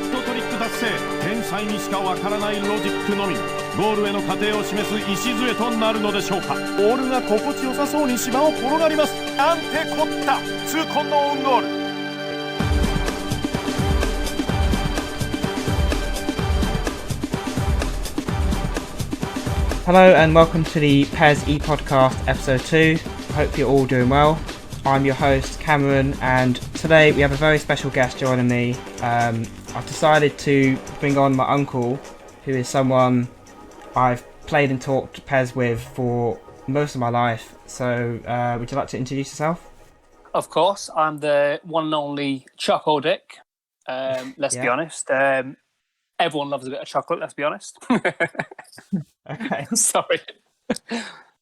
ットトリック達成、天才にしかわからないロジックのみゴールへの過程を示す礎となるのでしょうか。ボールが心地よさそうに芝を転がります。なんてこった、痛恨のオウンゴール。Hello and welcome to the PES ePodcast episode 2. I hope you're all doing well. I'm your host Cameron, and today we have a very special guest joining me. I've decided to bring on my uncle, who is someone I've played and talked PES with for most of my life. So would you like to introduce yourself? Of course, I'm the one and only Choco Dick. Let's be honest. Everyone loves a bit of chocolate, let's be honest. Okay. Sorry.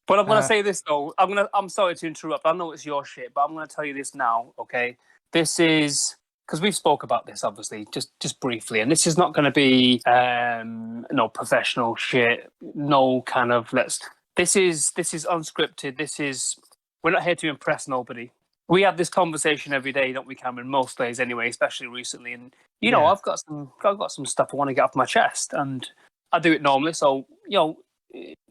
But I'm going to say this, though. I'm sorry to interrupt. I know it's your shit, but I'm going to tell you this now, okay? This is... Because we've spoke about this, obviously, just briefly. And this is not going to be no professional shit. No kind of... This is unscripted. We're not here to impress nobody. We have this conversation every day, don't we, Cameron? Most days anyway, especially recently. And, you know, I've got some stuff I want to get off my chest. And I do it normally, so, you know,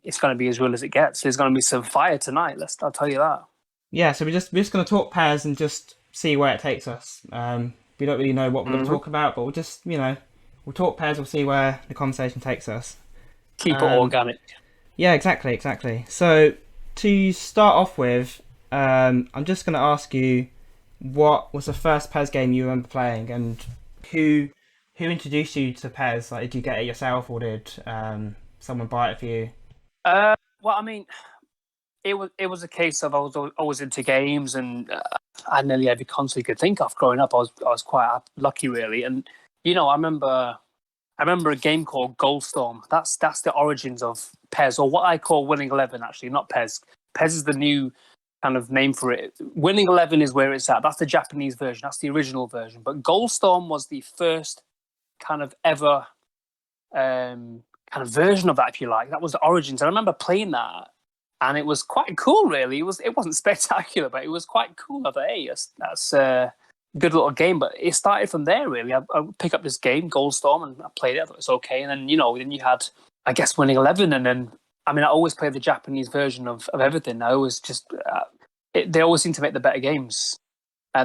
it's going to be as real as it gets. There's going to be some fire tonight, I'll tell you that. Yeah, so we're just going to talk PES and just see where it takes us. We don't really know what we're going to talk about, but we'll just, we'll talk PES, we'll see where the conversation takes us. Keep it organic. Yeah, exactly. So, to start off with, I'm just going to ask you, what was the first PES game you remember playing, and who introduced you to PES? Like, did you get it yourself, or did someone buy it for you? Well, I mean, it was a case of I was into games, and I had nearly every console you could think of growing up. I was quite lucky, really. And I remember a game called Goldstorm. That's the origins of PES, or what I call Winning 11. Actually, not PES. PES is the new kind of name for it. Winning 11 is where it's at. That's the Japanese version. That's the original version. But Goldstorm was the first kind of ever kind of version of that, if you like. That was the origins. And I remember playing that, and it was quite cool, really. It wasn't spectacular, but it was quite cool. I thought, hey, that's a good little game. But it started from there, really. I picked up this game, Goldstorm, and I played it. I thought it was okay. And then, then you had, I guess, Winning 11. And then, I mean, I always played the Japanese version of everything. I always just... they always seem to make the better games.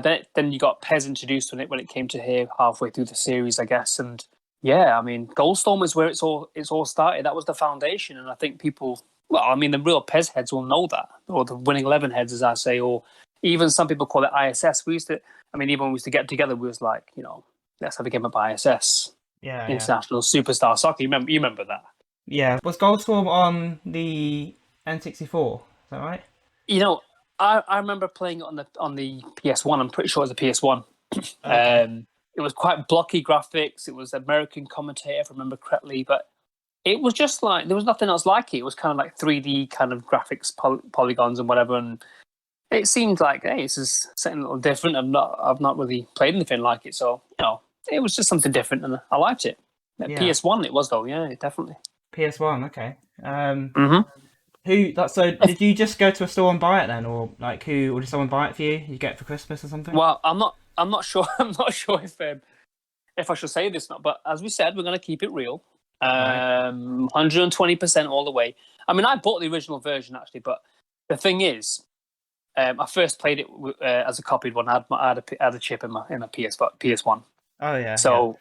Then you got PES introduced when it came to here halfway through the series, I guess. And yeah, I mean, Goldstorm is where it's all started. That was the foundation, and I think people, well, I mean, the real PES heads will know that, or the Winning 11 heads, as I say, or even some people call it ISS. Even when we used to get together, we was like, let's have a game of ISS. Yeah. International Superstar Soccer. You remember that? Yeah. Was Goldstorm on the N64? Is that right? I remember playing it on the PS1. I'm pretty sure it was a PS1. Okay. It was quite blocky graphics. It was American commentator, if I remember correctly. But it was just like, there was nothing else like it. It was kind of like 3D kind of graphics, polygons and whatever. And it seemed like, hey, this is something a little different. I've not really played anything like it. So, it was just something different, and I liked it. Yeah. PS1 it was, though. Yeah, definitely. PS1, okay. Mm-hmm. So did you just go to a store and buy it then, or did someone buy it for you? You get it for Christmas or something? Well, I'm not sure. I'm not sure if I should say this or not. But as we said, we're going to keep it real. 120% all the way. I mean, I bought the original version actually, but the thing is, I first played it as a copied one. I had a chip in my PS1. Oh yeah. So.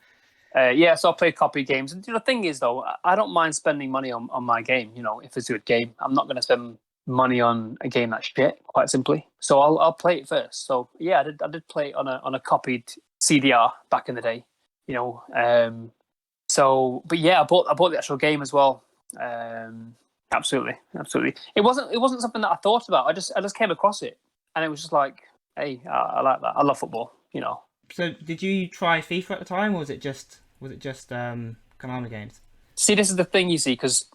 So I played copy games. And the thing is, though, I don't mind spending money on my game. If it's a good game, I'm not going to spend money on a game that's shit, quite simply. So I'll play it first. So yeah, I did play it on a copied CDR back in the day. But yeah, I bought the actual game as well. Absolutely. It wasn't something that I thought about. I just came across it, and it was just like, hey, I like that. I love football. So did you try FIFA at the time, or was it just Konami games? See, this is the thing, you see, because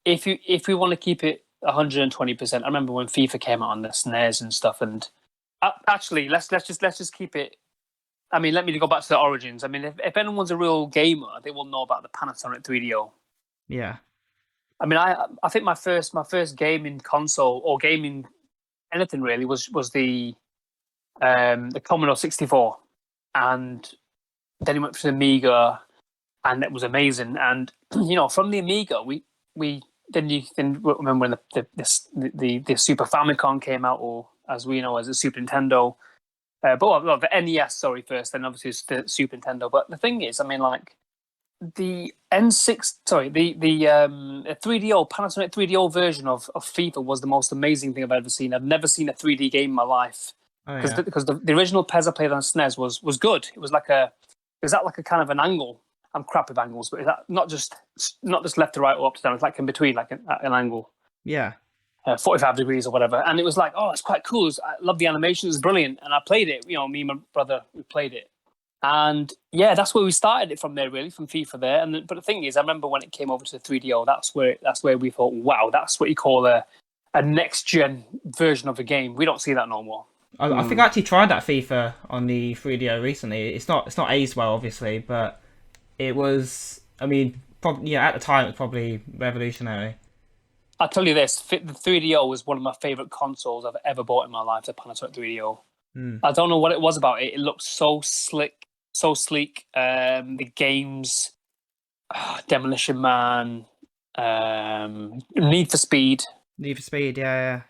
if we want to keep it 120%, I remember when FIFA came out on the SNES and stuff, and actually, let's just keep it. I mean, let me go back to the origins. I mean, if anyone's a real gamer, they will know about the Panasonic 3DO. Yeah. I mean, I think my first gaming console, or gaming anything really, was the Commodore 64. And then he went for the Amiga, and it was amazing. And you know, from the Amiga, we then remember when the Super Famicom came out, or as we know as the Super Nintendo. Well, the NES, sorry, first, then obviously it's the Super Nintendo. But the thing is, I mean, like the N6, sorry, the 3DO Panasonic 3DO version of FIFA was the most amazing thing I've ever seen. I've never seen a 3D game in my life because the original PES I played on SNES was good. It was like is that like a kind of an angle? I'm crap with angles, but is that not just left to right or up to down? It's like in between, like an angle. Yeah. 45 degrees or whatever, and it was like, oh, it's quite cool. I love the animation; it was brilliant, and I played it. You know, me and my brother, we played it, and yeah, that's where we started it from there, really, from FIFA there. But the thing is, I remember when it came over to the 3DO, that's where we thought, wow, that's what you call a next gen version of a game. We don't see that no more. I think I actually tried that FIFA on the 3DO recently. It's not aged well, obviously, but it was. I mean, probably at the time, it was probably revolutionary. I'll tell you this: the 3DO was one of my favorite consoles I've ever bought in my life. The Panasonic 3DO. I don't know what it was about it. It looked so slick, so sleek. The games, Demolition Man, Need for Speed. Need for Speed, yeah.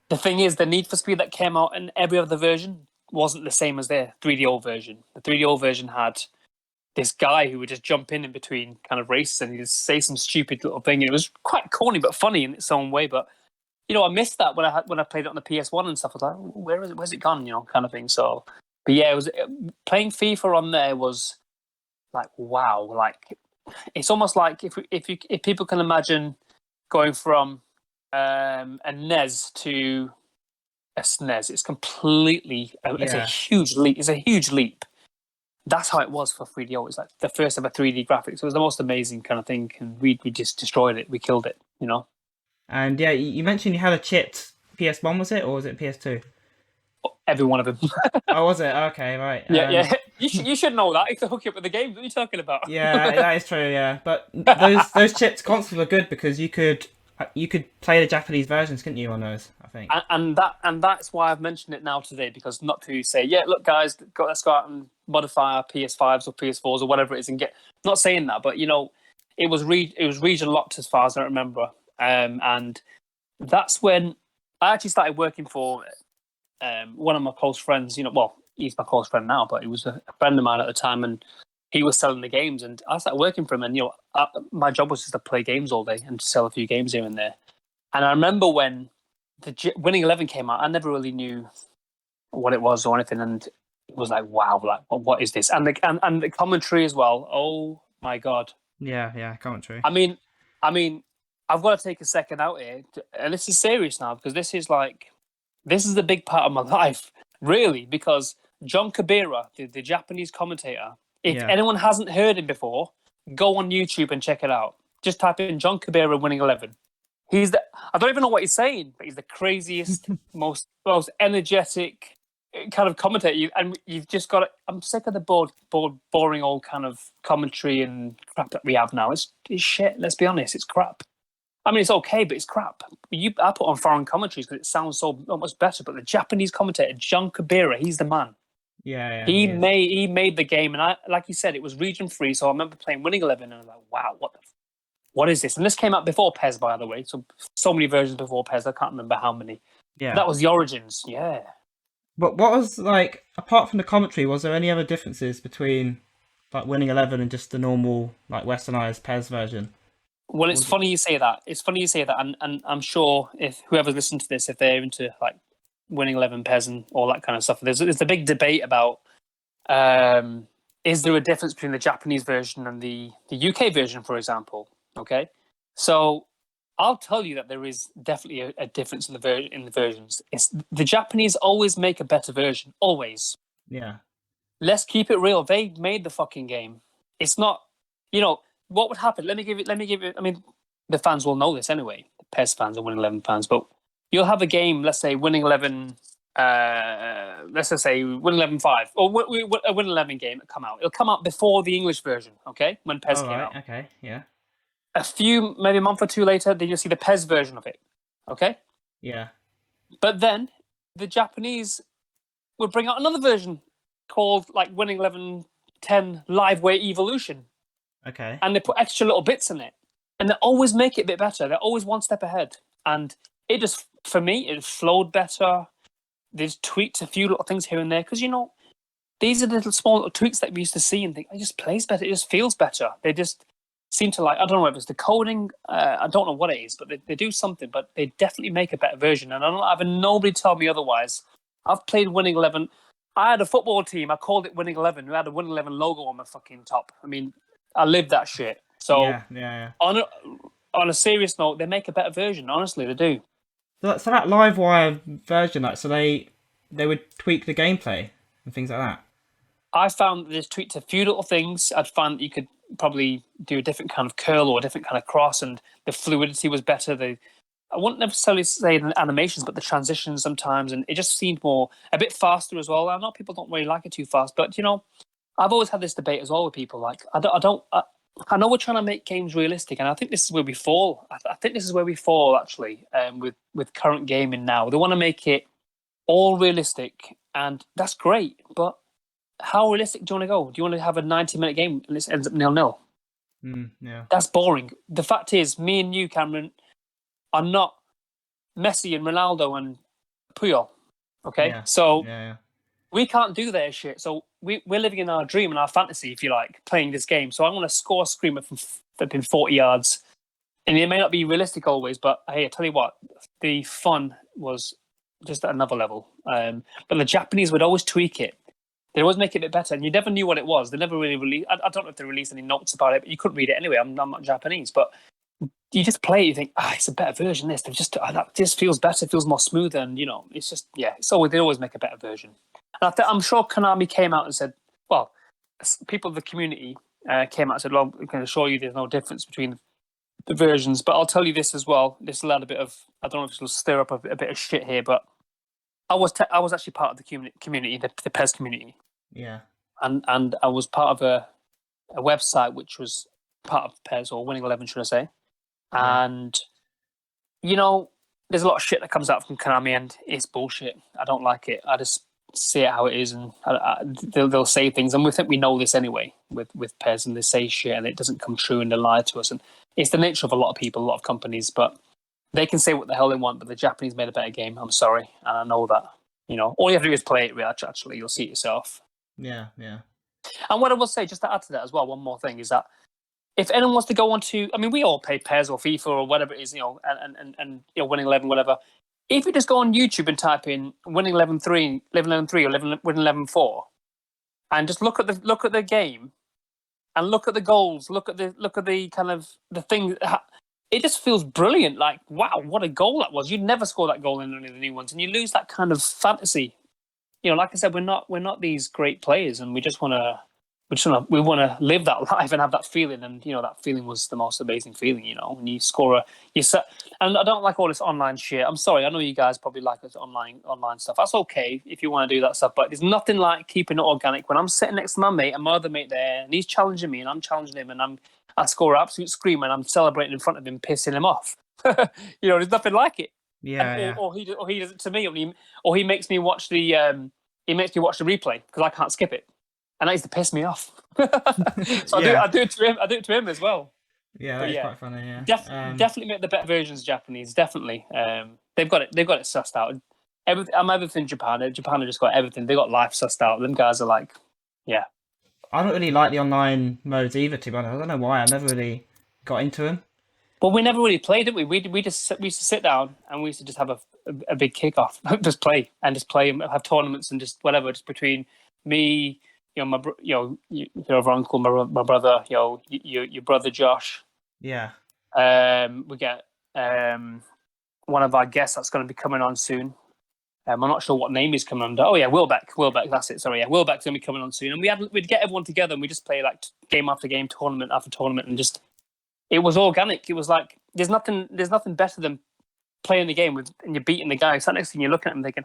The thing is, the Need for Speed that came out in every other version wasn't the same as their 3DO version. The 3DO version had this guy who would just jump in between kind of races and he'd just say some stupid little thing. It was quite corny but funny in its own way. But you know, I missed that when I played it on the PS1 and stuff. I was like, where is it? Where's it gone? You know, kind of thing. So, but yeah, it was playing FIFA on there was like wow. Like it's almost like if people can imagine going from a NES to a SNES, it's completely it's a huge leap. It's a huge leap. That's how it was for 3DO. It was like the first ever 3D graphics. It was the most amazing kind of thing, and we just destroyed it. We killed it, you know. And yeah, you mentioned you had a chipped PS1, was it, or was it PS2? Every one of them. Oh, was it? Okay, right. Yeah. You should know that. You can hook you up with the games. What are you talking about? Yeah, that is true. Yeah, but those chipped consoles were good because you could play the Japanese versions, couldn't you, on those? I think. And that's why I've mentioned it now today, because not to say, yeah, look, guys, let's go out and modify our PS5s or PS4s or whatever it is and get. Not saying that, but you know, it was region locked as far as I remember, and that's when I actually started working for one of my close friends. You know, well, he's my close friend now, but he was a friend of mine at the time, and he was selling the games, and I started working for him. And you know, my job was just to play games all day and to sell a few games here and there. And I remember when the Winning 11 came out, I never really knew what it was or anything, and it was like, wow, like what is this? And the commentary as well. Oh my god. Yeah, commentary. I mean, I've got to take a second out here, and this is serious now because this is the big part of my life, really. Because John Kabira, the Japanese commentator, if anyone hasn't heard him before, go on YouTube and check it out. Just type in John Kabira Winning 11. I don't even know what he's saying, but he's the craziest, most energetic kind of commentator. And you've just got to, I'm sick of the boring old kind of commentary and crap that we have now. It's shit, let's be honest, it's crap. I mean, it's okay, but it's crap. I put on foreign commentaries because it sounds so much better, but the Japanese commentator, John Kabira, he's the man. Yeah. He made the game, and like you said, it was region free. So I remember playing Winning 11, and I was like, wow, what is this? And this came out before PES, by the way. So many versions before PES. I can't remember how many. Yeah, that was the origins. Yeah. But what was like, apart from the commentary, was there any other differences between like Winning 11 and just the normal like westernized PES version? Well, it's funny you say that. And I'm sure if whoever's listened to this, if they're into like Winning 11 PES and all that kind of stuff, there's a big debate about is there a difference between the Japanese version and the UK version, for example? Okay, so I'll tell you that there is definitely a difference in the versions. It's the Japanese always make a better version, always. Yeah. Let's keep it real. They made the fucking game. It's not, you know, what would happen? Let me give it. I mean, the fans will know this anyway. The PES fans and Winning 11 fans, but you'll have a game. Let's say Winning 11. Let's just say Winning 11 5 or a Winning 11 game come out. It'll come out before the English version. Okay, when PES came out. Okay. Yeah. Maybe a month or two later, then you'll see the PES version of it. Okay? Yeah. But then the Japanese would bring out another version called like Winning 11 10 Live Weight Evolution. Okay. and they put extra little bits in it, and they always make it a bit better. They're always one step ahead, and it just, for me, it flowed better. There's tweaked a few little things here and there because these are the little small little tweaks that we used to see and think it just plays better, it just feels better. They just seem to, like, I don't know if it's the coding, I don't know what it is, but they do something. But they definitely make a better version, and I'm not having nobody tell me otherwise. I've played Winning 11. I had a football team. I called it Winning 11. We had a Winning 11 logo on my fucking top. I mean, I lived that shit. So yeah. on a serious note, they make a better version. Honestly, they do. So that Livewire version, like, so they would tweak the gameplay and things like that. I found that there's tweaked a few little things. I'd found that you could probably do a different kind of curl or a different kind of cross, and the fluidity was better. I wouldn't necessarily say the animations, but the transitions sometimes, and it just seemed a bit faster as well. I know people don't really like it too fast, but I've always had this debate as well with people. Like, I know we're trying to make games realistic, and I think this is where we fall. I think this is where we fall actually, with current gaming now. They want to make it all realistic, and that's great. But how realistic do you want to go? Do you want to have a 90-minute game and it ends up 0-0? Yeah. That's boring. The fact is, me and you, Cameron, are not Messi and Ronaldo and Puyol. Okay, Yeah. so Yeah. we can't do their shit. So we're living in our dream and our fantasy, if you like, playing this game. So I want to score a screamer from flipping 40 yards. And it may not be realistic always, but hey, I tell you what, the fun was just at another level. But the Japanese would always tweak it. They'd always make it a bit better. And you never knew what it was. They never really released. I don't know if they released any notes about it, but you couldn't read it anyway. I'm not Japanese. But you just play it, you think, it's a better version of this. That just feels better, feels more smooth. And, it's just, they always make a better version. And I'm sure Konami came out and said, well, people of the community came out and said, well, we can assure you there's no difference between the versions. But I'll tell you this as well. This will add a bit of, I don't know if this will stir up a bit of shit here, but I was actually part of the community, the PES community. Yeah. And I was part of a website which was part of PES, or Winning 11, should I say. Yeah. And, there's a lot of shit that comes out from Konami, and it's bullshit. I don't like it. I just see it how it is, and they'll say things, and we think we know this anyway with PES, and they say shit, and it doesn't come true, and they lie to us. And it's the nature of a lot of people, a lot of companies, but they can say what the hell they want, but the Japanese made a better game. I'm sorry, and I know that. All you have to do is play it. Actually, you'll see it yourself. Yeah. And what I will say, just to add to that as well, one more thing is that if anyone wants to go on to, I mean, we all play PES or FIFA or whatever it is, and Winning 11, whatever. If you just go on YouTube and type in Winning 11-3, or Winning 11-4, and just look at the game, and look at the goals, look at the kind of the thing. It just feels brilliant. Like, wow, what a goal that was! You'd never score that goal in any of the new ones, and you lose that kind of fantasy. Like I said, we're not these great players, and we want to live that life and have that feeling. And that feeling was the most amazing feeling. When you score and I don't like all this online shit. I'm sorry, I know you guys probably like this online stuff. That's okay if you want to do that stuff, but there's nothing like keeping it organic. When I'm sitting next to my mate and my other mate there, and he's challenging me, and I'm challenging him, and I score an absolute screamer, and I'm celebrating in front of him, pissing him off. There's nothing like it. Yeah. Or he does it to me, or he makes me watch the replay because I can't skip it, and that used to piss me off. So I do it to him. I do it to him as well. Yeah, that's quite funny. Yeah, definitely make the better versions. Japanese, definitely. They've got it sussed out. Everything Japan. Japan have just got everything. They got life sussed out. Them guys are like, yeah. I don't really like the online modes either, to be honest. I don't know why. I never really got into them. Well, we never really played, did we? We used to sit down and we used to just have a big kickoff, just play and have tournaments and just whatever, just between me, your other uncle, my brother, your brother Josh. Yeah. We get one of our guests that's going to be coming on soon. I'm not sure what name he's coming under. Oh yeah, Willbeck. That's it. Sorry, yeah, Willbeck's going to be coming on soon. And we'd get everyone together and we just play like game after game, tournament after tournament, and just it was organic. It was like there's nothing better than playing the game and you're beating the guy sat next to you. You're looking at him thinking,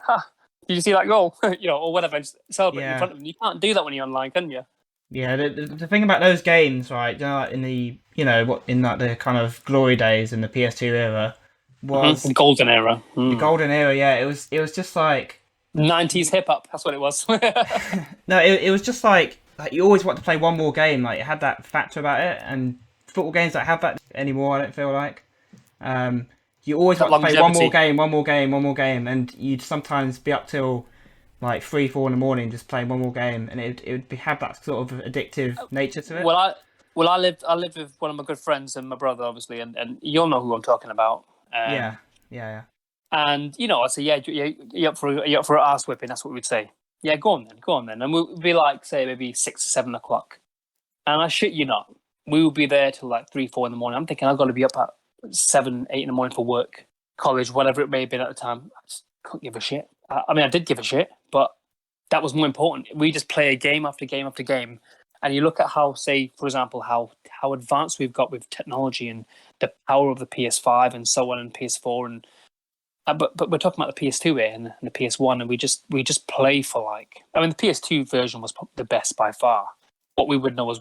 did you see that goal? Or whatever. Just celebrate in front of him. You can't do that when you're online, can you? Yeah, the thing about those games, right? Like in the the kind of glory days in the PS2 era was the golden era. The golden era, yeah. It was just like 90s hip hop. That's what it was. No, it was just like like you always want to play one more game. Like it had that factor about it, and football games don't have that anymore. I don't feel like. You always That want to play one more longevity. game, one more game, one more game, and you'd sometimes be up till like 3, 4 in the morning just playing one more game, and it would have that sort of addictive nature to it. I live with one of my good friends and my brother, obviously, and you'll know who I'm talking about. Yeah. And I'd say, yeah, you're up for an arse whipping. That's what we'd say. Yeah, go on then. And we'd be like, say, maybe 6 or 7 o'clock. And I shit you not, we would be there till like 3, 4 in the morning. I'm thinking I've got to be up at 7, 8 in the morning for work, college, whatever it may have been at the time. I just couldn't give a shit. I mean, I did give a shit, but that was more important. We just play game after game after game. And you look at how, say, for example, how advanced we've got with technology and the power of the PS5 and so on, and PS4 and but we're talking about the PS2 here and the PS1, and we just play for like. I mean, the PS2 version was the best by far. What we would know as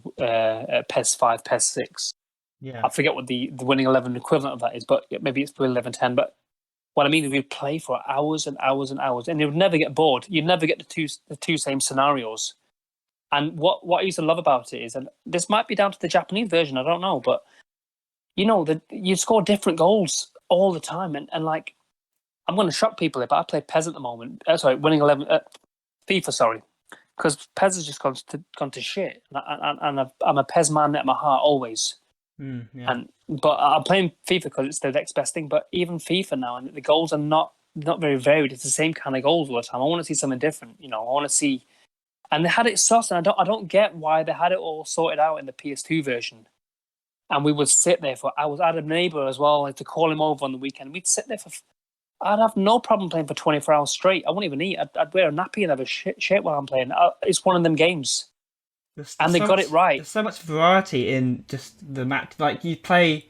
PES 5, PES 6. Yeah. I forget what the winning 11 equivalent of that is, but maybe it's 11-10. But what I mean is we'd play for hours and hours and hours, and you would never get bored. You'd never get the two same scenarios. And what I used to love about it is, and this might be down to the Japanese version, I don't know, but you score different goals all the time, and like. I'm going to shock people here, but I play PES at the moment. Winning 11, FIFA. Sorry, because PES has just gone to shit, and I'm a PES man at my heart always. But I'm playing FIFA because it's the next best thing. But even FIFA now, and the goals are not very varied. It's the same kind of goals all the time. I want to see something different. I want to see, and they had it sauced, and I don't get why they had it all sorted out in the PS2 version. And we would sit there for hours. I had a neighbour as well, like to call him over on the weekend. We'd sit there for. I'd have no problem playing for 24 hours straight. I wouldn't even eat. I'd wear a nappy and have a shit while I'm playing. It's one of them games. And they got it right. There's so much variety in just the match. Like you play,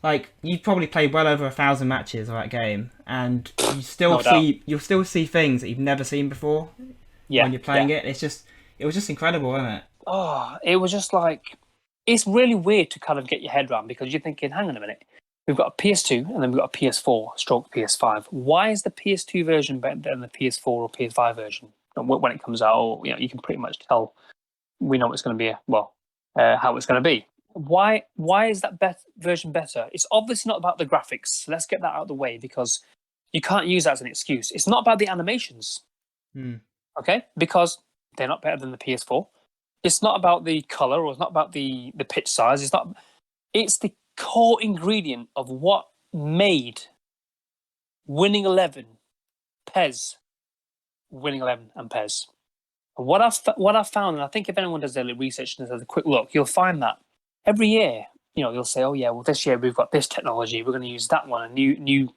like you probably play well over 1,000 matches of that game, and you still you'll still see things that you've never seen before. Yeah, when you're playing it. It was just incredible, wasn't it? Oh, it was just like, it's really weird to kind of get your head around, because you're thinking, hang on a minute. We've got a PS2 and then we've got a PS4 stroke PS5. Why is the PS2 version better than the PS4 or PS5 version? And when it comes out, you can pretty much tell. We know it's going to be how it's going to be. Why is that version better? It's obviously not about the graphics. So let's get that out of the way, because you can't use that as an excuse. It's not about the animations, okay? Because they're not better than the PS4. It's not about the color, or it's not about the pitch size. It's the core ingredient of what made Winning 11, PES, Winning 11 and PES. And what I've found, and I think if anyone does their research and does a quick look, you'll find that every year, you'll say, oh yeah, well this year we've got this technology, we're going to use that one, a new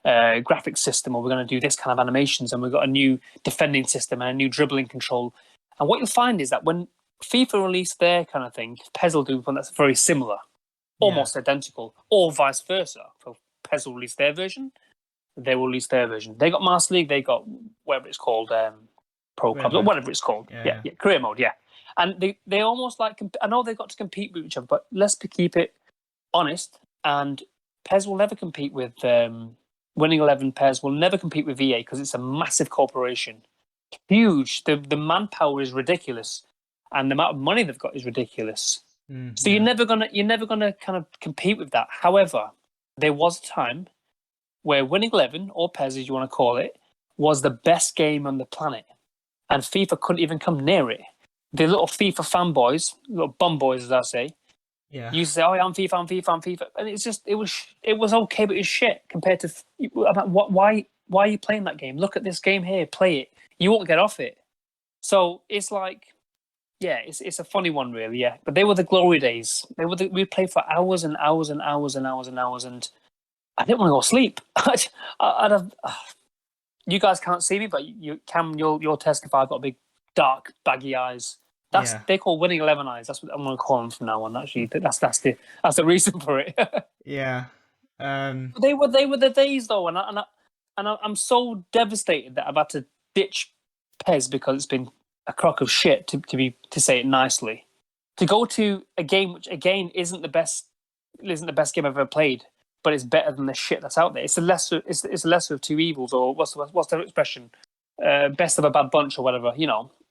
graphics system, or we're going to do this kind of animations, and we've got a new defending system and a new dribbling control. And what you'll find is that when FIFA release their kind of thing, PES will do one that's very similar. Almost identical, or vice versa. So PES will release their version, they will release their version. They got Master League, they got whatever it's called, Pro Clubs, or whatever it's called. Yeah, career mode, yeah. And they almost like, I know they've got to compete with each other, but let's keep it honest. And PES will never compete with Winning 11. PES will never compete with EA, because it's a massive corporation, huge. The manpower is ridiculous, and the amount of money they've got is ridiculous. So you're never gonna kind of compete with that. However, there was a time where Winning 11, or PES as you want to call it, was the best game on the planet, and FIFA couldn't even come near it. The little FIFA fanboys, little bum boys as I say, used to say, "Oh, yeah, I'm FIFA," and it was okay, but it's shit compared to why are you playing that game? Look at this game here, play it. You won't get off it. So it's like. Yeah, it's a funny one, really. Yeah, but they were the glory days. We'd play for hours and hours and hours and hours and hours, and I didn't want to go to sleep. I'd have. You guys can't see me, but you'll testify. I've got big, dark, baggy eyes. They call Winning 11 eyes. That's what I'm going to call them from now on. Actually, that's the reason for it. Yeah. They were the days though, and I'm so devastated that I've had to ditch PES because it's been a crock of shit, to say it nicely. To go to a game which again isn't the best game I've ever played, but it's better than the shit that's out there. It's a lesser of two evils, or what's the expression? Best of a bad bunch, or whatever.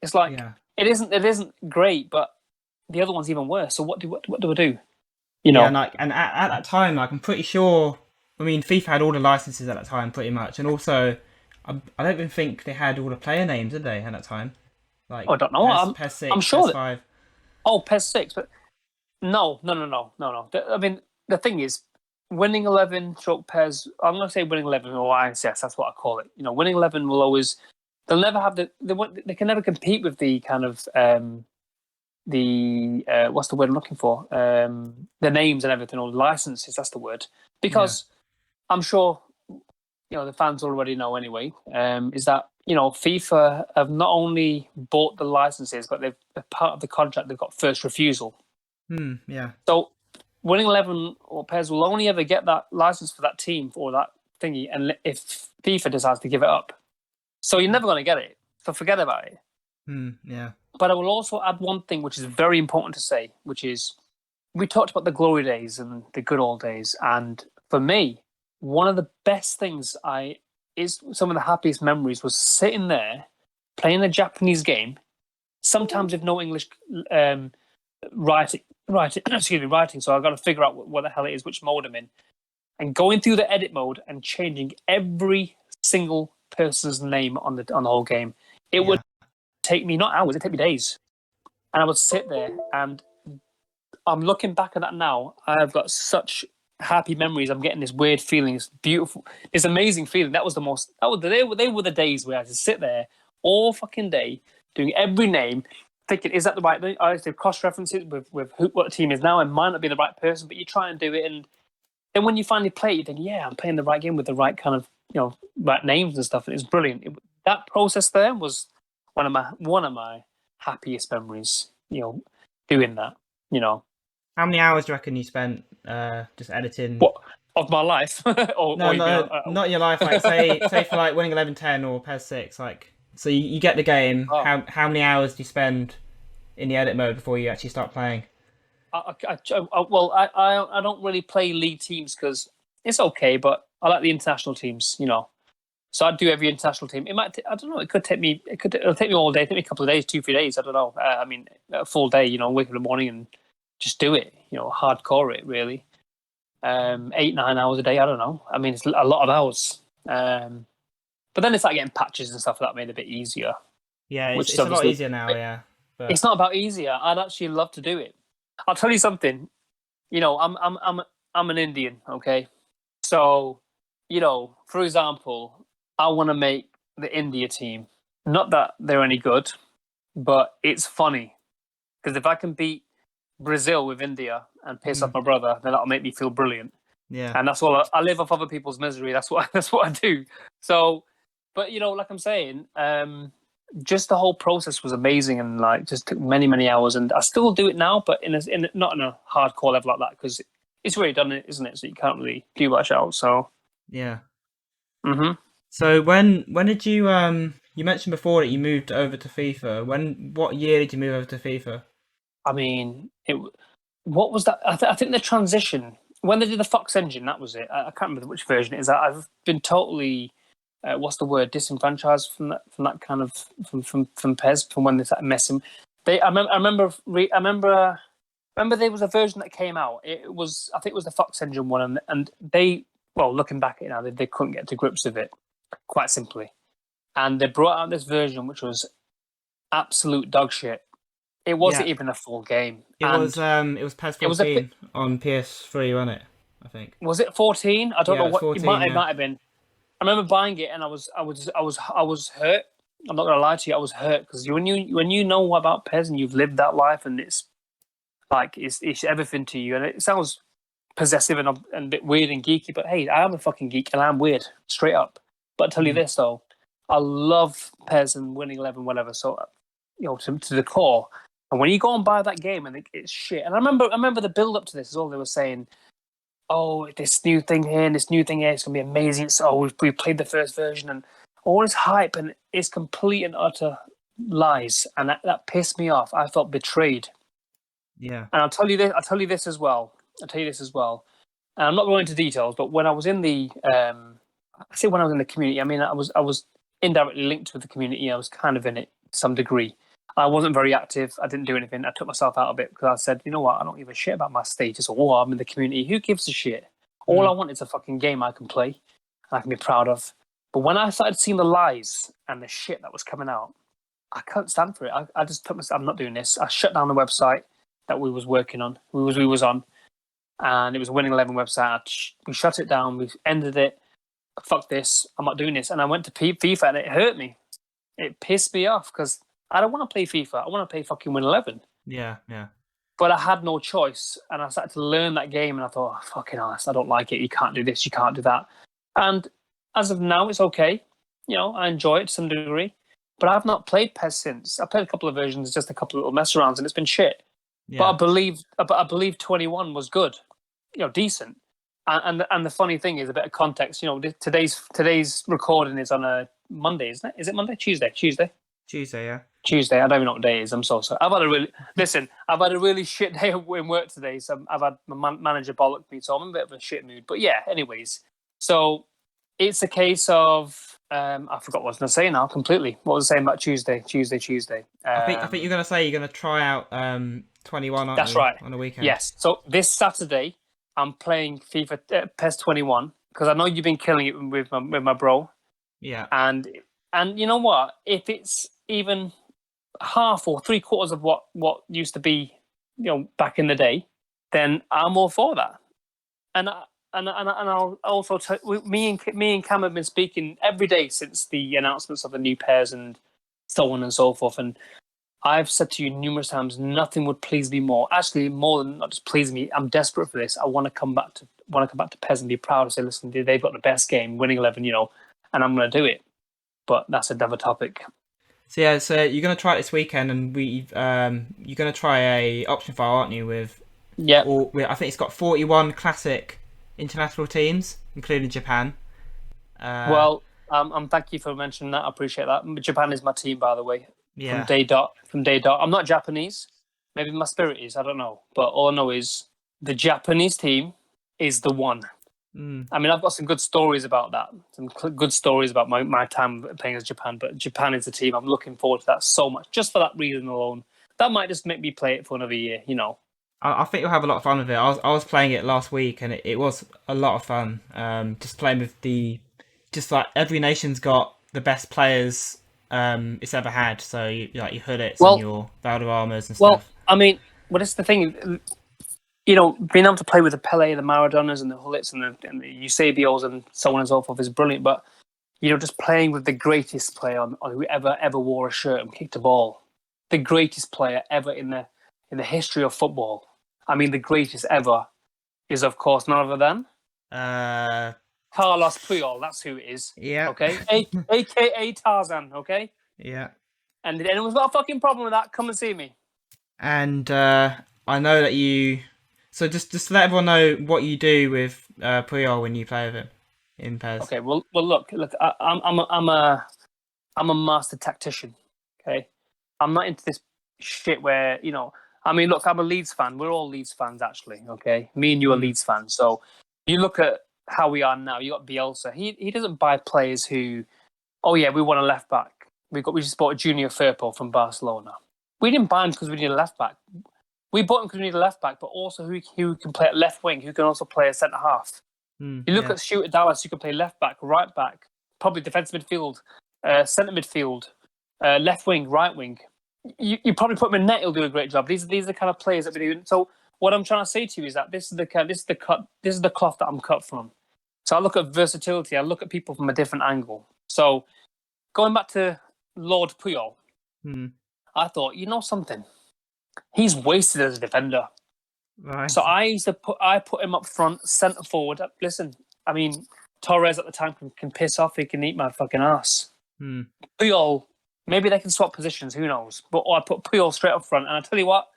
It's like Yeah. it isn't great, but the other one's even worse. So what do I do? Yeah, and at that time, like, I'm pretty sure. I mean, FIFA had all the licenses at that time, pretty much, and also, I don't even think they had all the player names, did they, at that time? Like I don't know. PES I'm 6, sure PES that 5. PES 6, but no. I mean, the thing is, winning 11 stroke PES. I'm going to say winning 11 or ISS. That's what I call it. Winning 11 will always. They'll never have they can never compete with the kind of what's the word I'm looking for? The names and everything, or the licenses. That's the word. Because I'm sure the fans already know anyway. Is that FIFA have not only bought the licenses, but they've part of the contract. They've got first refusal. Yeah. So winning 11 or PES will only ever get that license for that team or that thingy, and if FIFA decides to give it up, so you're never going to get it. So forget about it. Yeah. But I will also add one thing which is very important to say, which is we talked about the glory days and the good old days. And for me, one of the best things is some of the happiest memories was sitting there playing a Japanese game, sometimes with no English writing. So I've got to figure out what the hell it is, which mode I'm in, and going through the edit mode and changing every single person's name on the whole game. It would take me not hours, it'd take me days. And I would sit there, and I'm looking back at that now. I've got such happy memories. I'm getting this weird feeling. It's beautiful. It's amazing feeling. They were the days where I had to sit there all fucking day doing every name, thinking, is that the right thing? I used to cross reference it with what the team is now. It might not be the right person, but you try and do it, and then when you finally play, you think, yeah, I'm playing the right game with the right kind of right names and stuff, and it's brilliant. That process there was one of my happiest memories. Doing that. How many hours do you reckon you spent just editing? What of my life? No, not your life. Like say for like winning 11-10 or PES 6. Like, so you get the game. Oh. How many hours do you spend in the edit mode before you actually start playing? I don't really play league teams because it's okay, but I like the international teams. So I'd do every international team. It might. I don't know. It'll take me all day. It'll take me a couple of days, 2-3 days. I don't know. I mean, a full day. Wake up in the morning and just do it. Hardcore it really. 8-9 hours a day. I don't know. I mean, it's a lot of hours. But then it's like getting patches and stuff that made it a bit easier. Yeah, it's a lot easier now. Yeah, but it's not about easier. I'd actually love to do it. I'll tell you something. I'm an Indian. Okay, so for example, I want to make the India team. Not that they're any good, but it's funny because if I can beat Brazil with India and piss off my brother, then that'll make me feel brilliant. Yeah, and that's all. I live off other people's misery. That's what I do. So, but like I'm saying, just the whole process was amazing and like just took many hours. And I still do it now, but not in a hardcore level like that because it's already done it, isn't it? So you can't really do much else. So yeah. Mm-hmm. So when did you you mentioned before that you moved over to FIFA? What year did you move over to FIFA? I mean, what was that? I think the transition when they did the Fox engine, that was it. I can't remember which version it is. I've been totally what's the word, disenfranchised from that kind of from PES from when they started messing. I remember there was a version that came out. I think it was the Fox engine one, and they, well, looking back at it now, they couldn't get to grips with it, quite simply. And they brought out this version which was absolute dog shit. It wasn't even a full game. It was PES 14 on PS3, wasn't it? I think. Was it 14? I don't know what 14, it might have been. I remember buying it and I was hurt. I'm not gonna lie to you, I was hurt because when you know about PES and you've lived that life and it's like it's everything to you, and it sounds possessive and a bit weird and geeky, but hey, I am a fucking geek and I'm weird, straight up. But I'll tell you this though, I love PES and winning 11, whatever. So to the core. And when you go and buy that game and it's shit, and I remember the build up to this is all they were saying. Oh, this new thing here and this new thing here, it's gonna be amazing. So we played the first version and all this hype, and it's complete and utter lies, and that pissed me off. I felt betrayed. Yeah. And I'll tell you this as well. And I'm not going into details, but when I was in the when I was in the community, I mean I was indirectly linked with the community. I was kind of in it to some degree. I wasn't very active. I didn't do anything. I took myself out of it because I said, you know what? I don't give a shit about my status or what I'm in the community. Who gives a shit? All I want is a fucking game I can play and I can be proud of. But when I started seeing the lies and the shit that was coming out, I couldn't stand for it. I just took myself, I'm not doing this. I shut down the website that we was working on. We was on, and it was a Winning 11 website. We shut it down. We ended it. Fuck this. I'm not doing this. And I went to FIFA, and it hurt me. It pissed me off because I don't want to play FIFA. I want to play fucking Win 11. Yeah. But I had no choice, and I started to learn that game, and I thought, oh, fucking ass, I don't like it. You can't do this. You can't do that. And as of now, it's okay. You know, I enjoy it to some degree. But I've not played PES since. I played a couple of versions, just a couple of little mess arounds, and it's been shit. Yeah. But I believe 21 was good, you know, decent. And the funny thing is, a bit of context. You know, today's recording is on a Monday, isn't it? Is it Monday? Tuesday, yeah. Tuesday. I don't even know what day it is. I'm so sorry. I've had a really shit day in work today. So I've had my manager bollock me, so I'm in a bit of a shit mood. But yeah, anyways, so it's a case of. I forgot what I was going to say now completely. What was I saying about Tuesday? I think you're going to say you're going to try out 21, aren't that's you? right. On the weekend. Yes. So this Saturday, I'm playing FIFA PES 21 because I know you've been killing it with my bro. Yeah. And you know what? If it's even half or 3/4 of what used to be, you know, back in the day, then I'm all for that. And I'll also me and Cam have been speaking every day since the announcements of the new pairs and so on and so forth. And I've said to you numerous times, nothing would please me more. Actually, more than not just please me. I'm desperate for this. I want to come back to PES and be proud and say, listen, they've got the best game, Winning 11, you know, and I'm going to do it. But that's another topic. So yeah, so you're going to try it this weekend, and you're going to try a option file, aren't you? I think it's got 41 classic international teams, including Japan. Well, thank you for mentioning that. I appreciate that. Japan is my team, by the way. Yeah. From day dot. I'm not Japanese. Maybe my spirit is. I don't know. But all I know is the Japanese team is the one. I mean, I've got some good stories about that. Some good stories about my time playing as Japan. But Japan is the team. I'm looking forward to that so much, just for that reason alone. That might just make me play it for another year. You know. I think you'll have a lot of fun with it. I was playing it last week, and it was a lot of fun. Just playing with just like every nation's got the best players it's ever had. So you like your Hullets and your Valderramas and stuff. Well, I mean, it's the thing. You know, being able to play with the Pele, the Maradonas, and the Hullets, and the Eusebios, and so on and so forth is brilliant. But you know, just playing with the greatest player on who ever wore a shirt and kicked a ball, the greatest player ever in the history of football. I mean, the greatest ever is, of course, none other than Carlos Puyol. That's who it is. Yeah. Okay. AKA Tarzan. Okay. Yeah. And if anyone's got a fucking problem with that, come and see me. And I know that you. So just to let everyone know what you do with Puyol when you play with him in PES. Okay. Well, look. I'm a master tactician. Okay. I'm not into this shit where, you know. I mean, look, I'm a Leeds fan. We're all Leeds fans, actually. Okay, me and you are Leeds fans. So you look at how we are now. You got Bielsa. He doesn't buy players who, oh yeah, we want a left back. We just bought a Junior Firpo from Barcelona. We didn't buy him because we need a left back. We bought him because we need a left back, but also who can play at left wing, who can also play a centre half. You look at Stuart Dallas, who can play left back, right back, probably defensive midfield, centre midfield, left wing, right wing. You probably put him in net, he'll do a great job. These are the kind of players that we do. So what I'm trying to say to you is that this is the cloth that I'm cut from. So I look at versatility. I look at people from a different angle. So going back to Lord Puyol, I thought, you know something, he's wasted as a defender. Right. So I put him up front, centre forward. Listen, I mean, Torres at the time can piss off. He can eat my fucking ass. Puyol. Maybe they can swap positions, who knows? But I put Puyol straight up front. And I tell you what,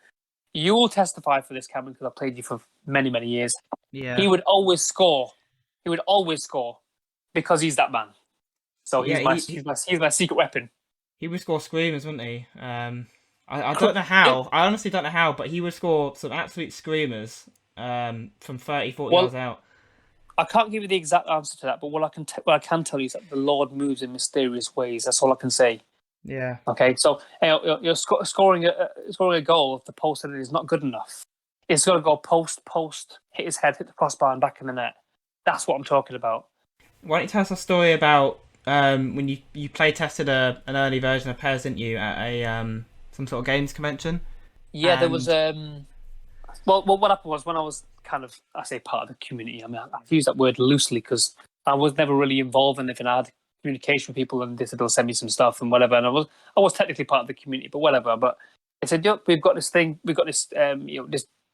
you will testify for this, Cameron, because I played you for many, many years. Yeah. He would always score. Because he's that man. So he's my secret weapon. He would score screamers, wouldn't he? I don't know how. I honestly don't know how, but he would score some absolute screamers from 30, 40 yards out. I can't give you the exact answer to that, but what I can tell you is that the Lord moves in mysterious ways. That's all I can say. Yeah. Okay, so you're scoring a goal if the post is not good enough. It's got to go post, hit his head, hit the crossbar, and back in the net. That's what I'm talking about. Why don't you tell us a story about when you play tested an early version of PES, didn't you, at a some sort of games convention? Yeah, there was well, what happened was when I was I say part of the community. I mean, I use that word loosely because I was never really involved in anything. I had communication with people, and they said they'll send me some stuff and whatever. And I was technically part of the community, but whatever. But they said, "Yep, we've got this thing. We've got this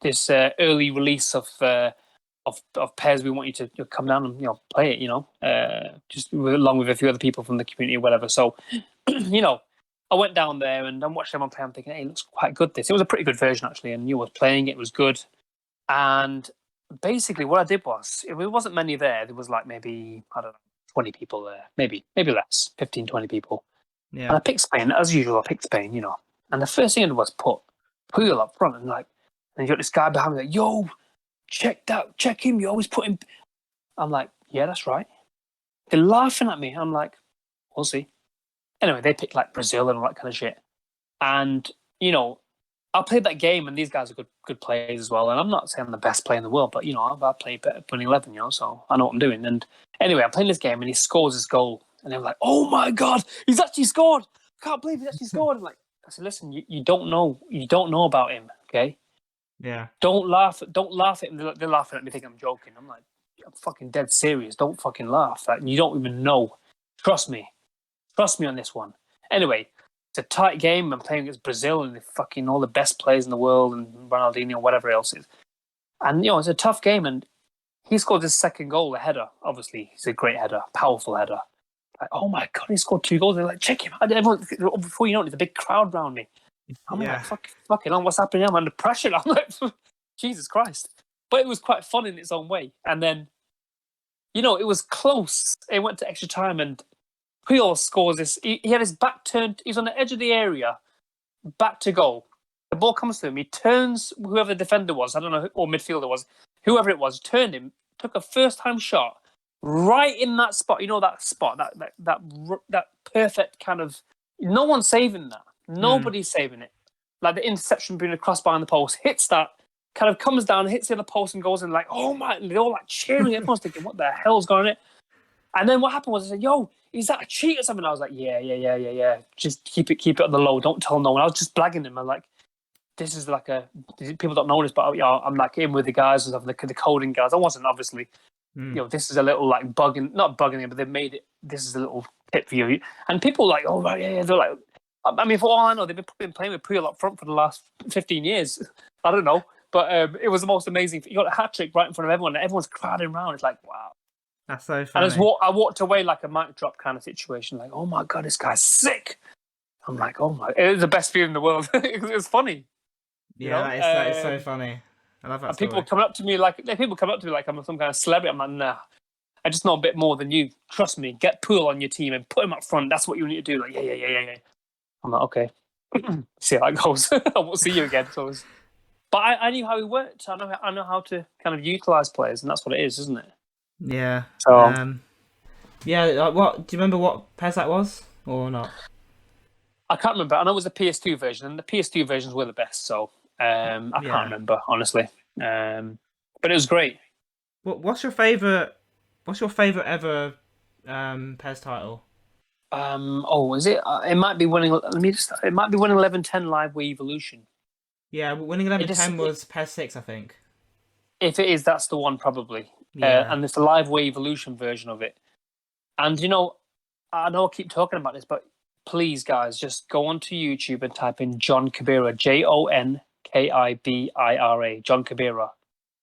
this early release of PES. We want you to come down and play it. Just along with a few other people from the community or whatever." So, I went down there and I'm watching everyone play. I'm thinking, hey, it looks quite good. It was a pretty good version actually, and you were playing it. It was good. And basically, what I did was, there wasn't many there. There was like maybe, I don't know, 20 people there, maybe less, 15, 20 people. Yeah. And I picked Spain as usual. I picked Spain. And the first thing I did was put Puyol up front, and you got this guy behind me like, yo, check him. You always put him. I'm like, yeah, that's right. They're laughing at me. I'm like, we'll see. Anyway, they picked like Brazil and all that kind of shit. And, I played that game, and these guys are good players as well. And I'm not saying I'm the best player in the world, but, I play better than 11, so I know what I'm doing. And anyway, I'm playing this game, and he scores his goal. And they're like, oh my God, he's actually scored. I can't believe he's actually scored. I said, listen, you don't know. You don't know about him, okay? Yeah. Don't laugh at him. They're laughing at me, think I'm joking. I'm like, I'm fucking dead serious. Don't fucking laugh. You don't even know. Trust me on this one. Anyway, it's a tight game. I'm playing against Brazil and fucking all the best players in the world and Ronaldinho, whatever else it is. And, it's a tough game. And he scored his second goal, a header. Obviously, he's a great header, powerful header. Like, oh my God, he scored 2 goals. They're like, check him. Everyone, before you know it, there's a big crowd around me. I'm like, fucking on, what's happening? I'm under pressure. I'm like, Jesus Christ. But it was quite fun in its own way. And then, it was close. It went to extra time, and Puyol scores this. He had his back turned. He's on the edge of the area, back to goal. The ball comes to him. He turns whoever the defender was, I don't know, or midfielder was, whoever it was, turned him, took a first-time shot right in that spot. That spot, that perfect kind of. No one's saving that. Nobody's saving it. Like the interception between the crossbar and the post, hits that, kind of comes down, hits the other post, and goes in like, oh my! And they're all like cheering. Everyone's thinking, what the hell's going on? And then what happened was, I said, yo, is that a cheat or something? I was like, yeah. Just keep it on the low. Don't tell no one. I was just blagging them. I'm like, this is like people don't know this, but I'm like in with the guys and stuff, the coding guys. I wasn't, obviously. This is a little like not bugging it, but they've made it. This is a little tip for you. And people are like, oh right, yeah. They're like, I mean, for all I know, they've been playing with Puyol up front for the last 15 years. I don't know, but it was the most amazing. You got a hat trick right in front of everyone, and everyone's crowding around. It's like, wow. That's so funny. And I walked away like a mic drop kind of situation, like, oh my God, this guy's sick. I'm like, oh my, it was the best feeling in the world. It was funny. Yeah, that is so funny. I love that. And people come up to me like I'm some kind of celebrity. I'm like, nah, I just know a bit more than you. Trust me, get Puyol on your team and put him up front. That's what you need to do. Like, yeah. I'm like, okay. See how that goes. I won't see you again. But I knew how he worked. I know how to kind of utilize players, and that's what it is, isn't it? Yeah. So, what do you remember? What PES that was, or not? I can't remember. I know it was the PS2 version, and the PS2 versions were the best. So I can't remember honestly. But it was great. What's your favorite ever PES title? Is it? It might be winning. It might be winning 11-10 Live Wii Evolution. Yeah, winning 11-10 was PES 6, I think. If it is, that's the one probably. Yeah. And it's the Live Wii Evolution version of it. And I know I keep talking about this, but please, guys, just go onto YouTube and type in John Kabira, JONKIBIRA, John Kabira.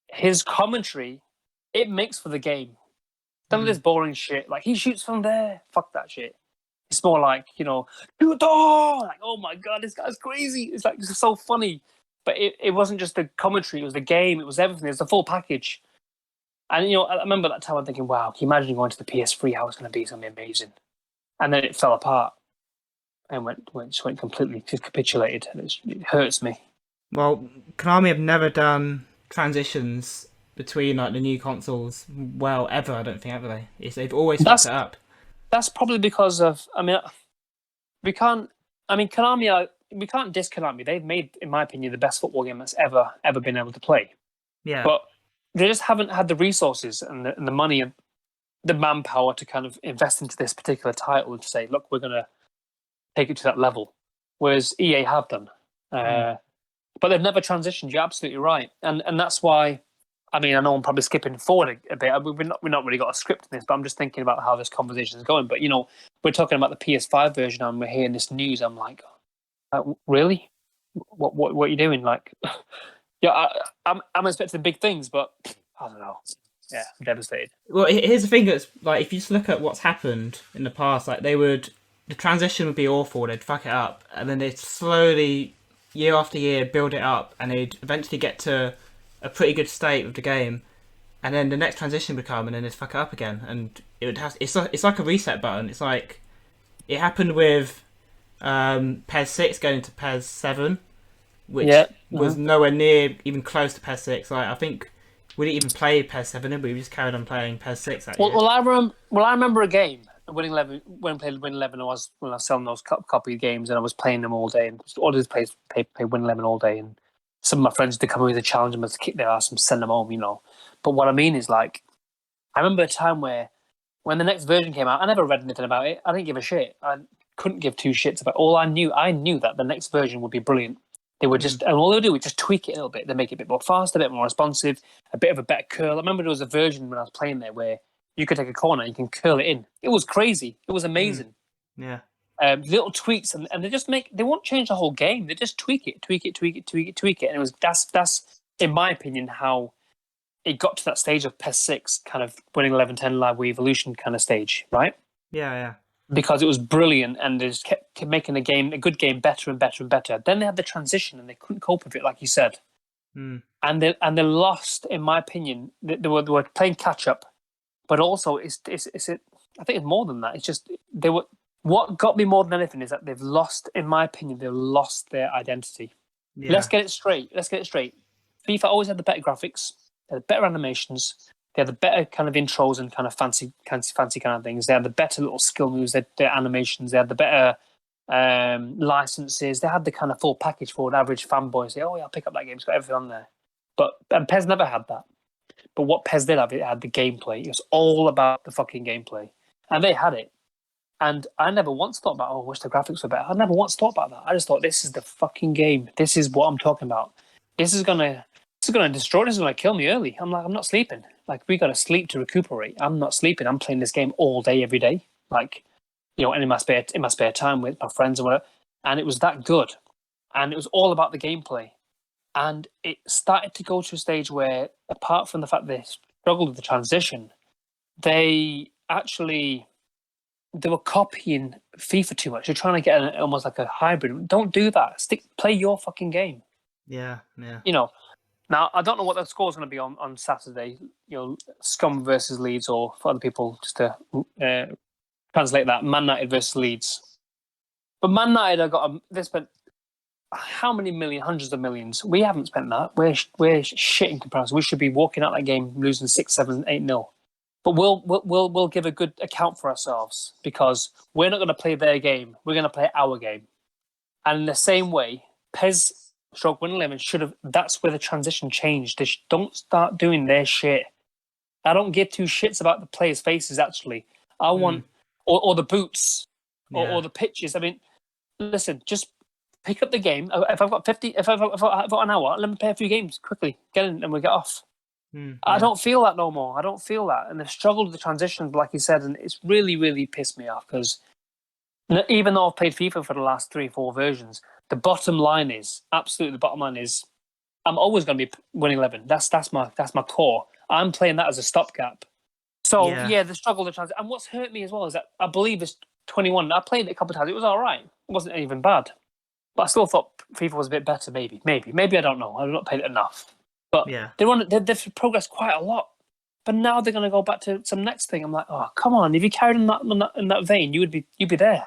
His commentary, it makes for the game. Some of this boring shit, like he shoots from there. Fuck that shit. It's more like, shoot, like, oh my God, this guy's crazy. It's like, it's so funny. But it wasn't just the commentary, it was the game, it was everything, it was the full package. And, I remember that time I'm thinking, wow, can you imagine going to the PS3, how it's going to be something amazing? And then it fell apart and went completely, just capitulated. And it hurts me. Well, Konami have never done transitions between like the new consoles ever, I don't think, have they? They've always fucked it up. That's probably because of, we can't I mean, Konami, we can't diss Konami. They've made, in my opinion, the best football game that's ever been able to play. Yeah. But they just haven't had the resources and the money and the manpower to kind of invest into this particular title and to say, look, we're going to take it to that level. Whereas EA have done. But they've never transitioned. You're absolutely right. And that's why, I mean, I know I'm probably skipping forward a bit. We've not really got a script in this, but I'm just thinking about how this conversation is going. But, we're talking about the PS5 version and we're hearing this news. I'm like, really? What are you doing? Like, yeah, I'm expecting big things, but I don't know. Yeah, I'm devastated. Well, here's the thing that's like, if you just look at what's happened in the past, like the transition would be awful, they'd fuck it up, and then they'd slowly, year after year, build it up, and they'd eventually get to a pretty good state with the game, and then the next transition would come, and then they'd fuck it up again, and it would have. It's like a reset button. It's like it happened with PES 6 going into PES 7, which was nowhere near even close to PES 6. Like, I think we didn't even play PES 7, did we? We just carried on playing PES 6 that year. Well, I remember a game, Winning 11. When I played Winning 11, when I was selling those copy games, and I was playing them all day, and all I did play Winning 11 all day, and some of my friends did come in with a challenge and to kick their ass and send them home, But what I mean is, like, I remember a time where when the next version came out, I never read anything about it. I didn't give a shit. I couldn't give two shits about it. All I knew that the next version would be brilliant. They would just, and all they would do was just tweak it a little bit. They make it a bit more fast, a bit more responsive, a bit of a better curl. I remember there was a version when I was playing there where you could take a corner, you can curl it in. It was crazy. It was amazing. Yeah. Little tweaks, and they won't change the whole game. They just tweak it. And that's in my opinion how it got to that stage of PES 6, kind of Winning 11-10 Live Wii Evolution kind of stage, right? Yeah. Because it was brilliant, and they just kept making a good game, better and better and better. Then they had the transition, and they couldn't cope with it, like you said. And they lost, in my opinion. They were playing catch up, but also I think it's more than that. It's just they were. What got me more than anything is that they've lost, in my opinion, their identity. Yeah. Let's get it straight. FIFA always had the better graphics, they had the better animations. They had the better kind of intros and kind of fancy kind of things. They had the better little skill moves, their animations. They had the better licenses. They had the kind of full package for an average fanboy. Say, oh yeah, I'll pick up that game. It's got everything on there. And PES never had that. But what PES did have, it had the gameplay. It was all about the fucking gameplay. And they had it. And I never once thought about, I wish the graphics were better. I never once thought about that. I just thought, this is the fucking game. This is what I'm talking about. This is gonna destroy. This is gonna kill me early. I'm like, I'm not sleeping. Like, we gotta sleep to recuperate. I'm not sleeping. I'm playing this game all day, every day. Like, and in my spare time with my friends and whatever. And it was that good. And it was all about the gameplay. And it started to go to a stage where, apart from the fact they struggled with the transition, they were copying FIFA too much. They're trying to get almost like a hybrid. Don't do that. Play your fucking game. Yeah. Now, I don't know what the score is going to be on Saturday. Scum versus Leeds, or for other people, just to translate that, Man United versus Leeds. But Man United they spent how many hundreds of millions? We haven't spent that. We're shit in comparison. We should be walking out that game losing 6, 7, 8-0. But we'll give a good account for ourselves, because we're not going to play their game. We're going to play our game. And in the same way, PES Winning 11 should have. That's where the transition changed. They don't start doing their shit. I don't give two shits about the players' faces. Actually, I want or the boots or the pitches. I mean, listen, just pick up the game. If I've got if I've got an hour, let me play a few games quickly. Get in and we get off. I don't feel that no more. I don't feel that, and they've struggled with the transition, like you said, and it's really, really pissed me off, because even though I've played FIFA for the last 3-4 versions, the bottom line is I'm always going to be Winning 11. That's my core. I'm playing that as a stopgap. So the struggle, the transition, and what's hurt me as well is that I believe it's 21. I played it a couple of times. It was all right. It wasn't even bad, but I still thought FIFA was a bit better. Maybe I don't know. I've not played it enough. But they've progressed quite a lot. But now they're going to go back to some next thing. I'm like, oh, come on! If you carried in that vein, you'd be there.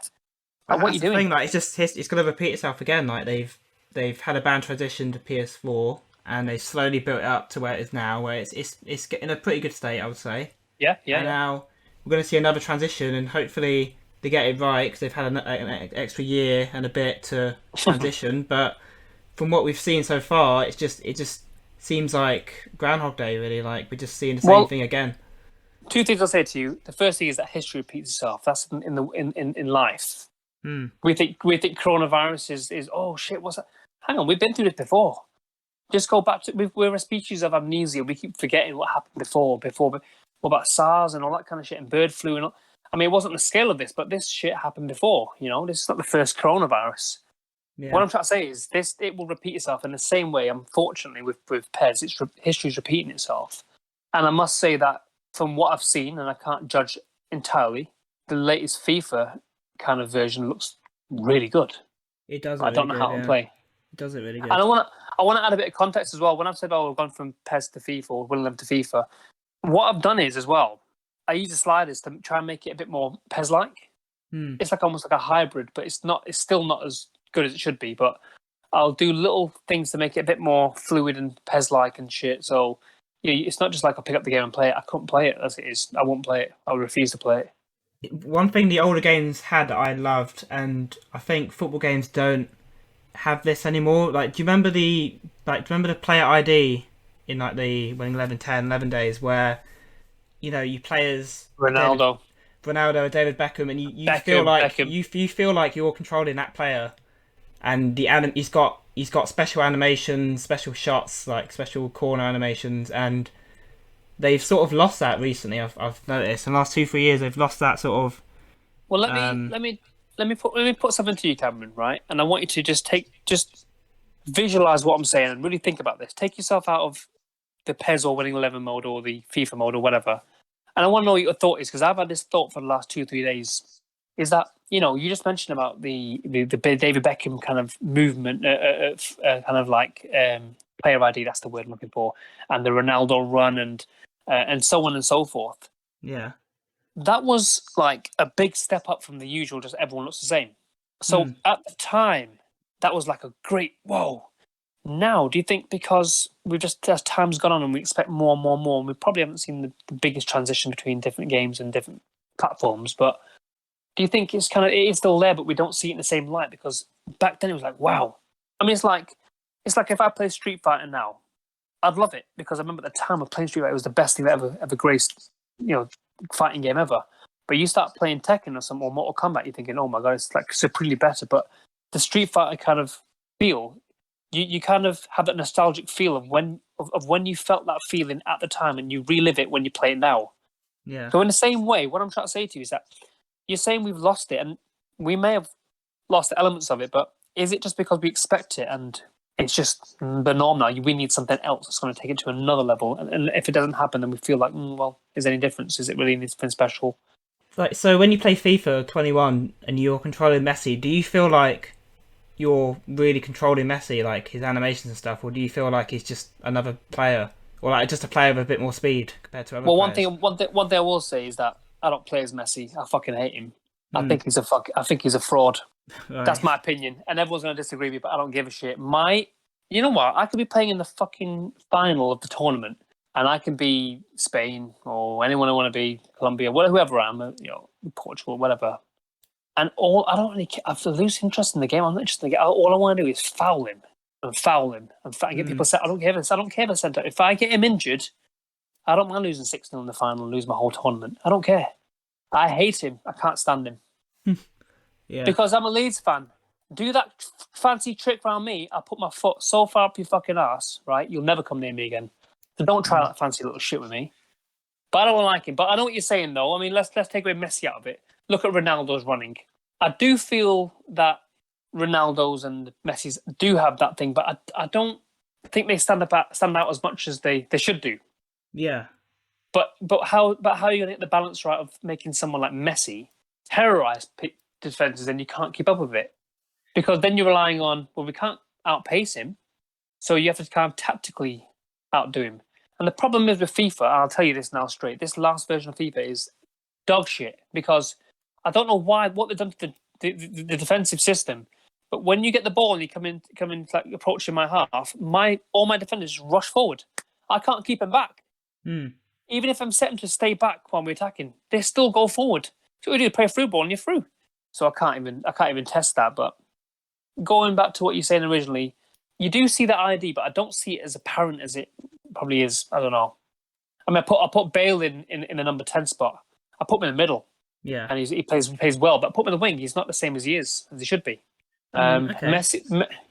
Like, what are you doing? Thing, like, it's going to repeat itself again. Like, they've had a band transition to PS4, and they slowly built it up to where it is now, where it's in a pretty good state, I would say. Yeah. And now we're going to see another transition, and hopefully they get it right because they've had an extra year and a bit to transition. But from what we've seen so far, it just seems like Groundhog Day, really. Like we're just seeing the same thing again. Two things I'll say to you. The first thing is that history repeats itself. That's in life. We think coronavirus is oh shit, what's that? Hang on, we've been through this before. Just go back to we're a species of amnesia. We keep forgetting what happened before. What about SARS and all that kind of shit and bird flu and all. I mean, it wasn't the scale of this, but this shit happened before. You know, this is not the first coronavirus. Yeah. What I'm trying to say is it will repeat itself in the same way. Unfortunately, with PES, history's repeating itself. And I must say that from what I've seen, and I can't judge entirely, the latest FIFA kind of version looks really good. It does. I don't know how to play. It does it really good. And I want to add a bit of context as well. When I've said, "Oh, we've gone from PES to FIFA or Willem to FIFA," what I've done is as well, I use the sliders to try and make it a bit more PES-like. It's like almost like a hybrid, but it's not. It's still not as good as it should be. But I'll do little things to make it a bit more fluid and PES-like and shit. So it's not just like I'll pick up the game and play it. I couldn't play it as it is. I won't play it. I'll refuse to play it. One thing the older games had that I loved, and I think football games don't have this anymore. Like, do you remember the player ID in like the Winning 11, 10, 11 days where you play as Ronaldo or David Beckham, and you feel like you feel like you're controlling that player, and he's got special animations, special shots, like special corner animations, and they've sort of lost that recently. I've noticed in the last 2-3 years they've lost that sort of. Well, let me put something to you, Cameron, right? And I want you to just visualize what I'm saying and really think about this. Take yourself out of the PES or Winning 11 mode or the FIFA mode or whatever. And I want to know what your thought is, because I've had this thought for the last 2 or 3 days. Is that, you just mentioned about the David Beckham kind of movement, kind of like player ID, that's the word I'm looking for, and the Ronaldo run and so on and so forth. Yeah. That was like a big step up from the usual, just everyone looks the same. So at the time, that was like a great, whoa. Now, do you think because as time's gone on and we expect more and more and more, and we probably haven't seen the biggest transition between different games and different platforms, but do you think it is still there, but we don't see it in the same light? Because back then it was like, wow. I mean, it's like if I play Street Fighter now, I'd love it, because I remember at the time of playing Street Fighter, it was the best thing that ever graced, fighting game ever. But you start playing Tekken or Mortal Kombat, you're thinking, oh my god, it's like supremely better. But the Street Fighter kind of feel, you kind of have that nostalgic feel of when you felt that feeling at the time, and you relive it when you play it now. Yeah. So in the same way, what I'm trying to say to you is that you're saying we've lost it, and we may have lost the elements of it, but is it just because we expect it and it's just the norm now? We need something else that's going to take it to another level. And if it doesn't happen, then we feel like, well, is there any difference? Is it really anything special? Like, so when you play FIFA 21 and you're controlling Messi, do you feel like you're really controlling Messi, like his animations and stuff, or do you feel like he's just another player, or like just a player with a bit more speed compared to other players? One thing I will say is that I don't play as Messi. I fucking hate him. I think he's a fraud. Right. That's my opinion, and everyone's going to disagree with me, but I don't give a shit. You know what? I could be playing in the fucking final of the tournament, and I can be Spain or anyone I want to be, Colombia, whoever I am, Portugal, whatever. And I don't really care. I lose interest in the game. I'm not interested in the game. All I want to do is foul him and get people set. I don't care if I sent out. If I get him injured, I don't mind losing 6-0 in the final and lose my whole tournament. I don't care. I hate him. I can't stand him. Yeah. Because I'm a Leeds fan. Do that fancy trick around me, I'll put my foot so far up your fucking ass, right? You'll never come near me again. So don't try that fancy little shit with me. But I don't like him. But I know what you're saying, though. I mean, let's take away Messi out of it. Look at Ronaldo's running. I do feel that Ronaldo's and Messi's do have that thing, but I don't think they stand out as much as they should do. Yeah. But how are you going to get the balance right of making someone like Messi terrorize defenses and you can't keep up with it? Because then you're relying on, well, we can't outpace him, so you have to kind of tactically outdo him. And the problem is with FIFA, I'll tell you this now straight, this last version of FIFA is dog shit, because I don't know what they've done to the defensive system, but when you get the ball and you come in like approaching my half, all my defenders just rush forward. I can't keep them back. Even if I'm setting to stay back while we're attacking, they still go forward. So we do play a through ball and you're through. So I can't even test that. But going back to what you're saying originally, you do see that ID, but I don't see it as apparent as it probably is. I don't know. I mean, I put Bale in the number 10 spot. I put him in the middle. Yeah. And he plays well, but I put him in the wing. He's not the same as he should be. Okay.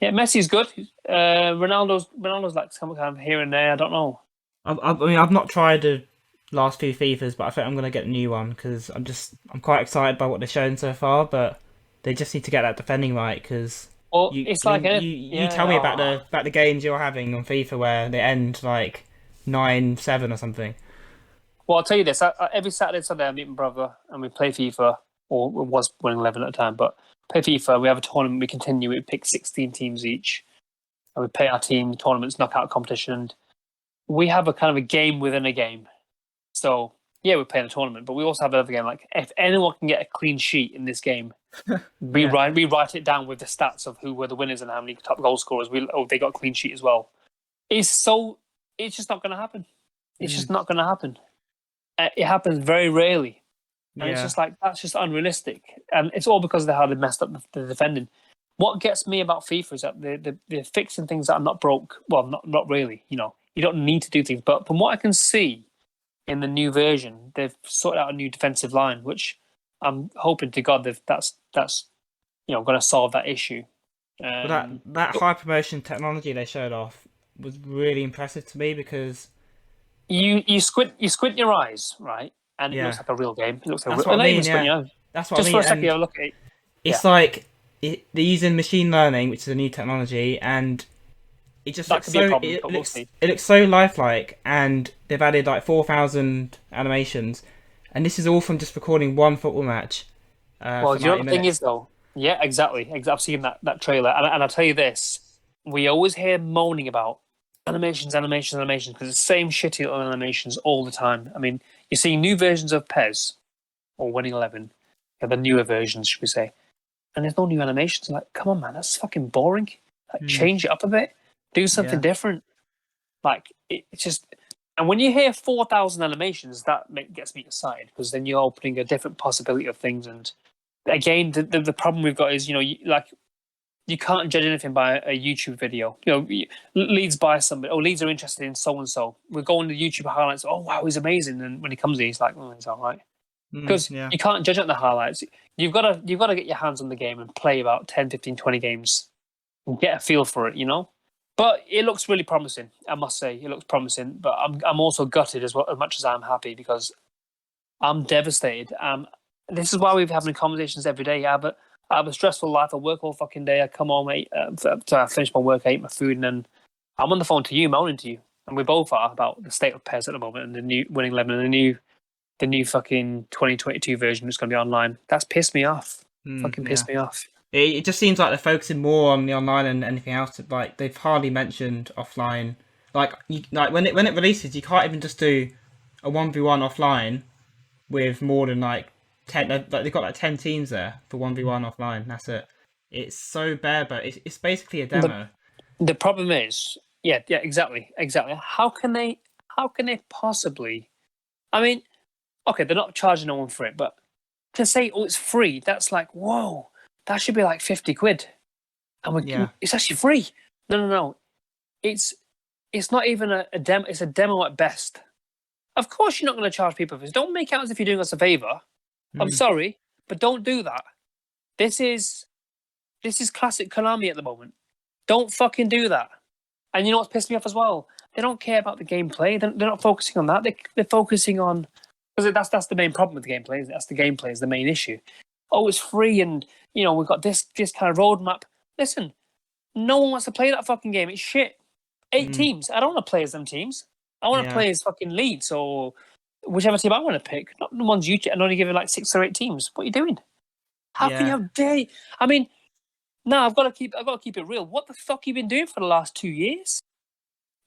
Messi's good. Ronaldo's like some kind of here and there. I don't know. I mean, I've not tried the last few FIFAs, but I think I'm gonna get a new one because I'm quite excited by what they're showing so far. But they just need to get that defending right because you tell me about the games you're having on FIFA where they end like 9-7 or something. Well, I'll tell you this: every Saturday and Sunday I meet my brother and we play FIFA, or it was winning 11 at the time, but play FIFA. We have a tournament. We continue. We pick 16 teams each, and we play our team tournaments, knockout competition. And we have a kind of a game within a game. So yeah, we're playing a tournament, but we also have another game. Like if anyone can get a clean sheet in this game, we write it down with the stats of who were the winners and how many top goal scorers. They got a clean sheet as well. It's just not going to happen. It's just not going to happen. It happens very rarely. And it's just like, that's just unrealistic. And it's all because of how they messed up the defending. What gets me about FIFA is that they're fixing things that are not broke. Well, not really. You don't need to do things. But from what I can see in the new version, they've sorted out a new defensive line, which I'm hoping to God that's going to solve that issue. But that high promotion technology they showed off was really impressive to me because you squint your eyes, right? And it looks like a real game. It looks like that's what I mean. That's what I mean. Just for a second, you have a look at it. It's like they're using machine learning, which is a new technology, and it just looks so. It looks so lifelike, and they've added like 4,000 animations, and this is all from just recording one football match. Well, you know what the thing is, though. Yeah, exactly. I've seen that trailer, and I'll tell you this: we always hear moaning about animations, because it's the same shitty little animations all the time. I mean, you see new versions of PES or Winning 11, the newer versions, should we say? And there's no new animations. Like, come on, man, that's fucking boring. Like, change it up a bit, do something different. Like, it's just. And when you hear 4,000 animations, that gets me excited because then you're opening a different possibility of things. And again, the problem we've got is, you can't judge anything by a YouTube video. Leeds buy somebody. Leeds are interested in so and so. We go on the YouTube highlights. Oh wow, he's amazing. And when he comes in, he's like, oh, he's all right. Because you can't judge on the highlights. You've got to get your hands on the game and play about 10, 15, 20 games and get a feel for it. But it looks really promising. I must say, it looks promising. But I'm also gutted as much as I'm happy because I'm devastated. This is why we're having conversations every day. I have a stressful life. I work all fucking day. I come home, I finish my work, I eat my food, and then I'm on the phone to you, moaning to you. And we both are about the state of PES at the moment and the new Winning 11 and the new fucking 2022 version that's going to be online. That's pissed me off. Pissed me off. It just seems like they're focusing more on the online than anything else. Like they've hardly mentioned offline. Like when it releases, you can't even just do a 1v1 offline with more than 10. They've got 10 teams there for 1v1 offline. That's it. It's so bare, but it's basically a demo. The problem is, exactly. How can they possibly? I mean, okay, they're not charging no one for it, but to say it's free, that's like, whoa, that should be like 50 quid. And it's actually free. No. It's not even a demo. It's a demo at best. Of course, you're not going to charge people for this. Don't make out as if you're doing us a favor. I'm sorry, but don't do that. This is classic Konami at the moment. Don't fucking do that. And you know what's pissed me off as well? They don't care about the gameplay. They're not focusing on that. They're focusing on because that's the main problem with the gameplay. That's the gameplay is the main issue. Oh, it's free, and we've got this kind of roadmap. Listen, no one wants to play that fucking game. It's shit. 8 teams. I don't want to play as them teams. I want to play as fucking Leeds or whichever team I want to pick. Not the ones you and only giving 6 or 8 teams. What are you doing? How can you have day? I mean, no, I've got to keep it real. What the fuck have you been doing for the last 2 years?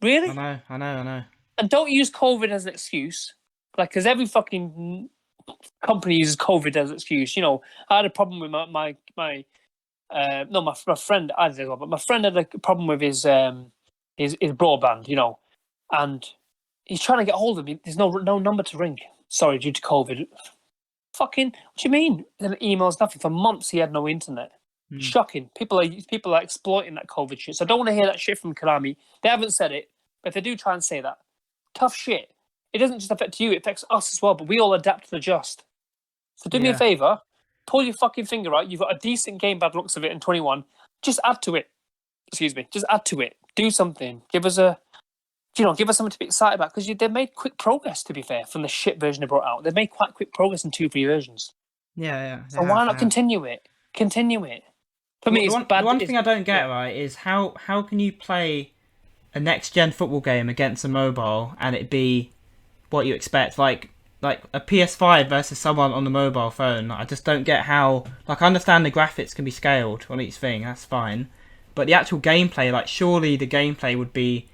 Really? I know. And don't use COVID as an excuse. Because every fucking company uses COVID as an excuse. I had a problem with my friend. I did as well, but my friend had a problem with his broadband. And he's trying to get hold of me. There's no number to ring. Sorry, due to COVID. Fucking, what do you mean? Emails, nothing. For months he had no internet. Shocking. People are exploiting that COVID shit. So I don't want to hear that shit from Konami. They haven't said it, but if they do try and say that, tough shit. It doesn't just affect you, it affects us as well, but we all adapt and adjust. So do me a favour, pull your fucking finger out. You've got a decent game by the looks of it in 21. Just add to it. Excuse me. Just add to it. Do something. Give us something to be excited about, because they've made quick progress, to be fair, from the shit version they brought out. They've made quite quick progress in 2-3 versions. Yeah. So why not continue it? Continue it. For me, it's bad. The one thing I don't get right is how can you play a next-gen football game against a mobile and it be what you expect, like a PS5 versus someone on the mobile phone. I just don't get how. Like, I understand the graphics can be scaled on each thing, that's fine, but the actual gameplay, like, surely the gameplay would be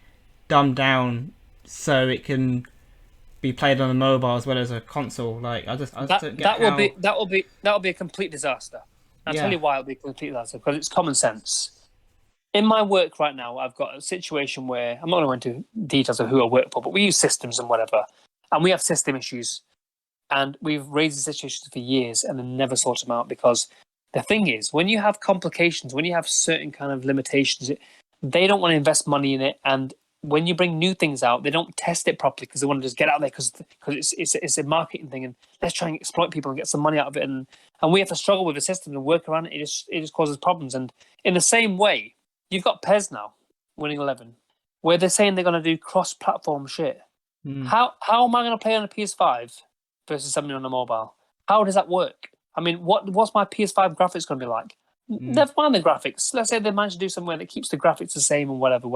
dumbed down so it can be played on a mobile as well as a console. Like, I just don't get that will be a complete disaster. I'll tell you why it'll be a complete disaster, because it's common sense. In my work right now, I've got a situation where I'm not going to go into details of who I work for, but we use systems and whatever, and we have system issues, and we've raised these issues for years and then never sort them out, because the thing is, when you have complications, when you have certain kind of limitations, they don't want to invest money in it, and when you bring new things out, they don't test it properly because they want to just get out there because it's a marketing thing, and let's try and exploit people and get some money out of it, and we have to struggle with the system and work around it. It just causes problems. And in the same way, you've got PES now, Winning 11, where they're saying they're going to do cross-platform shit. How am I going to play on a PS5 versus something on a mobile? How does that work? I mean, what's my PS5 graphics going to be like? Never mind the graphics. Let's say they manage to do somewhere that keeps the graphics the same and whatever.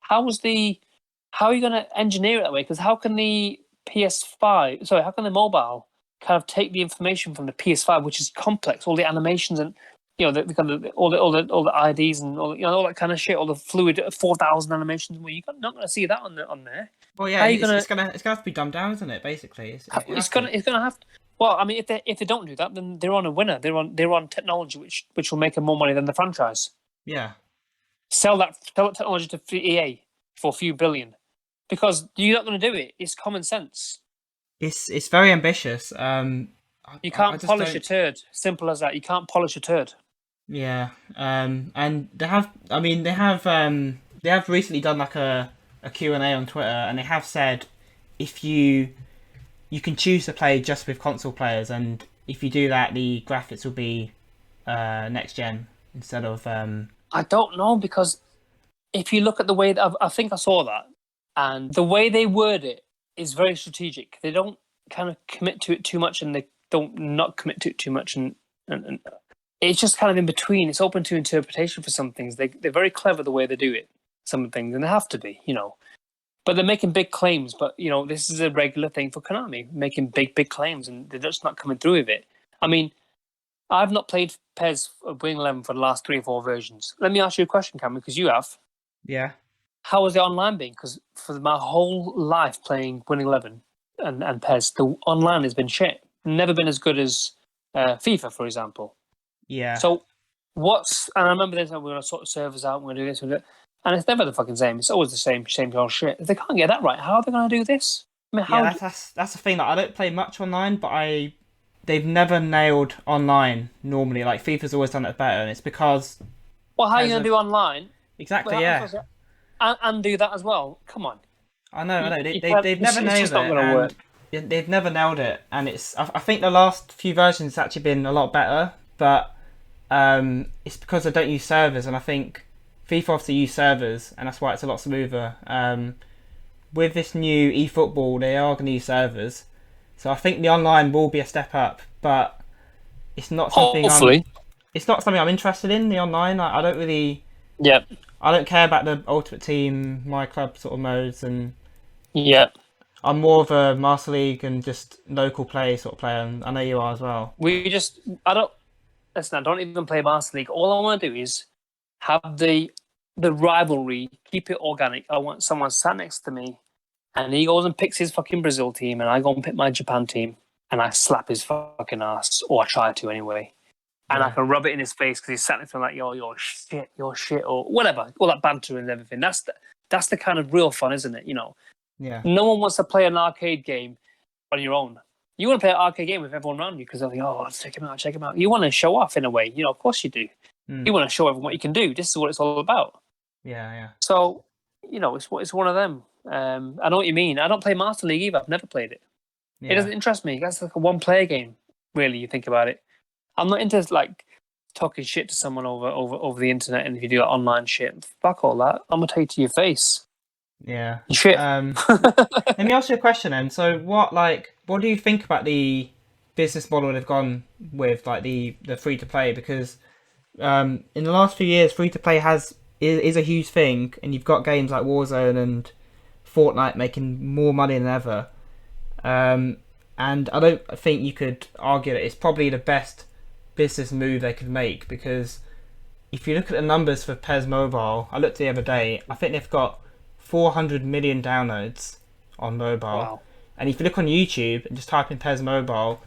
How are you going to engineer it that way? Because how can the mobile kind of take the information from the PS5, which is complex, all the animations and all the IDs and all that kind of shit, all the fluid 4,000 animations. Well, you're not going to see that on there. Well, yeah, it's gonna have to be dumbed down, isn't it? Basically, it's gonna have to. Well, I mean, if they don't do that, then they're on a winner. They're on technology which will make them more money than the franchise. Yeah. Sell that technology to EA for a few billion, because you're not going to do it. It's common sense. It's very ambitious. You can't polish a turd. Simple as that. You can't polish a turd. Yeah. And they have recently done like a Q&A on Twitter, and they have said if you can choose to play just with console players, and if you do that, the graphics will be next gen instead of. I don't know, because if you look at the way that I think I saw that, and the way they word it is very strategic. They don't kind of commit to it too much, and they don't not commit to it too much, and it's just kind of in between. It's open to interpretation for some things. They're very clever the way they do it. Some things, and they have to be, But they're making big claims. But this is a regular thing for Konami, making big claims, and they're just not coming through with it. I mean, I've not played PES Winning 11 for the last 3 or 4 versions. Let me ask you a question, Cameron, because you have. Yeah. How has the online been? Because for my whole life playing Winning 11 and PES, the online has been shit. Never been as good as FIFA, for example. Yeah. So and I remember this, we're going to sort of servers out, we're going to do this, and it's never the fucking same. It's always the same old shit. If they can't get that right, how are they going to do this? I mean, that's the thing. Like, I don't play much online, but they've never nailed online normally. Like, FIFA's always done it better, and it's because. Well, how are you going to do online? Exactly. Yeah. And do that as well. Come on. I know. They've never nailed it. They've never nailed it, and it's. I think the last few versions have actually been a lot better, but it's because they don't use servers, and I think FIFA obviously use servers, and that's why it's a lot smoother. With this new eFootball, they are going to use servers, so I think the online will be a step up, but it's not something. Hopefully. It's not something I'm interested in. The online, I don't really. Yeah. I don't care about the Ultimate Team, My Club sort of modes, and. Yeah. I'm more of a Master League and just local play sort of player, and I know you are as well. I don't even play Master League. All I want to do is have the rivalry, keep it organic. I want someone sat next to me, and he goes and picks his fucking Brazil team, and I go and pick my Japan team, and I slap his fucking ass, or I try to anyway. And I can rub it in his face because he's sat next to me like, you're shit, or whatever. All that banter and everything. That's the kind of real fun, isn't it? Yeah. No one wants to play an arcade game on your own. You want to play an arcade game with everyone around you because they're like, oh, let's check him out, check him out. You want to show off in a way, of course you do. You want to show everyone what you can do. This is what it's all about. Yeah. So, it's one of them. I know what you mean. I don't play Master League either. I've never played it. Yeah. It doesn't interest me. That's like a one-player game, really. You think about it. I'm not into like talking shit to someone over the internet, and if you do like, online shit, fuck all that. I'm gonna tell you to your face. Yeah. Shit. Let me ask you a question then. So, what do you think about the business model they've gone with, like the free to play? Because in the last few years, free to play is a huge thing, and you've got games like Warzone and Fortnite making more money than ever. And I don't think you could argue that it's probably the best business move they could make, because if you look at the numbers for PES Mobile, I looked the other day, I think they've got 400 million downloads on mobile. Wow. And if you look on YouTube and just type in PES Mobile,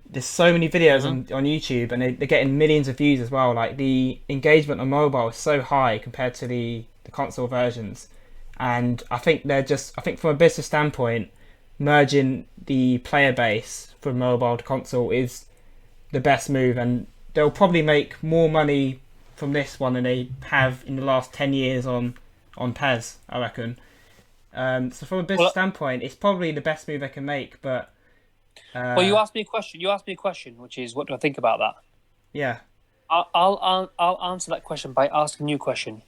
there's so many videos on YouTube, and they're getting millions of views as well. Like, the engagement on mobile is so high compared to the console versions. And I think from a business standpoint, merging the player base from mobile to console is the best move, and they'll probably make more money from this one than they have in the last 10 years on PES, I reckon. So from a business standpoint, it's probably the best move they can make. But you asked me a question. Which is, what do I think about that? Yeah. I'll answer that question by asking you a question.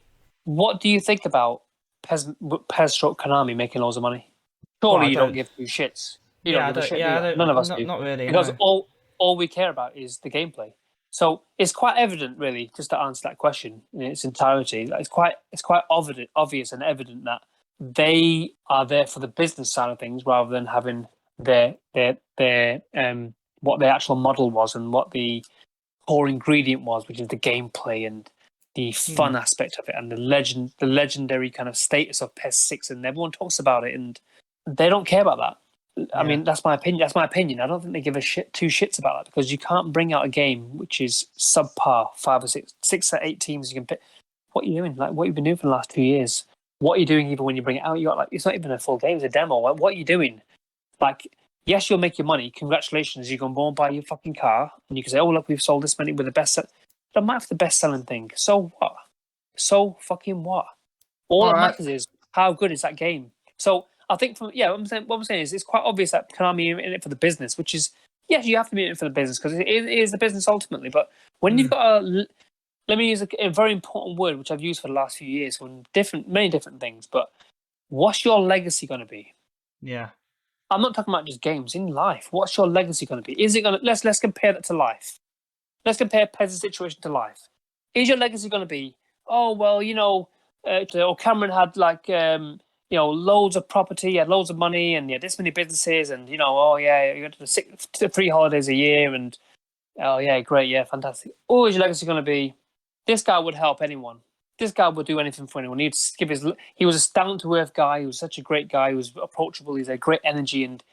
What do you think about PES stroke Konami making loads of money? Surely you don't give two shits. You don't give a shit. None of us do. Not really. Because no. all we care about is the gameplay. So it's quite evident, really, just to answer that question in its entirety. It's quite obvious and evident that they are there for the business side of things rather than having their what the actual model was and what the core ingredient was, which is the gameplay and the fun aspect of it and the legendary kind of status of PES 6, and everyone talks about it, and they don't care about that. I mean, that's my opinion. I don't think they give two shits about that, because you can't bring out a game which is subpar, 5 or 6 or 8 teams you can pick. What are you doing? Like, what you've been doing for the last 2 years? What are you doing even when you bring it out? You got like, it's not even a full game, it's a demo. What are you doing? Like, yes, you'll make your money. Congratulations, you can go and buy your fucking car, and you can say, oh look, we've sold this many with the best. But I might have the best selling thing. So what? So fucking what? All that matters is how good is that game. So I think what I'm saying is it's quite obvious that Konami are in it for the business, which is, yes, you have to be in it for the business because it is the business ultimately. But when you've got let me use a very important word which I've used for the last few years for many different things. But what's your legacy going to be? Yeah, I'm not talking about just games, in life. What's your legacy going to be? Is it going to let's compare that to life? Let's compare PES's situation to life. Is your legacy going to be, oh well, or Cameron had like loads of property, he had loads of money, and he had this many businesses, and you went to 3 holidays a year, and oh yeah, great, yeah, fantastic. Or is your legacy going to be, this guy would help anyone. This guy would do anything for anyone. He was a down-to-earth guy. He was such a great guy. He was approachable. He had great energy, and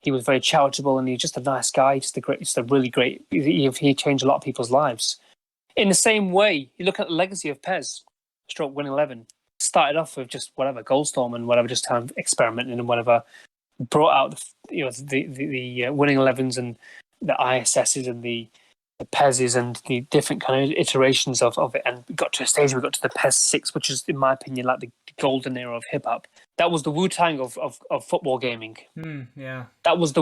he was very charitable, and he was just a nice guy. Just a really great. He changed a lot of people's lives. In the same way, you look at the legacy of PES, stroke Win 11. Started off with just whatever Goldstorm and whatever, just kind of experimenting and whatever. Brought out the winning 11s and the ISSs and the PESs and the different kind of iterations of it, and we got to a stage where we got to the PES 6, which is, in my opinion, like the golden era of hip hop. That was the Wu-Tang of football gaming. Yeah. That was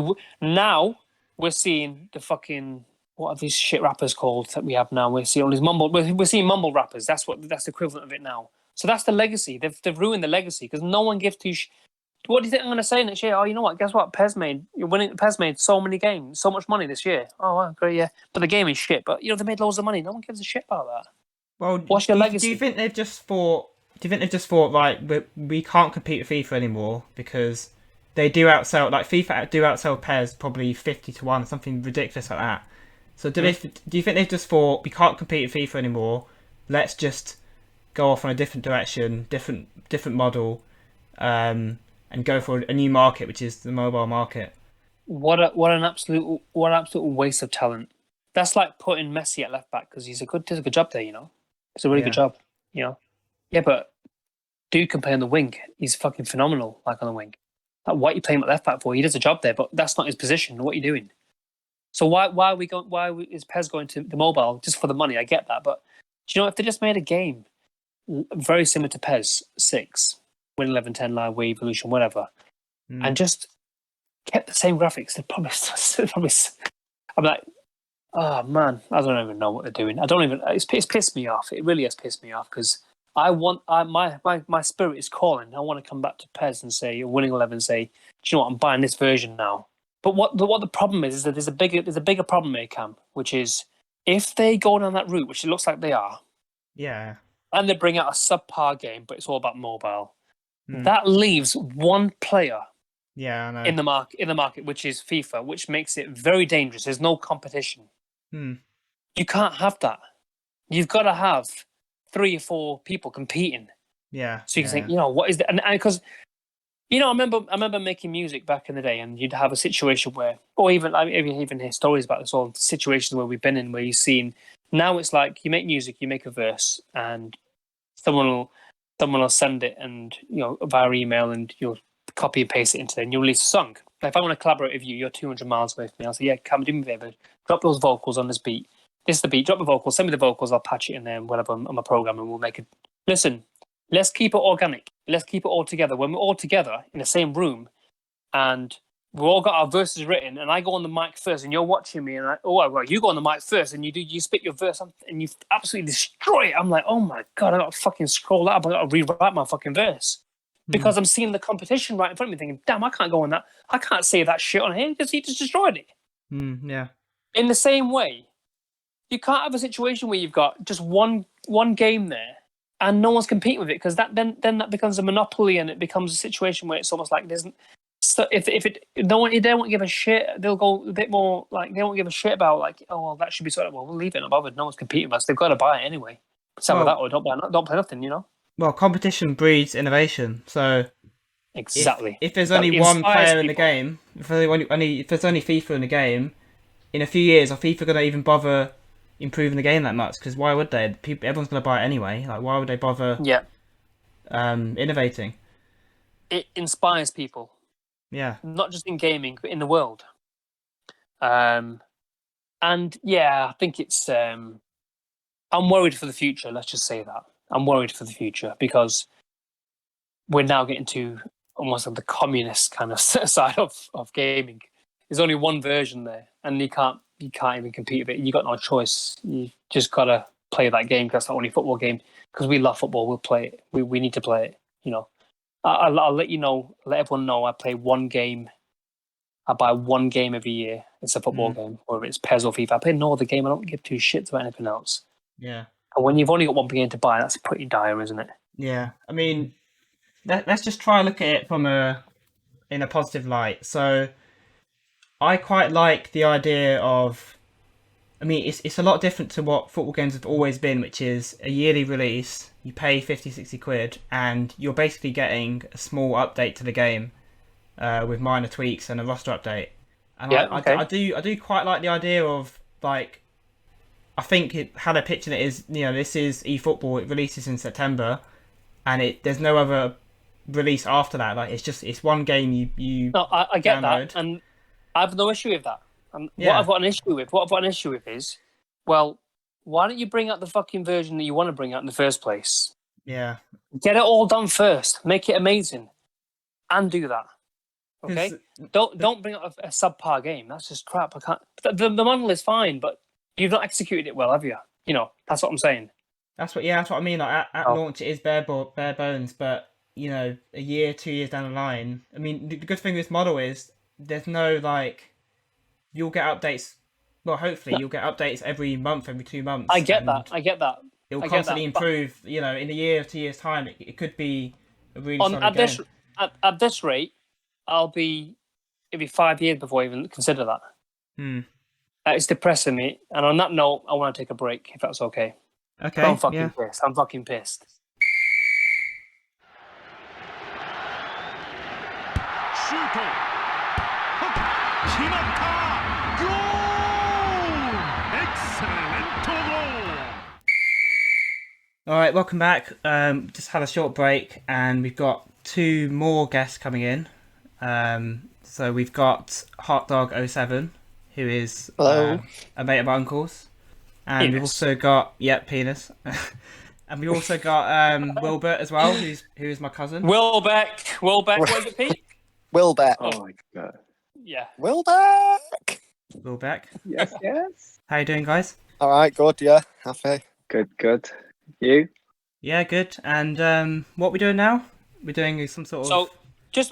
now we're seeing the fucking, what are these shit rappers called that we have now? We're seeing all these we're seeing mumble rappers. That's the equivalent of it now. So that's the legacy. They've ruined the legacy because no one gives two. What do you think I'm going to say next year? Oh, you know what? Guess what? PES made so many games, so much money this year. Oh, wow, great, yeah. But the game is shit. But they made loads of money. No one gives a shit about that. Well, what's your legacy? Do you think they've just thought? Like, we can't compete with FIFA anymore because they do outsell, like FIFA do outsell PES probably 50-1, something ridiculous like that. So do you think they've just thought, we can't compete with FIFA anymore? Let's just go off on a different direction, different model, and go for a new market, which is the mobile market. What an absolute waste of talent. That's like putting Messi at left back because he does a good job there. It's a really good job. Yeah, but do compare on the wing. He's fucking phenomenal, like on the wing. Like, what are you playing at left back for? He does a job there, but that's not his position. What are you doing? So why are we going? Is Pez going to the mobile just for the money? I get that, but do you know if they just made a game very similar to PES 6, Win 11, 10 Live, Wii Evolution, whatever, and just kept the same graphics, they'd probably. I'm like, oh man, I don't even know what they're doing. I don't even. It's pissed me off. It really has pissed me off because my spirit is calling. I want to come back to PES and say, Winning 11, and say, do you know what? I'm buying this version now. But what the problem is that there's a bigger problem here, Cam, which is if they go down that route, which it looks like they are, yeah, and they bring out a subpar game, but it's all about mobile, that leaves one player, I know. in the market, which is FIFA, which makes it very dangerous. There's no competition. You can't have that. You've got to have 3 or 4 people competing. Yeah. So you can think, you know, what is that? And because, you know, I remember making music back in the day, and you'd have a situation where, or even hear stories about this, all situations where we've been in, where you've seen. Now it's like you make music, you make a verse, and someone will send it, and you know, via email, and you'll copy and paste it into it, and you'll release a song. Like, if I want to collaborate with you, you're 200 miles away from me. I'll say, yeah, come do me a favor, drop those vocals on this beat. This is the beat. Drop the vocals. Send me the vocals. I'll patch it in there, and whatever on my program, and we'll make it. Listen, let's keep it organic. Let's keep it all together. When we're all together in the same room, and we've all got our verses written, and I go on the mic first, and you're watching me, and you go on the mic first, and you spit your verse, and you absolutely destroy it. I'm like, oh my god, I got to fucking scroll up. I got to rewrite my fucking verse because I'm seeing the competition right in front of me, thinking, damn, I can't go on that. I can't say that shit on here because he just destroyed it. Yeah. In the same way, you can't have a situation where you've got just one game there and no one's competing with it, because then that becomes a monopoly, and it becomes a situation where it's almost like there's. So if they won't give a shit, they'll go a bit more like they won't give a shit about like, oh well, that should be sort of, well, we'll leave it, not bothered. No one's competing with us. They've got to buy it anyway. Some of that, or don't play nothing, you know. Well, competition breeds innovation. So exactly, if there's only one player in the game, if there's only FIFA in the game, in a few years, are FIFA going to even bother improving the game that much? Because why would they? Everyone's going to buy it anyway. Like, why would they bother? Yeah. Innovating. It inspires people. Yeah. Not just in gaming, but in the world. And yeah, I think it's. I'm worried for the future. Let's just say that I'm worried for the future, because we're now getting to almost like the communist kind of side of gaming. There's only one version there, and you can't even compete with it. You got no choice. You just gotta play that game, because that's the only football game. Because we love football, we'll play it. We need to play it. You know, I'll let everyone know. I play one game. I buy one game every year. It's a football game, whether it's PES or FIFA. I play no other game. I don't give 2 shits about anything else. Yeah. And when you've only got one game to buy, that's pretty dire, isn't it? Yeah. I mean, let's just try and look at it in a positive light. So, I quite like the idea of. I mean, it's a lot different to what football games have always been, which is a yearly release. You pay 50, 60 quid, and you're basically getting a small update to the game with minor tweaks and a roster update. And yeah, I do quite like the idea of, like, I think how they're pitching it is, you know, this is eFootball. It releases in September, and there's no other release after that. Like, it's one game you. No, I get download. that, and I have no issue with that. What I've got an issue with is, well, why don't you bring out the fucking version that you want to bring out in the first place? Yeah. Get it all done first. Make it amazing, and do that. Okay. Don't bring out a subpar game. That's just crap. I can't. The model is fine, but you've not executed it well, have you? You know, that's what I'm saying. That's what I mean. Like at launch, it is bare bones, but you know, a year, 2 years down the line. I mean, the good thing with this model is there's no like. You'll get updates. Well, hopefully, you'll get updates every month, every 2 months. I get that. It will constantly improve. You know, in a year or 2 years' time, it could be a really solid game. At this rate, it'll be 5 years before I even consider that. It's depressing me. And on that note, I want to take a break, if that's okay. Okay. I'm fucking pissed. Choco. Excellent goal! All right, welcome back. Just had a short break, and we've got 2 more guests coming in. So we've got Hotdog07, who is Hello. a mate of my uncle's. And we've also got, penis. And we also got Willbeck as well, who is my cousin. Willbeck, what is it, Pete? Willbeck. Oh my god. Yeah. Willbeck. Willbeck. Yes, yes. How you doing, guys? All right, good. Yeah, happy. Good. You? Yeah, good. And what are we doing now? We're doing some sort of... So, it's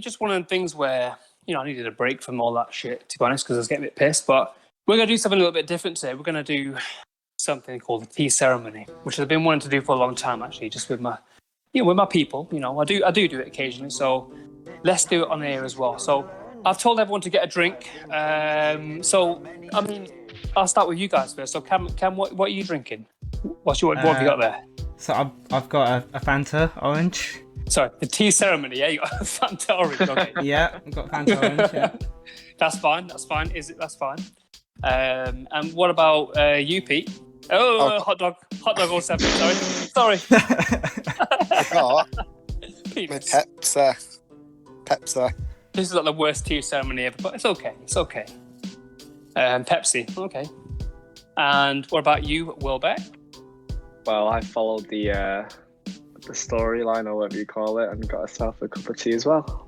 just one of the things where, I needed a break from all that shit, to be honest, because I was getting a bit pissed. But we're going to do something a little bit different today. We're going to do something called the tea ceremony, which I've been wanting to do for a long time, actually, just with my, with my people. I do it occasionally. So let's do it on air as well. So I've told everyone to get a drink. I'll start with you guys first. So Cam, what are you drinking? What have you got there? So I've got a Fanta orange. Sorry, the tea ceremony. Yeah, you got a Fanta orange. Okay. Yeah, I've got Fanta orange. Yeah. That's fine. That's fine. And what about you, Pete? Hotdog07. Sorry. I got my Penis. Pepsi. This is like the worst tea ceremony ever, but it's okay. Pepsi. Okay. And what about you, Willbeck? Well, I followed the storyline or whatever you call it, and got myself a cup of tea as well.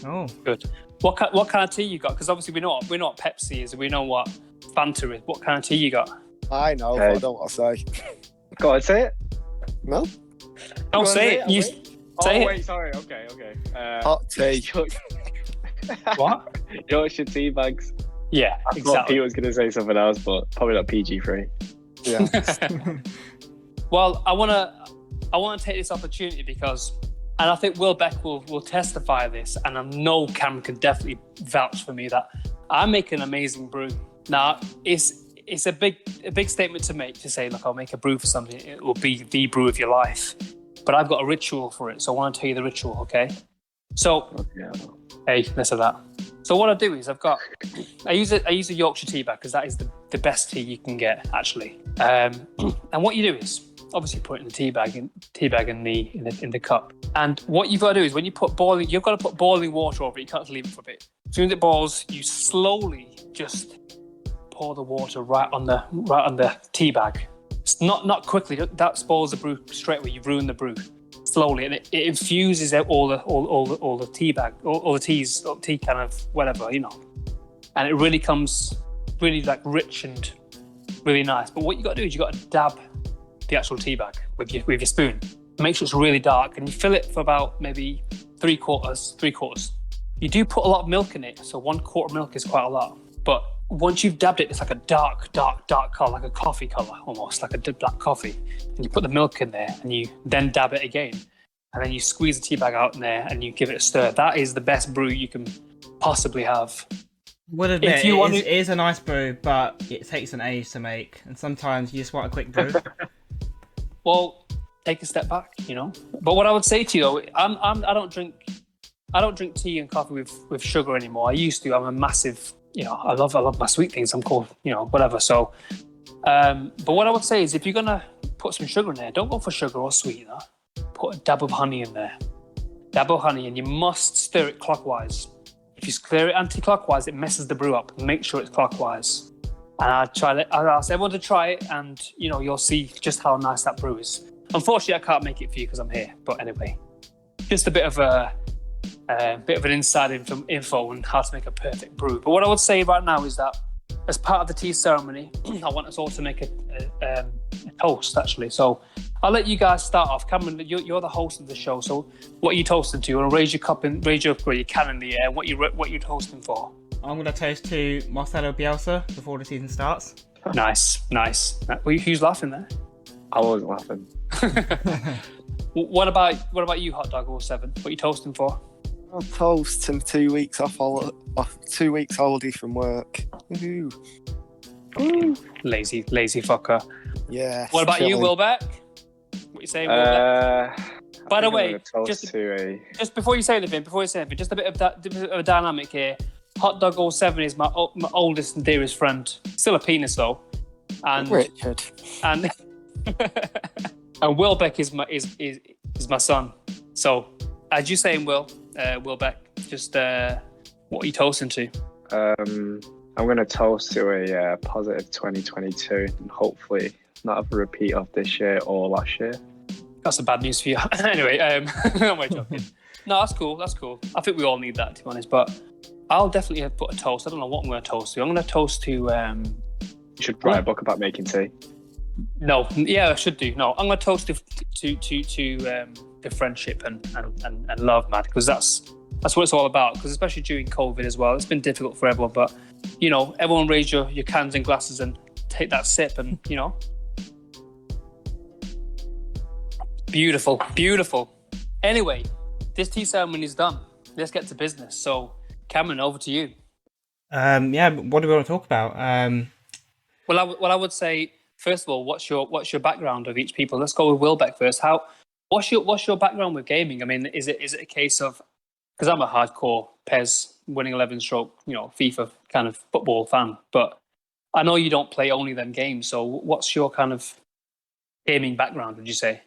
Oh, Good. What kind of tea you got? Because obviously we know what Pepsi is. We know what Fanta is. What kind of tea you got? I know, but I don't want to say. Go on, say it. No. Don't say it. You say it. Wait, sorry. Okay. Hot tea. What? Yorkshire tea bags. Yeah, I thought exactly. Pete was going to say something else, but probably not PG-free. Yeah. Well, I want to take this opportunity because, and I think Willbeck will testify this, and I know Cam can definitely vouch for me that I make an amazing brew. Now, it's a big statement to make, to say, look, I'll make a brew for something. It will be the brew of your life. But I've got a ritual for it, so I want to tell you the ritual, okay? So, Yeah. hey, less of that. So what I do is I use a Yorkshire tea bag because that is the best tea you can get, actually. And what you do is obviously put it in the tea bag in the cup. And what you've got to do is when you you've got to put boiling water over it. You can't leave it for a bit. As soon as it boils, you slowly just pour the water right on the tea bag. It's not quickly. That spoils the brew straight away. You've ruined the brew. Slowly, and it infuses out all the tea bag, all the tea kind of whatever, and it really comes really like rich and really nice. But what you got to do is you got to dab the actual tea bag with your spoon. Make sure it's really dark, and you fill it for about maybe three quarters. You do put a lot of milk in it, so 1/4 milk is quite a lot. But once you've dabbed it, it's like a dark color, like a coffee color, almost like a black coffee. And you put the milk in there, and you then dab it again, and then you squeeze the tea bag out in there, and you give it a stir. That is the best brew you can possibly have. would admit it is a nice brew, but it takes an age to make, and sometimes you just want a quick brew. Well, take a step back, But what I would say to you though, I don't drink tea and coffee with sugar anymore. I used to. I'm a massive, I love my sweet things. I'm called, whatever. So, but what I would say is, if you're gonna put some sugar in there, don't go for sugar or sweetener. Put a dab of honey in there. And you must stir it clockwise. If you stir it anti-clockwise, it messes the brew up. Make sure it's clockwise. And I'll ask everyone to try it, and you'll see just how nice that brew is. Unfortunately, I can't make it for you because I'm here. But anyway, just a bit of an inside info on how to make a perfect brew. But what I would say right now is that as part of the tea ceremony, I want us all to make a toast, actually. So I'll let you guys start off. Cameron, you're the host of the show. So what are you toasting to? You want to raise your can in the air. What you toasting for? I'm going to toast to Marcelo Bielsa before the season starts. Nice. Who's laughing there? I wasn't laughing. What about you, Hotdog07? What are you toasting for? I'll toast him 2 weeks off 2 weeks holiday from work. Woohoo. Lazy fucker. Yeah. What about you, Willbeck? What you saying, Willbeck? By the way, just before you say anything, just a bit of a dynamic here. Hotdog07 is my oldest and dearest friend. Still a penis though. And Richard. And Willbeck is my son. So as you saying, Willbeck, Just what are you toasting to? I'm going to toast to a positive 2022 and hopefully not have a repeat of this year or last year. That's the bad news for you. Anyway, I'm only joking. No, that's cool. That's cool. I think we all need that, to be honest. But I'll definitely have put a toast. I don't know what I'm going to toast to. I'm going to toast to. You should write a book about making tea. No, yeah, I should do. No, I'm going to toast to friendship and love, man, because that's what it's all about. Because especially during COVID as well, it's been difficult for everyone. But you know, everyone raise your cans and glasses and take that sip, and you know, beautiful, beautiful. Anyway, this tea ceremony is done. Let's get to business. So, Cameron, over to you. Yeah, what do we want to talk about? Well, I would say first of all, what's your background of each people? Let's go with Willbeck first. What's your background with gaming? I mean, is it a case of, because I'm a hardcore PES winning 11 stroke, you know, FIFA kind of football fan, but I know you don't play only them games. So what's your kind of gaming background, would you say?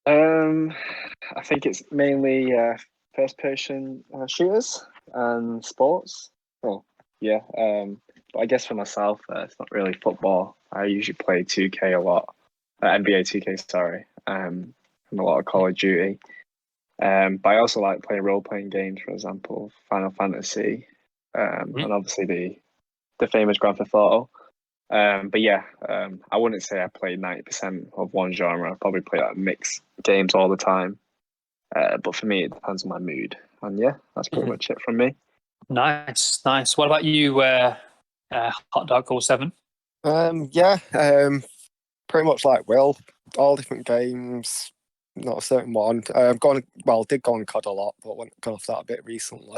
I think it's mainly first person shooters and sports. Well, yeah. But I guess for myself, it's not really football. I usually play 2K a lot, NBA 2K, sorry, and a lot of Call of Duty. But I also like playing role-playing games, for example, Final Fantasy, and obviously the famous Grand Theft Auto. But yeah, I wouldn't say I play 90% of one genre. I probably play like mixed games all the time. But for me, it depends on my mood. And yeah, that's pretty much it from me. Nice. What about you, Hotdog07? Pretty much like Will. All different games, not a certain one. Did go on COD a lot, but went off that a bit recently.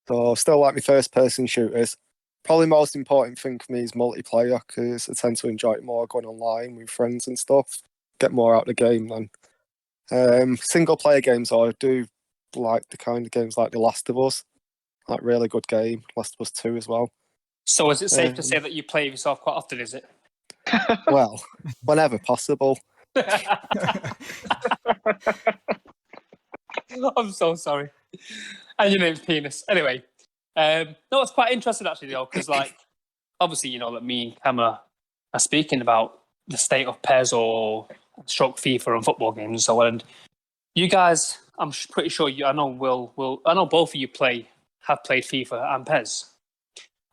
So still like my first person shooters. Probably most important thing for me is multiplayer, because I tend to enjoy it more going online with friends and stuff. Get more out of the game than single player games. I do like the kind of games like The Last of Us, like really good game. Last of Us 2 as well. So is it safe to say that you play yourself quite often, is it? Well, whenever possible. I'm so sorry. And your name's Penis. Anyway, no, it's quite interesting actually, though, because like, obviously, you know that me and Camera are speaking about the state of PES or stroke FIFA and football games and so on. And you guys, I'm pretty sure I know I know both of you have played FIFA and PES.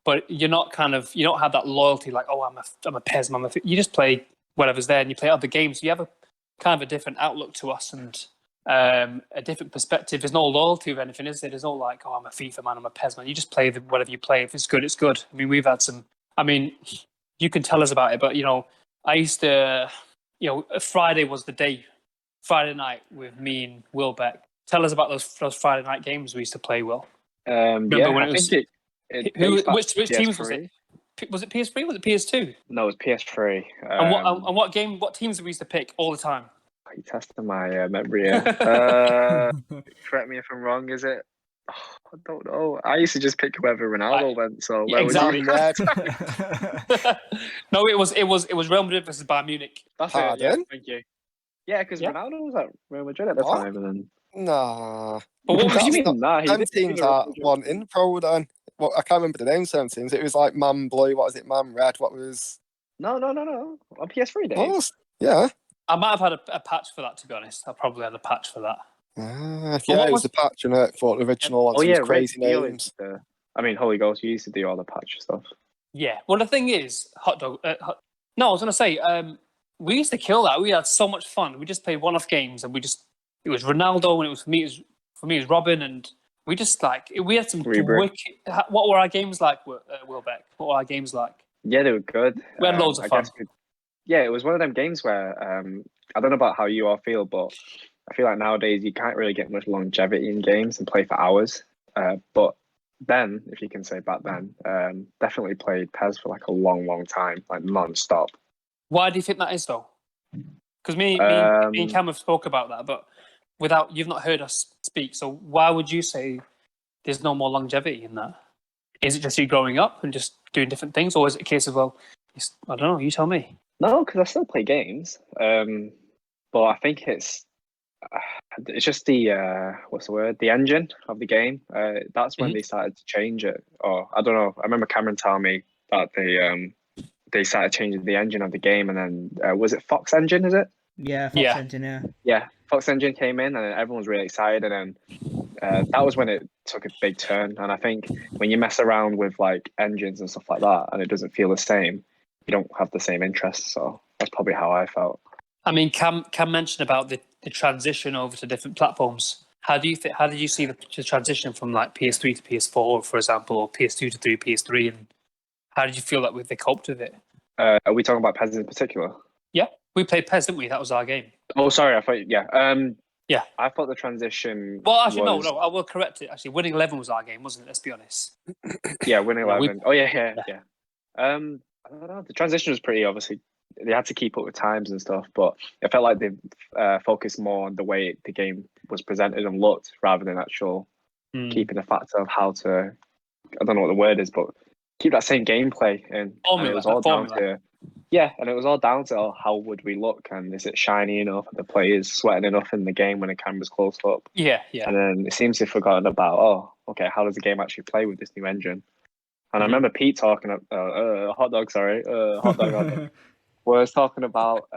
But you don't have that loyalty like, oh, I'm a PES man. You just play whatever's there and you play other games. You have a kind of a different outlook to us and a different perspective. There's no loyalty of anything, is there? There's no like, oh, I'm a FIFA man, I'm a PES man. You just play whatever you play. If it's good, it's good. I mean, we've had some, you can tell us about it, but, you know, I used to, you know, Friday was the day, Friday night with me and Willbeck. Tell us about those Friday night games we used to play, Will. Remember when it was... Which teams was it? Was it PS3 or was it PS2? No, it was PS3. And what teams did we used to pick all the time? Are you testing my memory here? Correct me if I'm wrong, is it? Oh, I don't know. I used to just pick whoever Ronaldo went, so where exactly. was he? No, it was Real Madrid versus Bayern Munich. That's it, yeah, thank you. Yeah, because Ronaldo was at Real Madrid at the time, and then... Nah. But what do you mean? Them teams are one in pro then. Well, I can't remember the names of them teams. It was like Man Blue, what was it, Man Red, what was... No. On PS3 days? Oh, yeah. I might have had a patch for that, to be honest. I probably had a patch for that. It was the patch, and it for the original ones. Was crazy names. Holy Ghost, you used to do all the patch stuff. Yeah. Well, the thing is, I was going to say, we used to kill that. We had so much fun. We just played one-off games, and it was Ronaldo, and it was for me, it was Robin, and we just we had some wicked... What were our games like, Willbeck? What were our games like? Yeah, they were good. We had loads of fun. It was one of them games where, I don't know about how you all feel, but I feel like nowadays you can't really get much longevity in games and play for hours. But then, if you can say back then, definitely played PES for like a long, long time, like non-stop. Why do you think that is, though? Because me and Cam have spoke about that, but you've not heard us speak. So why would you say there's no more longevity in that? Is it just you growing up and just doing different things, or is it a case of, I don't know, you tell me. No, because I still play games. But I think it's It's just the what's the word? The engine of the game. That's when they started to change it. Or I don't know. I remember Cameron telling me that they started changing the engine of the game, and then was it Fox Engine? Is it? Yeah, Fox Yeah. Engine, yeah. Yeah, Fox Engine came in, and everyone was really excited. And then that was when it took a big turn. And I think when you mess around with like engines and stuff like that, and it doesn't feel the same, you don't have the same interest. So that's probably how I felt. I mean, Cam mentioned about the transition over to different platforms. How did you see the transition from like PS3 to PS4, for example, or PS2 to PS3, and how did you feel that they coped with it? Are we talking about PES in particular? Yeah, we played PES, didn't we? That was our game. Oh, sorry, I thought Yeah. I thought the transition. Well, actually, was... no, I will correct it. Actually, Winning 11 was our game, wasn't it? Let's be honest. Yeah, Winning Yeah, 11. Oh yeah. I don't know. The transition was pretty obviously. They had to keep up with times and stuff, but I felt like they focused more on the way the game was presented and looked rather than actual keeping the factor of how to. I don't know what the word is, but keep that same gameplay and it was all down to. Yeah, and it was all down to how would we look and is it shiny enough? Are the players sweating enough in the game when the camera's close up? Yeah. And then it seems to have forgotten about, okay, how does the game actually play with this new engine? And I remember Pete talking, Hotdog was talking about...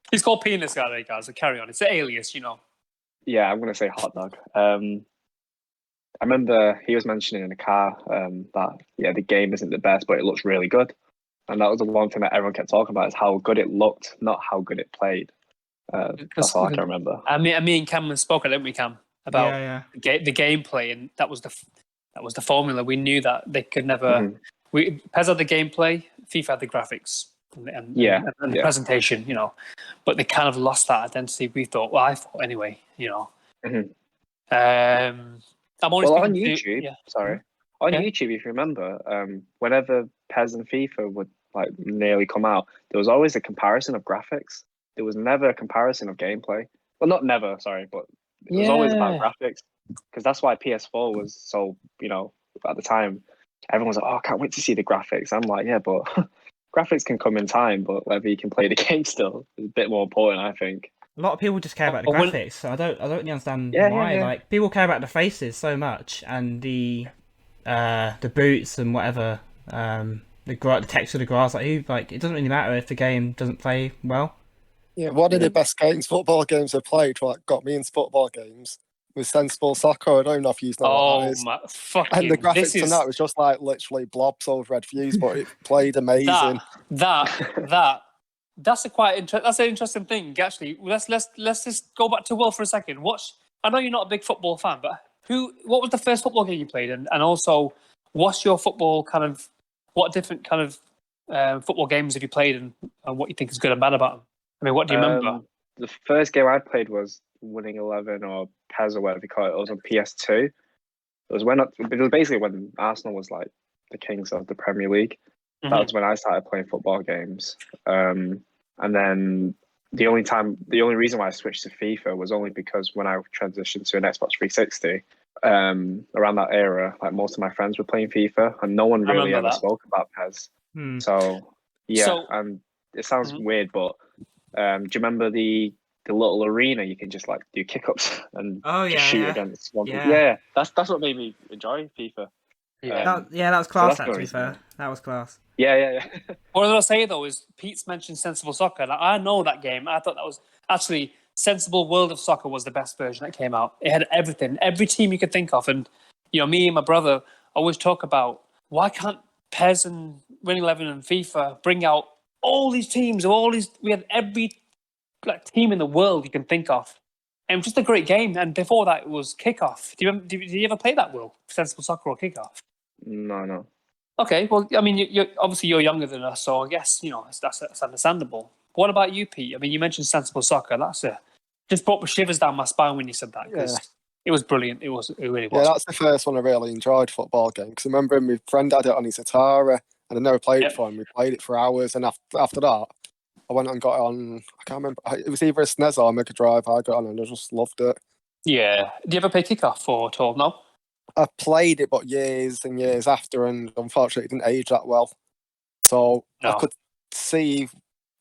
He's called Penis guy, guys, so carry on. It's an alias, you know. Yeah, I'm going to say Hotdog. I remember he was mentioning in the car that, the game isn't the best, but it looks really good. And that was the one thing that everyone kept talking about is how good it looked, not how good it played. That's all I can remember. Me and Cameron spoke, didn't we, Cam, about the gameplay, and that was the formula. We knew that they could never. PES had the gameplay, FIFA had the graphics, and the presentation, you know. But they kind of lost that identity. We thought, I thought anyway, you know. I'm only on YouTube. On YouTube, if you remember, whenever PES and FIFA would like nearly come out, there was always a comparison of graphics. There was never a comparison of gameplay. Well, not never, sorry, but it was always about graphics because that's why PS4 was so, at the time, everyone was like, I can't wait to see the graphics. I'm like, yeah, but graphics can come in time, but whether you can play the game still is a bit more important, I think. A lot of people just care about the graphics. So I don't really understand why. Yeah. Like people care about the faces so much and the boots and whatever, the texture of the grass. It doesn't really matter if the game doesn't play well. Yeah, one of the best football games I played, what got me into football games, was Sensible Soccer. I don't know if you know what that is. My fucking! And the graphics on that was just like literally blobs of red views, but it played amazing. That's that's an interesting thing. Actually, let's just go back to Will for a second. I know you're not a big football fan, but what was the first football game you played, and also what's your football what different kind of football games have you played, and what you think is good and bad about them? I mean, what do you remember? The first game I played was Winning 11 or PES or whatever you call it. It was on PS2. It was basically when Arsenal was like the kings of the Premier League. That was when I started playing football games. And then the only reason why I switched to FIFA was only because when I transitioned to an Xbox 360, around that era, like most of my friends were playing FIFA, and no one really ever spoke about PES. So and it sounds weird, but do you remember the little arena you can just like do kick-ups and shoot against one people? Yeah, that's what made me enjoy FIFA. That was class. To be fair, that was class. Yeah. What I was going to say though is Pete's mentioned Sensible Soccer. Like, I know that game. I thought that was actually Sensible World of Soccer was the best version that came out. It had everything, every team you could think of, and me and my brother always talk about why can't PES and Winning 11 and FIFA bring out all these teams of all these. We had every team in the world you can think of, and it was just a great game. And before that, it was Kickoff. Did you ever play that, Will? Sensible Soccer or Kickoff? No. Okay, well, I mean, you're younger than us, so I guess that's understandable. What about you, Pete? I mean, you mentioned Sensible Soccer. Just brought shivers down my spine when you said that because it was brilliant. It really was. Yeah, that's the first one I really enjoyed football game because I remember my friend had it on his Atari and I never played it for him. We played it for hours, and after that, I went and got it on. I can't remember. It was either a SNES or a Mega Drive. I got on and I just loved it. Yeah. Do you ever play Kickoff at all? No. I played it, but years and years after, and unfortunately, it didn't age that well. So I could see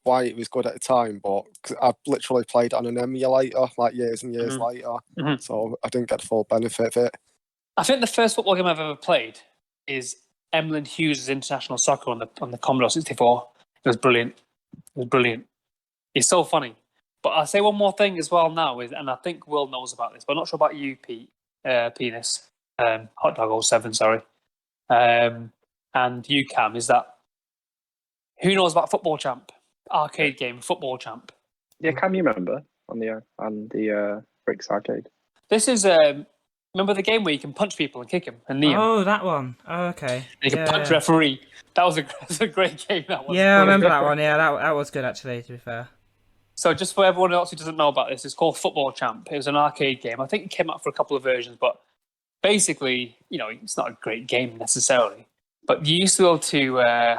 why it was good at the time, but 'cause I literally played it on an emulator like years and years later, so I didn't get the full benefit of it. I think the first football game I've ever played is Emlyn Hughes' International Soccer on the Commodore 64. It was brilliant. It's so funny. But I'll say one more thing as well now, and I think Will knows about this, but I'm not sure about you, Pete, Penis, Hotdog07, sorry, and you, Cam, is that who knows about Football Champ? Arcade game, Football Champ. Yeah, can you remember on the Bricks arcade? This is remember the game where you can punch people and kick them and knee them? Oh, that one. Oh, okay. And you can punch referee. That was a great game. That was. Yeah, I remember that one. Yeah, that was good actually. To be fair. So just for everyone else who doesn't know about this, it's called Football Champ. It was an arcade game. I think it came out for a couple of versions, but basically, it's not a great game necessarily. But you used to be able to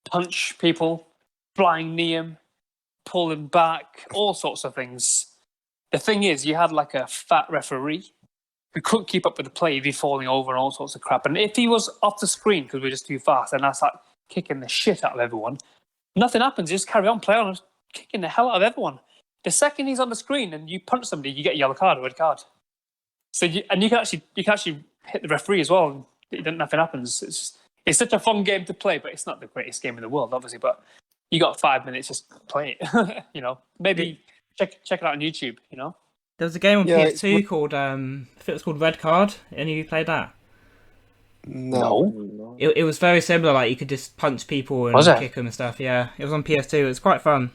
punch people, flying knee them, pull them back, all sorts of things. The thing is, you had like a fat referee who couldn't keep up with the play, he'd be falling over and all sorts of crap. And if he was off the screen because we were just too fast, and I start kicking the shit out of everyone, nothing happens. You just carry on, play on, kicking the hell out of everyone. The second he's on the screen and you punch somebody, you get a yellow card or red card. So you can actually hit the referee as well. And nothing happens. It's such a fun game to play, but it's not the greatest game in the world, obviously. But you got 5 minutes, just play it. Maybe check it out on YouTube. There was a game on PS2 called I think it was called Red Card. Any of you played that? No. It was very similar. Like you could just punch people and kick them and stuff. Yeah, it was on PS2. It was quite fun.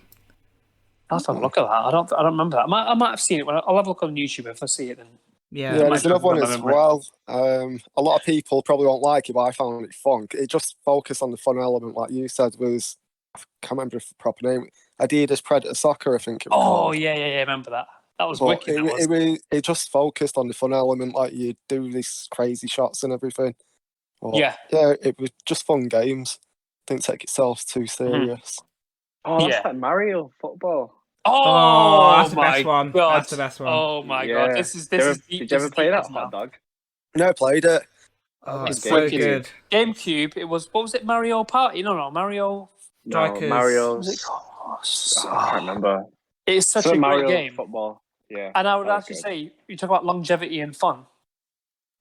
I'll have a look at that. I don't remember that. I might have seen it. I'll have a look on YouTube if I see it. Then yeah, there's another one as well. A lot of people probably won't like it, but I found it fun. It just focused on the fun element, like you said. Was I can't remember the proper name. Adidas Predator Soccer, I think it was. Oh yeah, remember that. That was wicked. It just focused on the fun element, like you do these crazy shots and everything. But, it was just fun games. Didn't take itself too serious. Oh, that's like Mario football. Oh, that's the best one. God. That's the best one. Oh my god, this is. Did you ever play that, Hotdog? No, I played it. Oh, it's so good. GameCube. It was. What was it? Mario Party? No, Mario. Strikers. Mario. I can't remember. It's such a Mario great game. Football. Yeah. And I would actually say, you talk about longevity and fun.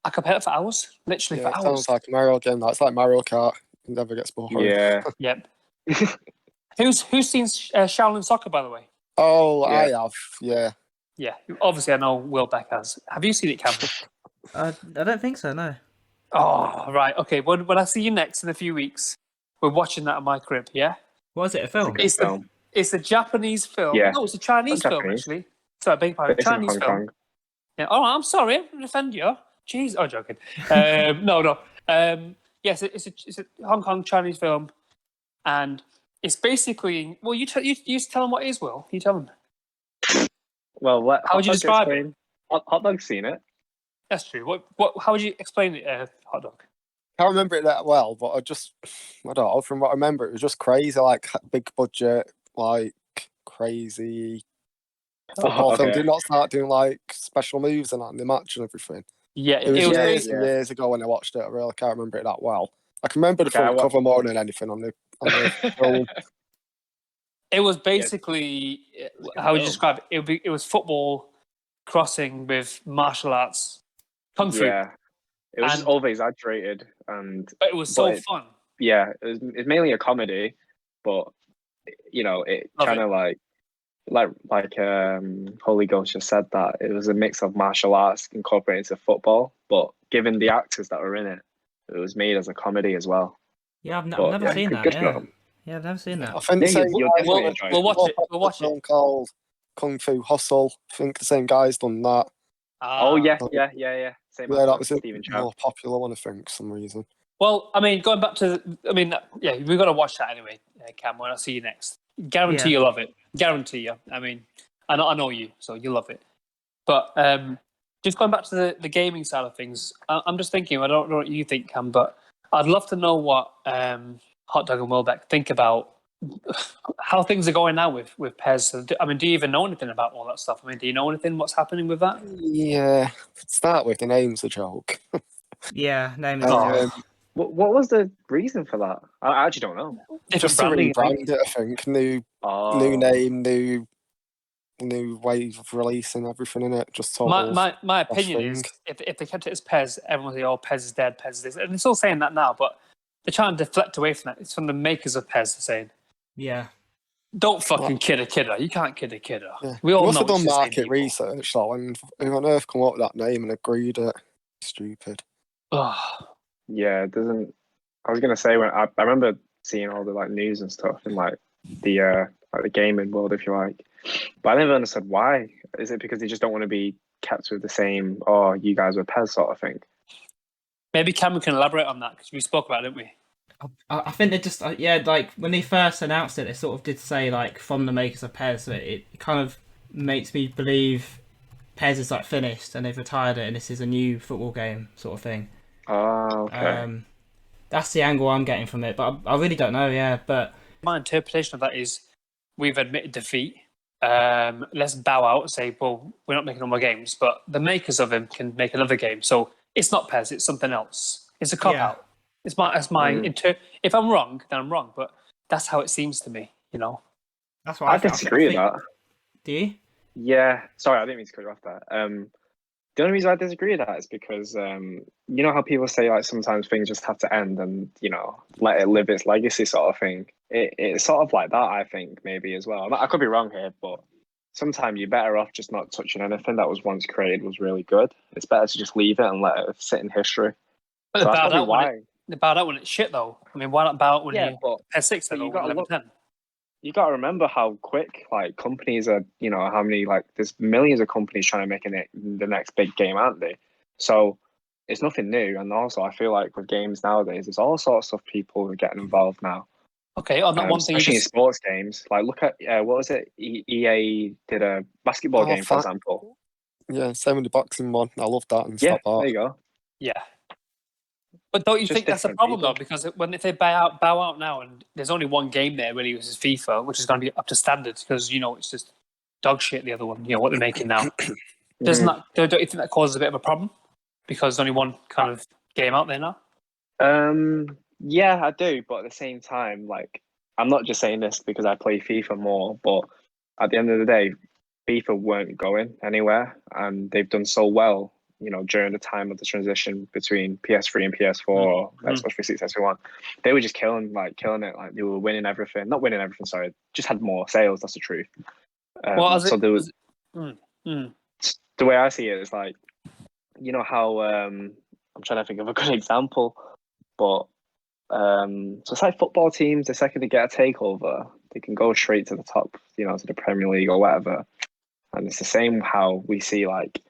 I could play it for hours, literally for hours. Sounds like a Mario game. That's like Mario Kart. It never gets boring. Yeah. Yep. Who's seen Shaolin Soccer, by the way? Oh, yeah. I have. Yeah. Yeah. Obviously, I know Willbeck has. Have you seen it, Campbell? I don't think so. No. Oh, right. Okay. When I see you next in a few weeks, we're watching that at my crib. Yeah. What is it? A film? It's a Japanese film. Yeah. No, it's a Chinese film actually. Sorry, I beg your pardon. Chinese film. Yeah. Oh, I'm sorry. I'm going to offend you. Jeez. Oh, joking. No. Yes, it's a Hong Kong Chinese film, and it's basically. Well, you tell them what it is. Will you tell them? Well, how would you describe it? Hotdog's seen it. That's true. What? How would you explain it, Hotdog? I can't remember it that well, but I don't know. From what I remember, it was just crazy, like big budget, like crazy football film. Did not start doing like special moves and that in the match and everything. Yeah, it was years ago when I watched it. I really can't remember it that well. I can remember the front cover more than anything on the film. It was basically how would you describe it? It was football crossing with martial arts, kung fu. Yeah, it was just over exaggerated, but it was so fun. Yeah, it's mainly a comedy, but it kind of like Holy Ghost just said that it was a mix of martial arts incorporated into football, but given the actors that were in it, it was made as a comedy as well. Yeah, I've never seen that. Yeah, I've never seen that. I think we'll watch it. We'll watch it. Called Kung Fu Hustle. I think the same guy's done that. Oh yeah. Same that was a more popular one, I think, for some reason. Well, I mean, going back to, we've got to watch that anyway, Cam. When I see you next, guarantee you'll love it. Guarantee you. I mean, I know you, so you love it. But just going back to the gaming side of things, I'm just thinking. I don't know what you think, Cam, but I'd love to know what Hotdog and Willbeck think about how things are going now with PES. I mean, do you even know anything about all that stuff? I mean, do you know anything what's happening with that? Yeah, start with the name's a joke. Yeah, name is a joke. What was the reason for that? I actually don't know. Different Just to branding. rebrand it, I think. New name, new way of releasing everything in it. Just total. My opinion thing. is if they kept it as PES, everyone would say, "Oh, PES is dead, PES is this," and they're still saying that now, but they're trying to deflect away from that. It's from the makers of PES. They're saying, Yeah. "Don't fucking kid a kidder. You can't kid a kidder." Yeah. We all must know have done it's the same market people. research, though, and who on earth come up with that name and agreed it? Stupid. Ugh. Yeah, it doesn't. I was gonna say when I remember seeing all the like news and stuff in like the gaming world, if you like, but I never understood why. Is it because they just don't want to be kept with the same? Oh, you guys were PES sort of thing. Maybe Cameron can elaborate on that because we spoke about it, didn't we? I think they just like when they first announced it, they sort of did say like from the makers of PES, so it kind of makes me believe PES is like finished and they've retired it and this is a new football game sort of thing. Oh, okay. That's the angle I'm getting from it, but I really don't know. Yeah, but My interpretation of that is we've admitted defeat. Let's bow out and say, well, we're not making no more games, but the makers of them can make another game. So it's not PES, it's something else. It's a cop out. It's my if I'm wrong, then I'm wrong. But that's how it seems to me, you know. that's what I disagree with that. Do you? Yeah, sorry, I didn't mean to cut you off there. The only reason I disagree with that is because you know how people say like sometimes things just have to end and let it live its legacy sort of thing. It's sort of like that, I think, maybe as well. I could be wrong here, but sometimes you're better off just not touching anything that was once created was really good. It's better to just leave it and let it sit in history. But So that's probably why. they bowed out when it's shit, though. I mean, why not bow out when but PES 6 but then, you or gotta 11, look- 10? You got to remember how quick like companies are. How many like there's millions of companies trying to make the next big game, aren't they? So it's nothing new. And also, I feel like with games nowadays, there's all sorts of people who are getting involved now. Okay, on that one thing, especially in sports games. Like look at what was it? EA did a basketball game, for example. Yeah, same with the boxing one. I love that and stuff. There you go. Yeah. But don't you Just think that's a different problem, people. though? Because if they bow out now, and there's only one game there really, which is FIFA, which is going to be up to standards because it's just dog shit. The other one, what they're making now, don't you think that causes a bit of a problem because there's only one kind of game out there now? Yeah, I do, but at the same time, like I'm not just saying this because I play FIFA more, but at the end of the day, FIFA weren't going anywhere, and they've done so well. During the time of the transition between PS3 and PS4 or Xbox 360, Xbox they were just killing it. Like they were winning everything. Not winning everything, sorry. Just had more sales. That's the truth. There was. The way I see it is like, how I'm trying to think of a good example, but so it's like football teams. The second they get a takeover, they can go straight to the top, to the Premier League or whatever. And it's the same how we see like.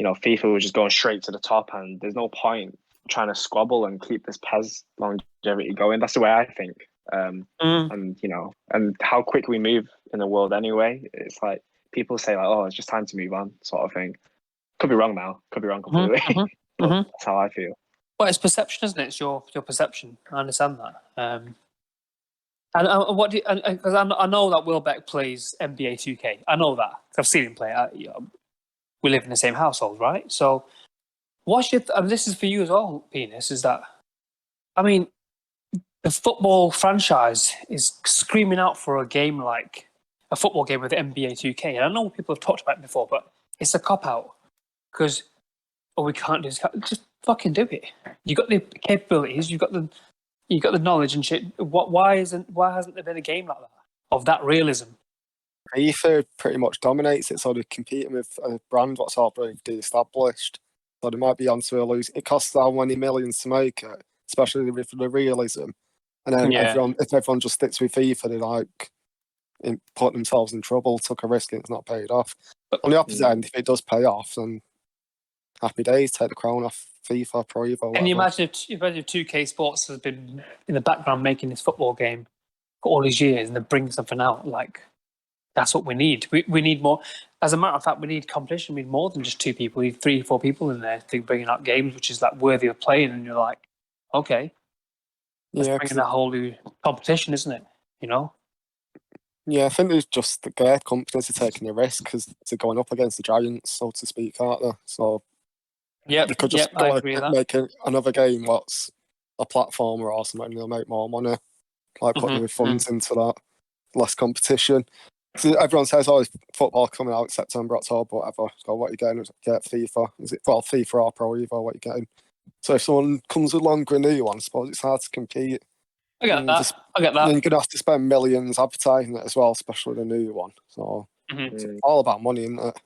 FIFA was just going straight to the top, and there's no point trying to squabble and keep this PES longevity going. That's the way I think. And and how quick we move in the world anyway. It's like people say like, "Oh, it's just time to move on," sort of thing. Could be wrong now. Could be wrong completely. That's how I feel. Well, it's perception, isn't it? It's your perception. I understand that. And what do because I know that Willbeck plays NBA 2K. I know that. I've seen him play. We live in the same household, right? So, what's your? This is for you as well, Penis. Is that? I mean, the football franchise is screaming out for a game like a football game with NBA 2K, and I know people have talked about it before, but it's a cop out because we can't do this. Just fucking do it. You got the capabilities. You got the knowledge and shit. Why hasn't there been a game like that of that realism? FIFA pretty much dominates it, so they're competing with a brand what's already established. So they might be onto a lose. It costs how many millions to make it, especially with the realism. And then if everyone just sticks with FIFA, they like put themselves in trouble, took a risk, and it's not paid off. But on the opposite end, if it does pay off, then happy days, take the crown off FIFA, Pro Evo. Can you imagine if 2K Sports has been in the background making this football game for all these years and they're bringing something out like. That's what we need. We need more. As a matter of fact, we need competition. We need more than just two people. We need 3 or 4 people in there to bringing out games, which is like worthy of playing. And you're like, okay, that's bringing a whole new competition, isn't it? Yeah, I think there's just the great companies are taking a risk because they're going up against the giants, so to speak, aren't they? So they could just go and make another game what's a platformer or something, you'll make more money. Like putting Mhm, your funds into that, less competition. So everyone says, "Oh, is football coming out September, October, whatever." So what are you getting? Get FIFA? Is it FIFA or Pro Evo? What are you getting? So if someone comes along with a new one, I suppose it's hard to compete. I get that. I get And that. you're gonna have to spend millions advertising it as well, especially the new one. So it's all about money, isn't it?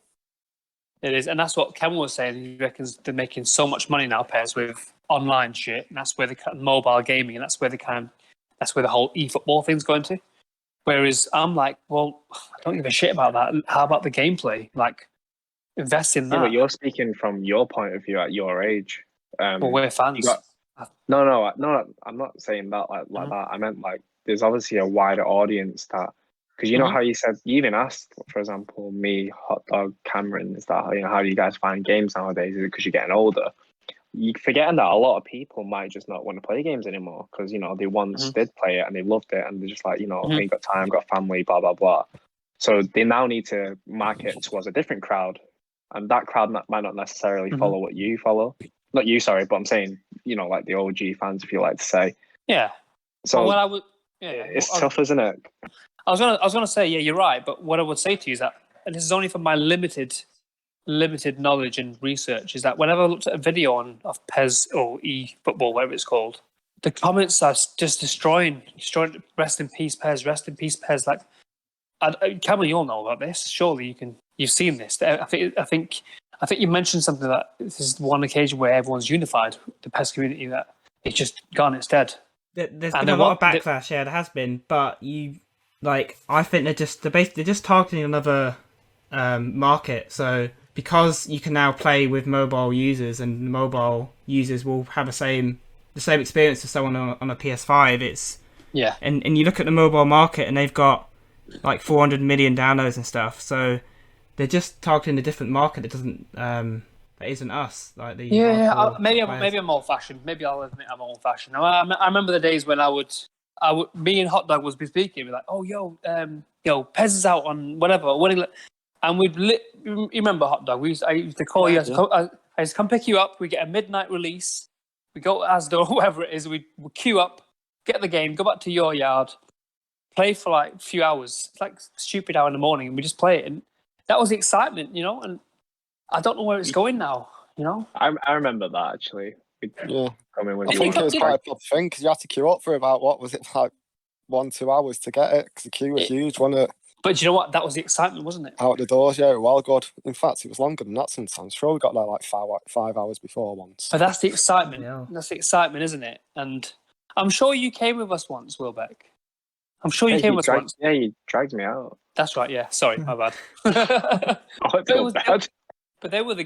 It is, and that's what Ken was saying. He reckons they're making so much money now, PES, with online shit, and that's where the mobile gaming, and that's where the whole eFootball thing's going to. Whereas I'm like, well, I don't give a shit about that. How about the gameplay? Like, invest in that. Yeah, but you're speaking from your point of view at your age. Well, we're fans. No, I'm not saying that like that. I meant like there's obviously a wider audience that, because you know how you said, you even asked, for example, me, Hotdog, Cameron, is that, how do you guys find games nowadays? Is it because you're getting older? You're forgetting that a lot of people might just not want to play games anymore because, they once did play it and they loved it and they're just like, ain't got time, got family, blah, blah, blah. So they now need to market towards a different crowd, and that crowd might not necessarily follow what you follow. Not you, sorry, but I'm saying, like the OG fans, if you like to say. Yeah. So I would. Yeah, it's tough, isn't it? I was gonna say, yeah, you're right. But what I would say to you is that, and this is only from my limited knowledge and research, is that whenever I looked at a video of PES or eFootball, whatever it's called, the comments are just destroying. Rest in peace, PES. Rest in peace, PES. Like, Cameron, you all know about this. Surely you've seen this. I think you mentioned something that this is one occasion where everyone's unified. The PES community, that it's just gone its dead. There's been a lot of backlash. Yeah, there has been, but I think they're just targeting another market. So because you can now play with mobile users, and mobile users will have the same experience as someone on a PS5. And you look at the mobile market, and they've got like 400 million downloads and stuff. So they're just targeting a different market that isn't us. Like the maybe I'm old fashioned. Maybe I'll admit I'm old fashioned. I remember the days when I would me and Hotdog was speaking. We're like, oh yo, PES is out on whatever, and you remember Hotdog? I used to call you. I used to come pick you up. We get a midnight release. We go to Asda or whatever it is. We queue up, get the game, go back to your yard, play for like a few hours. It's like stupid hour in the morning, and we just play it. And that was the excitement, and I don't know where it's going now, I remember that, actually. Yeah. I think it was quite a big thing because you had to queue up for about, what was it, like 1-2 hours to get it, because the queue was huge, wasn't it? But do you know what? That was the excitement, wasn't it? Out the doors, yeah, well good. In fact, it was longer than that sometimes. Sure, we got there like 5 hours before once. But that's the excitement. Yeah. That's the excitement, isn't it? And I'm sure you came with us once, Willbeck. I'm sure you came with us once. Yeah, you dragged me out. That's right, yeah. Sorry, my bad. I feel bad. But they were the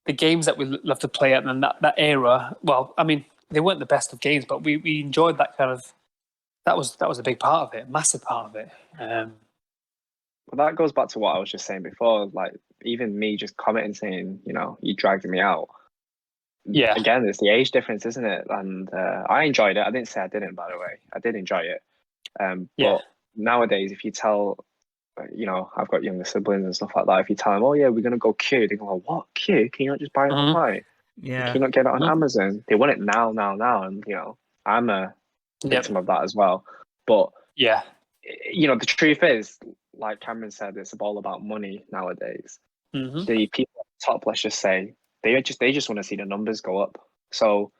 the games that we love to play at, and that era. Well, I mean, they weren't the best of games, but we enjoyed that kind of. That was a big part of it, massive part of it. Well, that goes back to what I was just saying before. Like, even me just commenting saying, you dragged me out. Yeah. Again, it's the age difference, isn't it? And I enjoyed it. I didn't say I didn't, by the way. I did enjoy it. But nowadays, if you tell, I've got younger siblings and stuff like that. If you tell them, oh yeah, we're gonna go queue, they go, what queue? Can you not just buy it online? Yeah. Can you not get it on Amazon? They want it now, and I'm a victim of that as well. But the truth is, like Cameron said, it's all about money nowadays. The people at the top, let's just say, they just want to see the numbers go up. So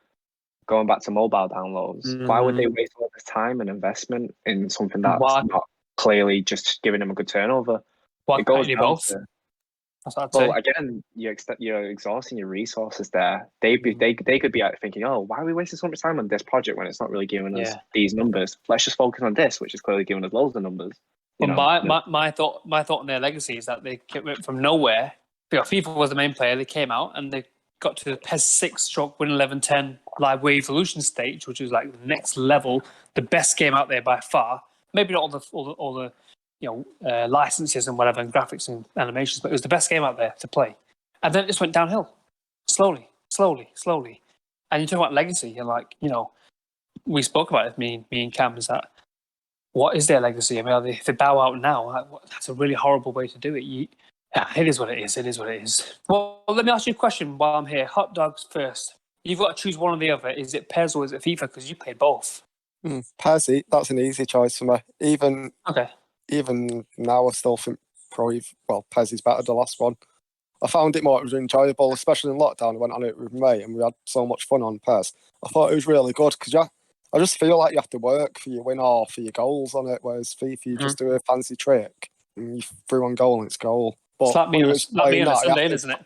going back to mobile downloads, why would they waste all this time and investment in something that's not clearly just giving them a good turnover? It goes both. Well, again, you're exhausting your resources there. They could be out thinking, oh, why are we wasting so much time on this project when it's not really giving us these numbers? Let's just focus on this, which is clearly giving us loads of numbers. My thought on their legacy is that they went from nowhere. FIFA was the main player. They came out and they got to the PES 6 Win 11-10 Live Wave Evolution stage, which was like the next level, the best game out there by far. Maybe not all the licenses and whatever, and graphics and animations, but it was the best game out there to play. And then it just went downhill, slowly. And you talk about legacy, and we spoke about it, me and Cam, is that what is their legacy? I mean, if they bow out now, that's a really horrible way to do it. It is what it is. Well, let me ask you a question while I'm here. Hot dogs first. you've got to choose one or the other. Is it PES or is it FIFA? Because you played both. PES, that's an easy choice for me. Okay. Even now, I still think probably PES is better than the last one. I found it more enjoyable, especially in lockdown. I went on it with my mate and we had so much fun on PES. I thought it was really good because I just feel like you have to work for your win or for your goals on it, whereas FIFA, you just do a fancy trick and you through one goal and it's goal. But It's like being on a Sunday, isn't it?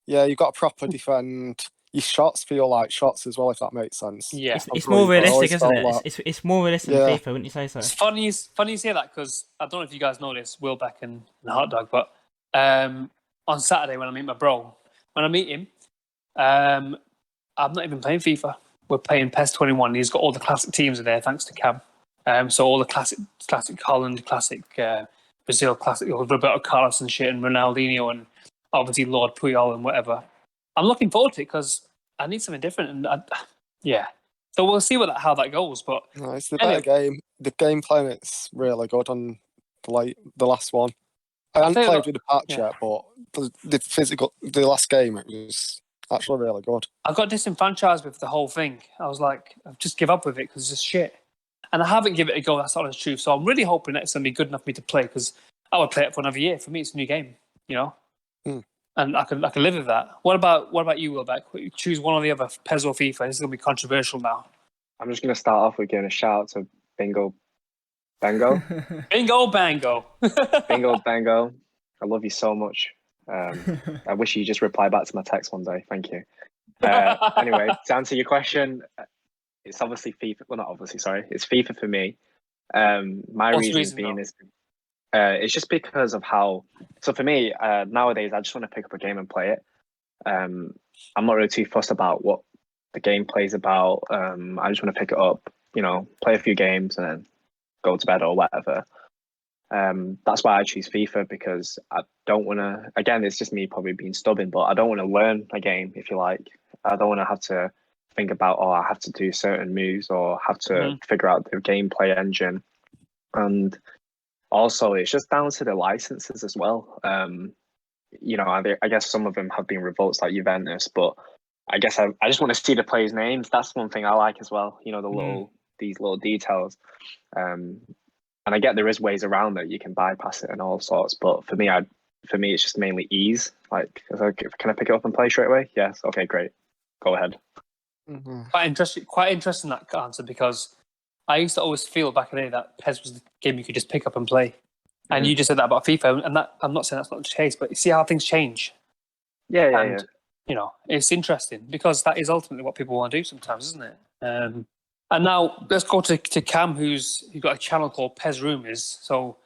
Yeah, you've got to properly defend. Your shots feel like shots as well, if that makes sense. Yeah. It's more realistic, isn't it? It's more realistic than FIFA, wouldn't you say so? It's funny you say that because I don't know if you guys know this, Willbeck and Hotdog, but on Saturday when I meet my bro, when I meet him, I'm not even playing FIFA. We're playing PES 21. He's got all the classic teams in there, thanks to Cam. So all the classic Holland, classic Brazil, classic Roberto Carlos and shit, and Ronaldinho, and obviously Lord Puyol and whatever. I'm looking forward to it because I need something different, and so we'll see how that goes. But no, it's the better game. The gameplay in it's really good on the last one. I haven't played with the patch yet, but the last game, it was actually really good. I got disenfranchised with the whole thing. I was like, I've just give up with it because it's just shit. And I haven't given it a go, that's the honest truth. So I'm really hoping that it's going to be good enough for me to play because I would play it for another year. For me, it's a new game, you know? And I can live with that. What about you, Willbeck? Choose one or the other, PES or FIFA. This is going to be controversial now. I'm just going to start off with giving a shout out to Bingo Bango. Bingo Bango. Bingo Bango. I love you so much. I wish you just reply back to my text one day. Thank you. Anyway, to answer your question, it's obviously FIFA. Well, not obviously, sorry. It's FIFA for me. My reason being is it's just because of how. So for me, nowadays, I just want to pick up a game and play it. I'm not really too fussed about what the gameplay is about. I just want to pick it up, play a few games and then go to bed or whatever. That's why I choose FIFA, because I don't want to, again, it's just me probably being stubborn, but I don't want to learn a game, if you like. I don't want to have to think about, I have to do certain moves or have to figure out the gameplay engine. And also, it's just down to the licenses as well. I guess some of them have been revolts like Juventus, but I guess I just want to see the players' names. That's one thing I like as well. These little details. And I get there is ways around it. You can bypass it and all sorts. But for me, it's just mainly ease. Like, can I pick it up and play straight away? Yes. Okay, great. Go ahead. Quite interesting that answer, because I used to always feel back in the day that PES was the game you could just pick up and play. And you just said that about FIFA, and that I'm not saying that's not the case, but you see how things change. Yeah. It's interesting because that is ultimately what people want to do sometimes, isn't it? And now let's go to Cam, who's got a channel called PES Rumors. So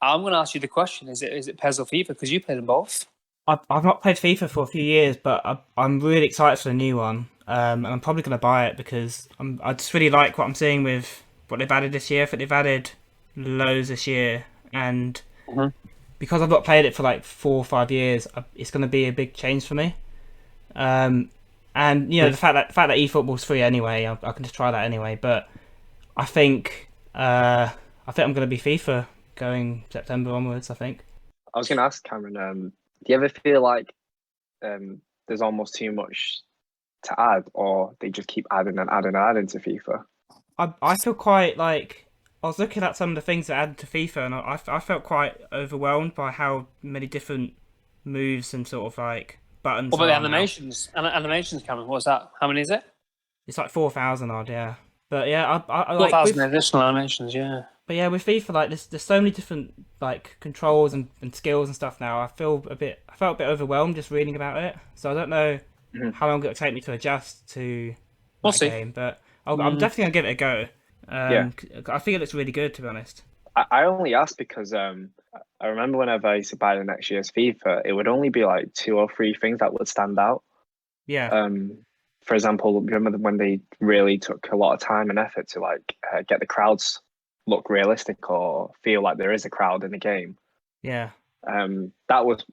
I'm going to ask you the question: Is it PES or FIFA? Because you played them both. I've not played FIFA for a few years, but I'm really excited for the new one. And I'm probably going to buy it because I just really like what I'm seeing with what they've added this year. I think they've added loads this year, and because I've not played it for like 4 or 5 years, it's going to be a big change for me. And the fact that eFootball's free anyway, I can just try that anyway. But I think I'm going to be FIFA going September onwards. I think. I was going to ask Cameron, do you ever feel like there's almost too much to add, or they just keep adding and adding and adding to FIFA? I feel quite like, I was looking at some of the things that added to FIFA, and I felt quite overwhelmed by how many different moves and sort of like buttons. What about the animations? Animations, Cameron, what's that? How many is it? It's like 4,000 odd, yeah. But yeah, I 4,000 additional animations, yeah. But yeah, with FIFA, like there's so many different like controls and skills and stuff now. I felt a bit overwhelmed just reading about it. So I don't know how long it'll take me to adjust to We'll that see. game, but I'm definitely gonna give it a go. I think it looks really good, to be honest. I only asked because I remember whenever I used to buy the next year's FIFA, it would only be like 2 or 3 things that would stand out. Yeah. For example, remember when they really took a lot of time and effort to like get the crowds look realistic or feel like there is a crowd in the game. Yeah. I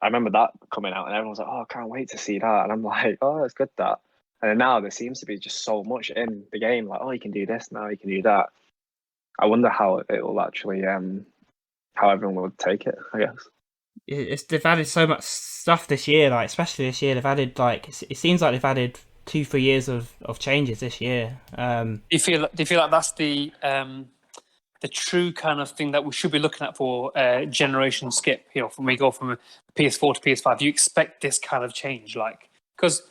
remember that coming out and everyone was like, oh, I can't wait to see that. And I'm like, oh, it's good that. And then now there seems to be just so much in the game, like, oh, you can do this now, you can do that. I wonder how it will actually, how everyone would take it, I guess. They've added so much stuff this year, like especially this year. They've added like it seems like they've added 2-3 years of changes this year. Do you feel like that's the true kind of thing that we should be looking at for generation skip? You know, when we go from PS4 to PS5, you expect this kind of change, like, because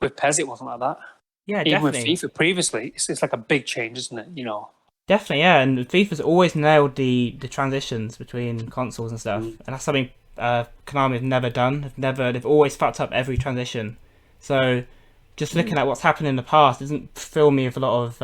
with PES it wasn't like that. Yeah, Even definitely. with FIFA previously, it's like a big change, isn't it? You know. Definitely, yeah. And FIFA's always nailed the transitions between consoles and stuff, and that's something Konami have never done. They've always fucked up every transition. So just looking at what's happened in the past doesn't fill me with a lot of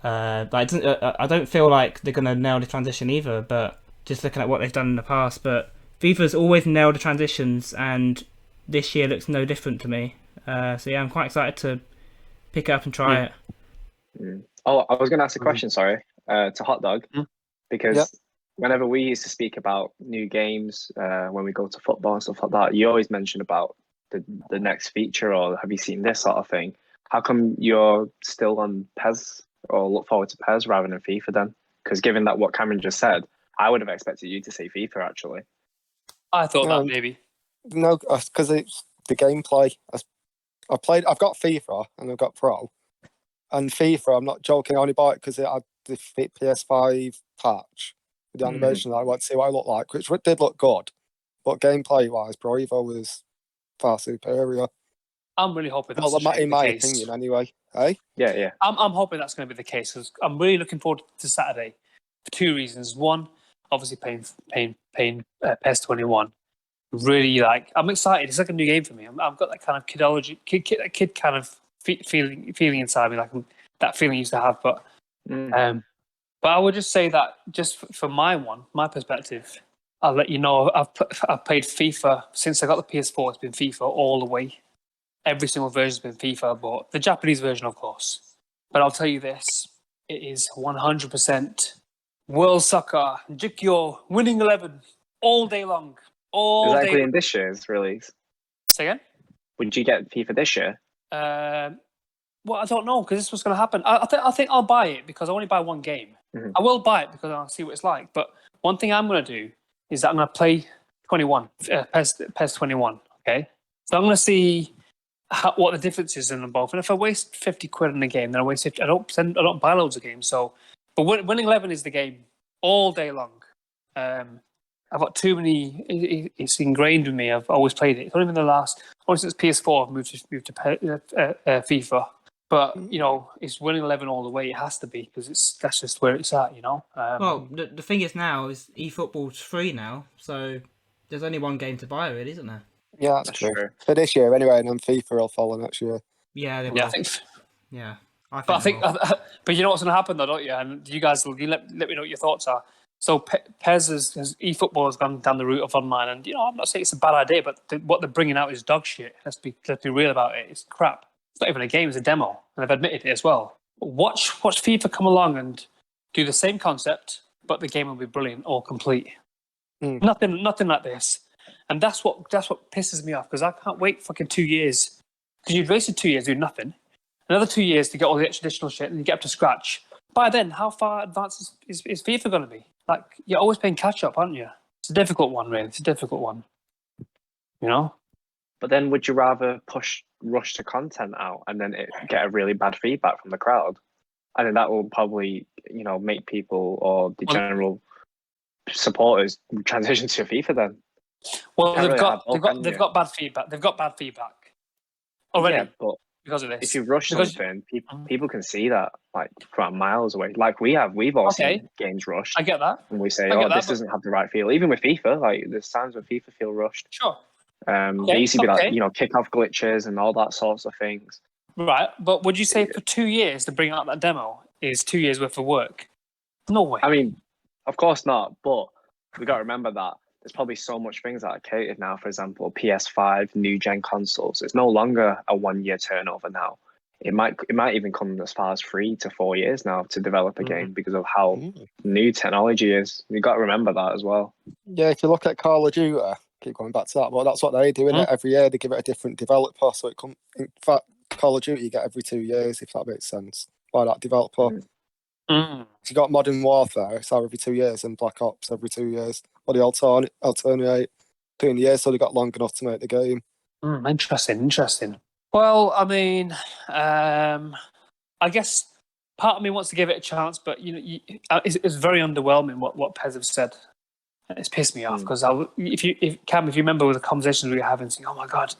I don't feel like they're gonna nail the transition either. But just looking at what they've done in the past, but FIFA's always nailed the transitions, and this year looks no different to me. So yeah, I'm quite excited to pick it up and try it. Oh, I was going to ask a question, sorry, to Hotdog, because whenever we used to speak about new games, when we go to football and stuff like that, you always mention about the next feature, or have you seen this sort of thing? How come you're still on PES, or look forward to PES rather than FIFA then? Because given that what Cameron just said, I would have expected you to say FIFA, actually. I thought that maybe. No, because it's the gameplay. I've got FIFA and I've got Pro. And FIFA, I'm not joking, I only bought it because it had the PS5 patch with the animation that I wanted to see what I look like, which did look good. But gameplay-wise, Pro Evo was far superior. I'm really hoping that's in my the case. opinion, anyway. Hey? Yeah. I'm hoping that's going to be the case, because I'm really looking forward to Saturday for two reasons. One, obviously playing PES 21. Really, like, I'm excited. It's like a new game for me. I've got that kind of kid kind of feeling inside me, like that feeling I used to have. But I would just say that just for my perspective, I'll let you know I've played FIFA since I got the PS4. It's been FIFA all the way. Every single version's been FIFA, but the Japanese version, of course. But I'll tell you this: it is 100% World Soccer, Jikyo, Winning 11, all day long. Exactly in this year's release. Say again? Would you get FIFA this year? Well, I don't know, because this was going to happen. I think I'll buy it because I only buy one game. I will buy it because I'll see what it's like. But one thing I'm going to do is that I'm going to play 21, PES 21. Okay, so I'm going to see what the difference is in them both. And if I waste 50 quid in a game, then I waste 50. I don't buy loads of games. So, but Winning 11 is the game all day long. I've got too many. It's ingrained with me. I've always played it. It's only been only since PS4 I've moved to FIFA. But you know, it's Winning 11 all the way. It has to be, because that's just where it's at. You know. Well, the thing is now is eFootball's free now, so there's only one game to buy, really, isn't there? Yeah, that's true. For this year, anyway, and then FIFA will follow next year. Yeah, they will. Yeah, I think. Yeah, but you know what's going to happen though, don't you? And you guys, you let me know what your thoughts are. So PES eFootball has gone down the route of online, and you know, I'm not saying it's a bad idea, but what they're bringing out is dog shit. Let's be real about it. It's crap. It's not even a game; it's a demo, and they've admitted it as well. Watch FIFA come along and do the same concept, but the game will be brilliant or complete. Nothing like this, and that's what pisses me off, because I can't wait fucking 2 years, because you've wasted 2 years doing nothing. Another 2 years to get all the additional shit and you get up to scratch. By then, how far advanced is FIFA going to be? Like, you're always playing catch up, aren't you? It's a difficult one, really. It's a difficult one. You know? But then would you rather rush the content out and then get a really bad feedback from the crowd? I think that will probably, you know, make people or the general supporters transition to FIFA then. Well, they've got bad feedback. They've got bad feedback already. Yeah, but because of this. If you rush something, people can see that like from miles away. Like we've all seen games rushed. I get that. And we say, this doesn't have the right feel. Even with FIFA, like there's times where FIFA feel rushed. Sure. There used to be like, you know, kickoff glitches and all that sorts of things. Right, but would you say for 2 years to bring out that demo is 2 years worth of work? No way. I mean, of course not, but we got to remember that there's probably so much things that are catered now. For example, PS5, new gen consoles. It's no longer a 1 year turnover now. It might even come as far as 3 to 4 years now to develop a game because of how new technology is. You got to remember that as well. Yeah, if you look at Call of Duty, keep going back to that, but that's what they do, innit? Every year they give it a different developer, so it comes. In fact, Call of Duty you get every 2 years, if that makes sense, by that developer. So you got Modern Warfare, it's every 2 years, and Black Ops every 2 years. Or they alternate between the years, so they got long enough to make the game. Interesting. Well, I mean, I guess part of me wants to give it a chance, but it's very underwhelming what Pez have said. It's pissed me off because if you remember with the conversations we were having, saying, "Oh my god,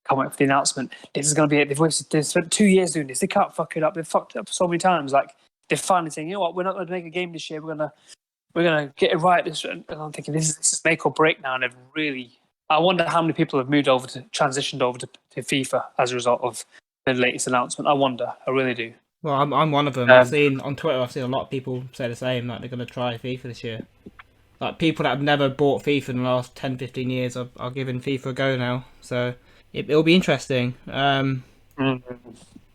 can't wait for the announcement. This is going to be it. They've spent 2 years doing this. They can't fuck it up. They've fucked it up so many times. Like they're finally saying, you know what, we're not going to make a game this year. We're gonna get it right." And I'm thinking this is make or break now. And they've really, I wonder how many people have transitioned over to FIFA as a result of the latest announcement. I wonder. I really do. Well, I'm one of them. I've seen on Twitter. I've seen a lot of people say the same. Like they're going to try FIFA this year. Like people that have never bought FIFA in the last 10, 15 years are giving FIFA a go now. So it'll be interesting. But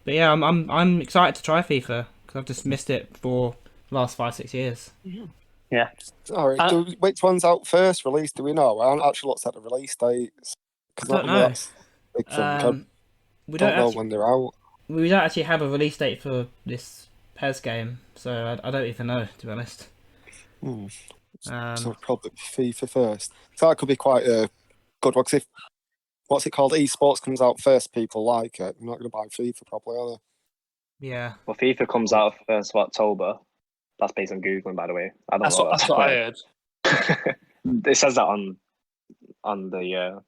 yeah, I'm excited to try FIFA because I've just missed it for the last 5-6 years. Yeah. Sorry, which one's out first released? Do we know? I haven't actually looked at the release dates. I don't know. Big thing. We don't know when they're out. We don't actually have a release date for this PES game, so I don't even know, to be honest. So probably FIFA first. So that could be quite a good one. Because if what's it called, esports comes out first, people like it. I'm not going to buy FIFA probably, are they? Yeah. Well, FIFA comes out first of October. That's based on Googling, by the way. That's what I heard. It says that on the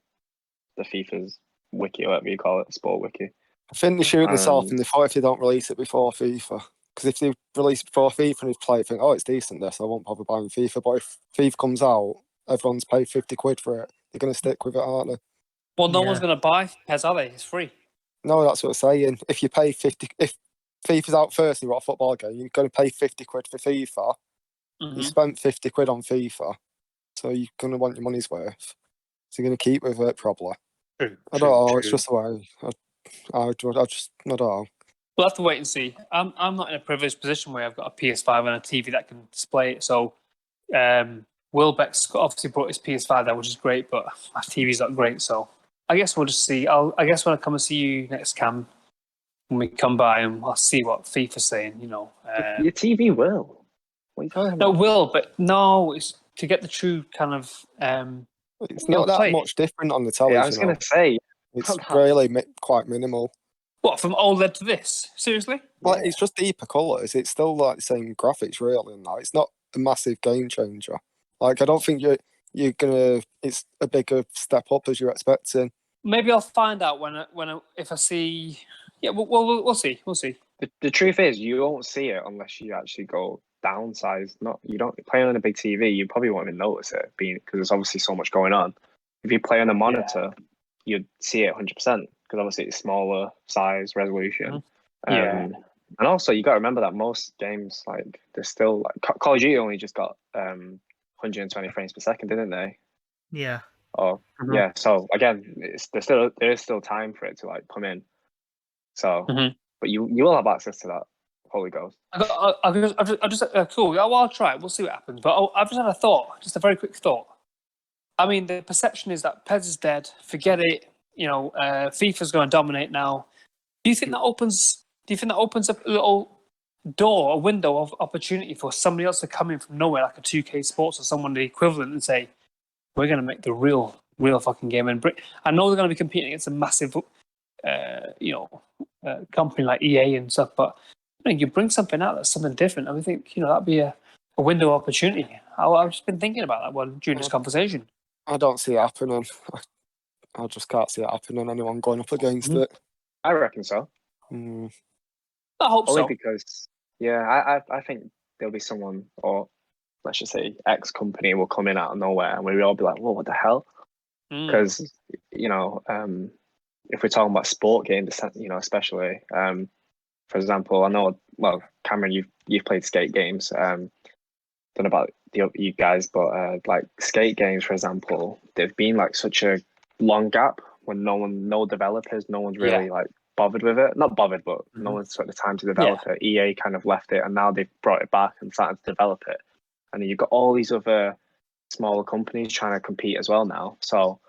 FIFA's wiki, or whatever you call it, sport wiki. I think they're shooting themselves in the foot if they don't release it before FIFA. Because if they release it before FIFA and they play it, think, oh, it's decent this, I won't bother buying FIFA. But if FIFA comes out, everyone's paid 50 quid for it. They're going to stick with it, aren't they? Well, no one's going to buy PES, are they? It's free. No, that's what I'm saying. If you pay 50, if FIFA's out first and you've got a football game, you're going to pay 50 quid for FIFA. You spent 50 quid on FIFA, so you're going to want your money's worth. So you're going to keep with it, probably. I don't know, it's just the way. I just, I don't know. We'll have to wait and see. I'm not in a privileged position where I've got a PS5 and a TV that can display it. So Willbeck's obviously brought his PS5 there, which is great, but my TV's not great. So I guess we'll just see. I guess when I come and see you next, Cam, when we come by, and I'll see what FIFA's saying. Your TV will. What are you talking about? No, will, but no, it's to get the true kind of. It's not that much different on the television. Yeah, I was going to say. It's really quite minimal. What, from OLED to this? Seriously? Well, it's just deeper colours. It's still like the same graphics, really, and that. It's not a massive game changer. Like, I don't think you're gonna. It's a bigger step up as you're expecting. Maybe I'll find out if I see. Yeah, we'll see. We'll see. The truth is, you won't see it unless you actually go downsize. You don't play on a big TV. You probably won't even notice it, because there's obviously so much going on. If you play on a monitor, you'd see it 100%, because obviously it's smaller size resolution. And also you got to remember that most games, like, they're still like Call of Duty only just got 120 frames per second, didn't they? Yeah. Oh, yeah. So again, there is still time for it to like come in. So, but you will have access to that. Holy Ghost. I just cool. Well, I'll try it. We'll see what happens. But I've just had a thought, just a very quick thought. I mean, the perception is that PES is dead. Forget it. FIFA's going to dominate now. Do you think that opens up a little door, a window of opportunity for somebody else to come in from nowhere, like a 2K Sports or someone the equivalent, and say, we're going to make the real fucking game? And I know they're going to be competing against a massive, company like EA and stuff, but you bring something out that's something different. I think that'd be a window of opportunity. I've just been thinking about that one during this conversation. I don't see it happening. I just can't see it happening. Anyone going up against it. I reckon so. I hope Only so. because, I think there'll be someone, or let's just say X company will come in out of nowhere, and we'll all be like, whoa, what the hell? Because, if we're talking about sport games, especially, for example, I know, well, Cameron, you've played skate games. Don't know about you guys, but like skate games, for example, they've been like such a long gap when no developers, no one's really like bothered with it. Not bothered, but no one's took the time to develop it. EA kind of left it, and now they've brought it back and started to develop it. And then you've got all these other smaller companies trying to compete as well now. So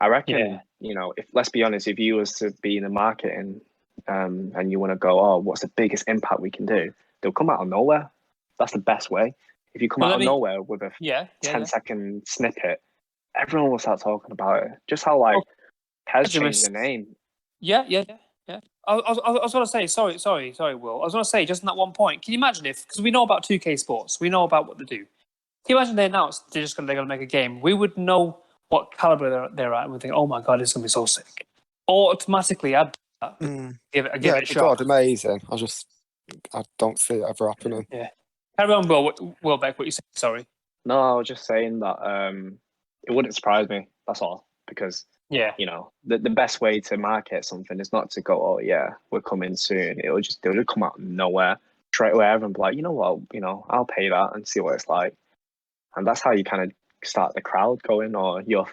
I reckon, if, let's be honest, if you was to be in the marketing and you want to go, oh, what's the biggest impact we can do? They'll come out of nowhere. That's the best way. If you come out of nowhere with a 10-second snippet, everyone will start talking about it. Just how PES changed the name. Yeah. was going to say, sorry, Will. I was going to say, just on that one point, can you imagine if, because we know about 2K Sports, we know about what they do. Can you imagine they announced they're going to make a game? We would know what caliber they're at, and we think, oh my god, it's going to be so sick. Automatically, I'd give it a shot. God, amazing. I don't see it ever happening. Yeah. Carry on, Willbeck, what you saying? Sorry. No, I was just saying that it wouldn't surprise me. That's all. Because you know, the best way to market something is not to go, oh yeah, we're coming soon. They'll just come out of nowhere straight away and be like, you know what, I'll pay that and see what it's like. And that's how you kind of start the crowd going, or your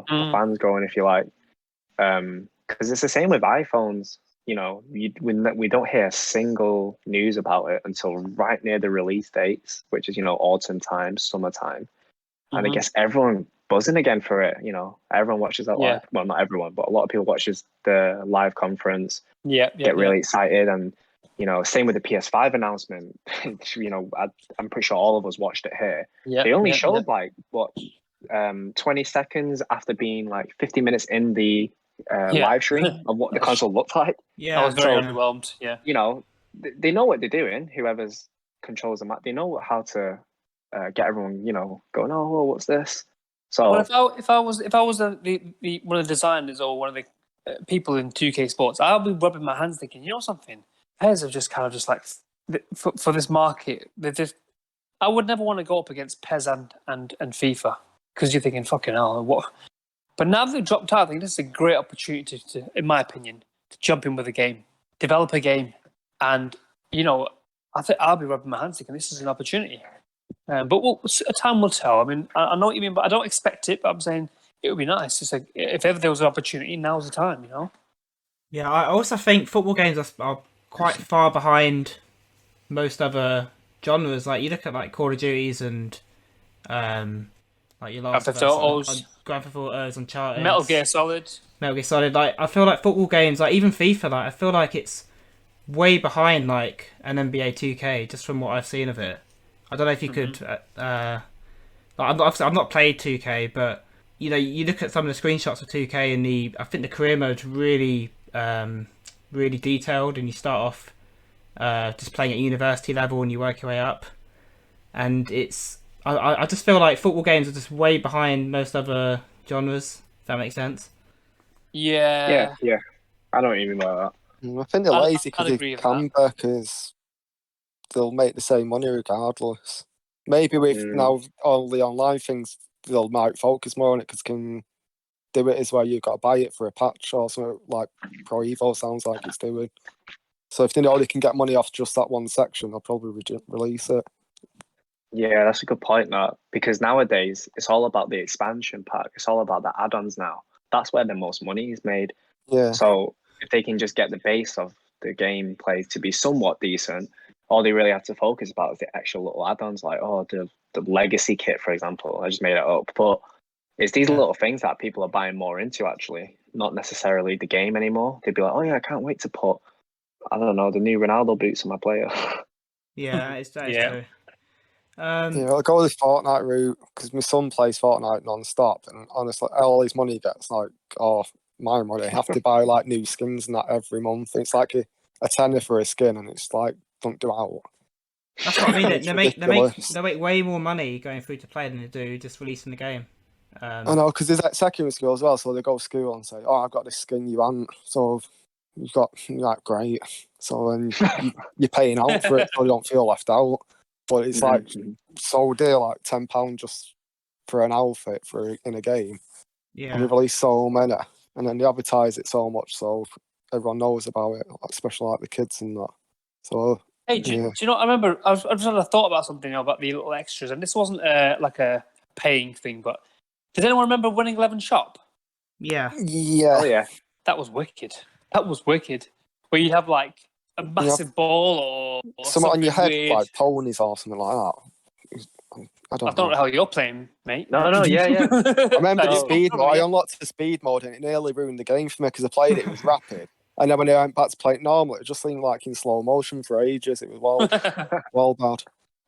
fans going, if you like. Because it's the same with iPhones. You know, we don't hear single news about it until right near the release dates, which is, autumn time, summertime. And I guess everyone buzzing again for it. Everyone watches that live. Well, not everyone, but a lot of people watches the live conference. Get really excited, and same with the PS5 announcement. I'm pretty sure all of us watched it here. They only showed 20 seconds after being 50 minutes in the live stream of what the console looked like. Yeah, I was very underwhelmed. Yeah, they know what they're doing. Whoever's controls the map, they know how to get everyone, going, oh, well, what's this? So, well, if I was the one of the designers or one of the people in 2K Sports, I'll be rubbing my hands, thinking, you know something, PES have just kind of just for this market, I would never want to go up against PES and FIFA, because you're thinking, fucking hell, what? But now they've dropped out, I think this is a great opportunity to, in my opinion, to jump in with a game, develop a game, and I think I'll be rubbing my hands thinking this is an opportunity. But time will tell. I mean, I know what you mean, but I don't expect it. But I'm saying it would be nice. It's like if ever there was an opportunity, now's the time. Yeah, I also think football games are quite far behind most other genres. Like you look at Call of Duties and your last Grand Theft Autos, Uncharted, Metal Gear Solid. I feel like football games, even FIFA, I feel like it's way behind an NBA 2K just from what I've seen of it. I don't know if you could. I've not played 2K, but you look at some of the screenshots of 2K, and I think the career mode's really, really detailed, and you start off just playing at university level, and you work your way up. And I just feel like football games are just way behind most other genres. If that makes sense. Yeah. I know what you mean by that. I think they're lazy because they can, because they'll make the same money regardless. Maybe with now all the online things, they'll might focus more on it because can do it as well. You've got to buy it for a patch or something like Pro Evo sounds like it's doing. So if they know they can get money off just that one section, they'll probably release it. Yeah, that's a good point, that, because nowadays it's all about the expansion pack. It's all about the add-ons now. That's where the most money is made. Yeah. So if they can just get the base of the gameplay to be somewhat decent, all they really have to focus about is the actual little add-ons, like the legacy kit, for example. I just made it up, but it's these little things that people are buying more into, actually, not necessarily the game anymore. They'd be like, oh yeah, I can't wait to put, I don't know, the new Ronaldo boots on my player. Yeah, that is true. I'll go with the Fortnite route because my son plays Fortnite non-stop, and honestly, all his money gets my money. I have to buy new skins and that every month. It's like a tenner for a skin, and it's don't do out. That's what I mean. They make way more money going free to play than they do just releasing the game. I know, because there's secondary school as well, so they go to school and say, "Oh, I've got this skin you want," so you've got great. So then you're paying out for it, so you don't feel left out. But it's so dear, £10 just for an outfit in a game. Yeah, and they release so many, and then they advertise it so much, so everyone knows about it, especially the kids and that. So, hey, do you know? I remember I just had a thought about something about the little extras, and this wasn't a paying thing, but does anyone remember Winning 11 Shop? Yeah. Oh yeah, that was wicked. Where you have a massive ball or something on your head, weird. ponies or something like that. I don't know how you're playing, mate. No, yeah. I remember the speed mode. I unlocked the speed mode, and it nearly ruined the game for me because I played it was rapid. And then when I went back to play it normal, it just seemed like in slow motion for ages. It was well bad.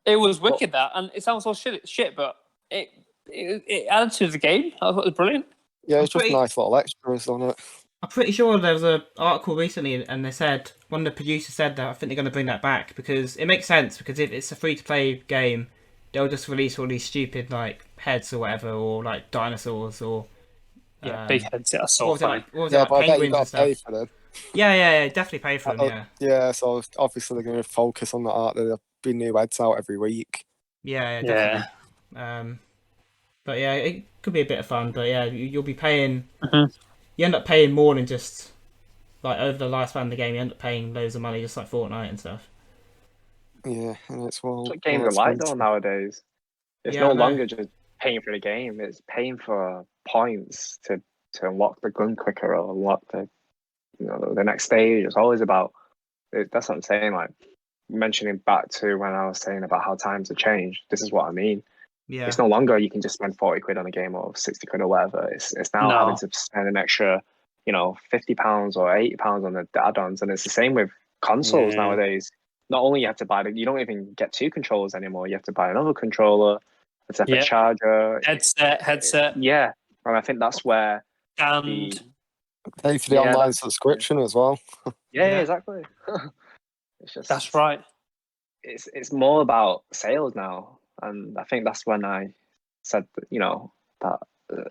It was wicked, that, and it sounds so shit, but it added to the game. I thought it was brilliant. Yeah, it's just nice little extras on it. I'm pretty sure there was an article recently, and they said one of the producers said that I think they're going to bring that back because it makes sense. Because if it's a free-to-play game, they'll just release all these stupid like heads or whatever, or like dinosaurs or big heads are so funny. What was it Yeah, like but I bet you penguins and got to pay stuff? for them. Yeah, definitely pay for them. Yeah, Yeah, so obviously they're going to focus on that art. There'll be new heads out every week. yeah, Yeah. definitely. But yeah, it could be a bit of fun. But yeah, you'll be paying. Mhm. You end up paying more than just like over the lifespan of the game. You end up paying loads of money, just like Fortnite and stuff. Yeah, and it's That's what games more are like though expensive. nowadays. It's Yeah, no I know. longer just paying for the game; it's paying for points to unlock the gun quicker or unlock the next stage. It's always about that's what I'm saying. Like mentioning back to when I was saying about how times have changed. This is what I mean. Yeah, It's no longer you can just spend 40 quid on a game or 60 quid or whatever. It's now having No. to spend an extra, £50 or £80 on the add-ons, and it's the same with consoles Yeah. nowadays. Not only you have to buy you don't even get two controllers anymore. You have to buy another controller, a separate Yeah. charger. Headset, Yeah, and I think that's where the and Pay for the yeah, online subscription as well. yeah, Yeah. exactly. It's just that's right. it's more about sales now, and I think that's when I said that that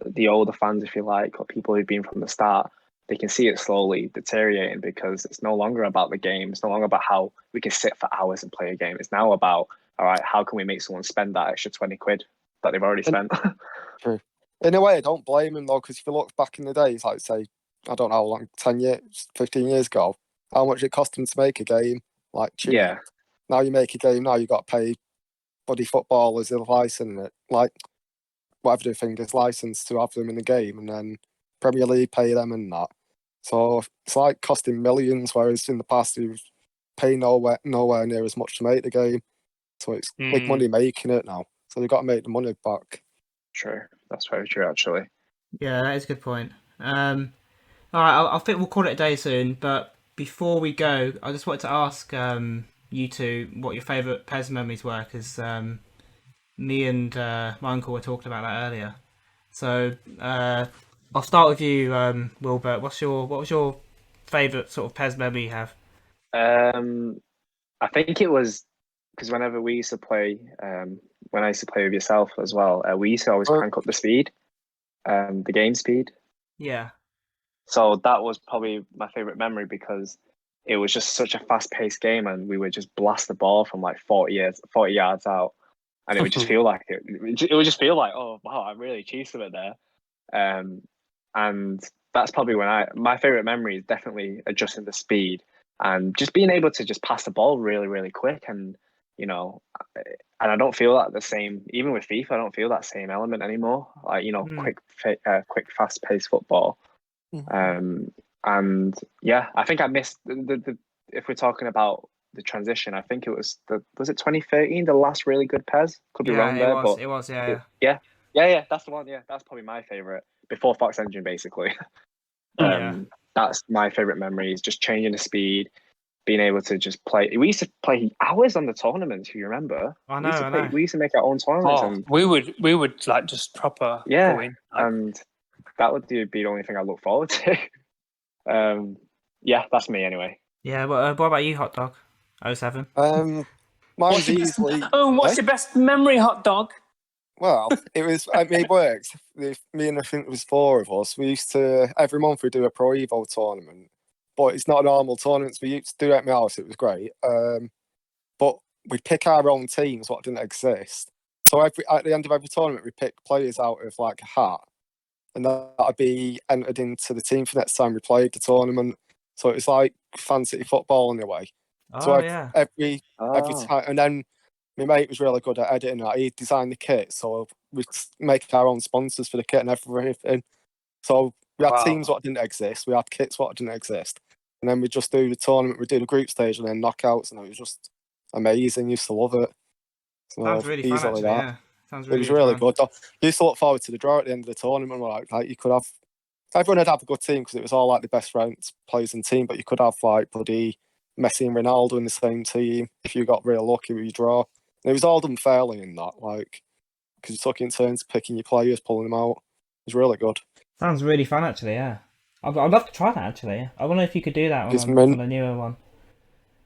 the older fans, if you like, or people who've been from the start, they can see it slowly deteriorating because it's no longer about the game. It's no longer about how we can sit for hours and play a game. It's now about, all right, how can we make someone spend that extra 20 quid that they've already spent? True. In a way, I don't blame him though, because if you look back in the days, like say, I don't know how long, 10 years, 15 years ago, how much it cost them to make a game, like cheap. Yeah, Now you make a game, now you got to pay bloody footballers a license, like whatever the thing is, license to have them in the game, and then Premier League pay them and that. So it's like costing millions, whereas in the past you pay nowhere near as much to make the game. So it's big money making it now. So they've got to make the money back. true. That's very true, actually. Yeah, that is a good point. All right, I think we'll call it a day soon. But before we go, I just wanted to ask you two what your favourite PES memories were, because me and my uncle were talking about that earlier. So I'll start with you, Wilbert. What was your favourite sort of PES memory you have? I think it was because whenever we used to play, when I used to play with yourself as well, we used to always crank up the speed, the game speed. Yeah. So that was probably my favorite memory because it was just such a fast-paced game, and we would just blast the ball from like 40 yards out, and it would just feel like it. It would just feel like, oh wow, I really achieved something there. And that's probably my favorite memory is definitely adjusting the speed and just being able to just pass the ball really, really quick. And and I don't feel that the same, even with FIFA, I don't feel that same element anymore. Like, quick, fast-paced football. And yeah, I think I missed the if we're talking about the transition, I think it was was it 2013, the last really good PES? Could be wrong there, but It was, yeah. yeah, that's the one. Yeah, that's probably my favorite before Fox Engine, basically. Yeah. That's my favorite memory, is just changing the speed, being able to just play. We used to play hours on the tournaments, if you remember. I know. We used to make our own tournaments, and we would like just proper go in. and that would be the only thing I look forward to. Yeah, that's me anyway. Yeah, but what about you, Hotdog 07? Mine's easily. What's your best memory, Hot Dog? Well, it was it worked. Me and I think it was four of us. We used to every month we do a Pro Evo tournament, but it's not a normal tournament. We used to do it at my house. It was great. But we pick our own teams, what didn't exist. So at the end of every tournament, we pick players out of like a hat, and that'd be entered into the team for next time we played the tournament. So it was like fantasy football in a way. Oh, So yeah. every time, and then my mate was really good at editing that. He designed the kit, so we make our own sponsors for the kit and everything. So we had teams what didn't exist, we had kits what didn't exist, and then we just do the tournament, we do the group stage and then knockouts, and it was just amazing. Used to love it. So Sounds really fun, actually. that. Yeah, sounds It was really really fun. good. Used to look forward to the draw at the end of the tournament. Like you could have everyone would have a good team because it was all like the best ranked players in the team, but you could have like bloody Messi and Ronaldo in the same team if you got real lucky with your draw. And it was all done fairly in that, like, because you took in turns picking your players, pulling them out. It was really good. Sounds really fun, actually. Yeah, I'd love to try that actually. I wonder if you could do that It's on a newer one.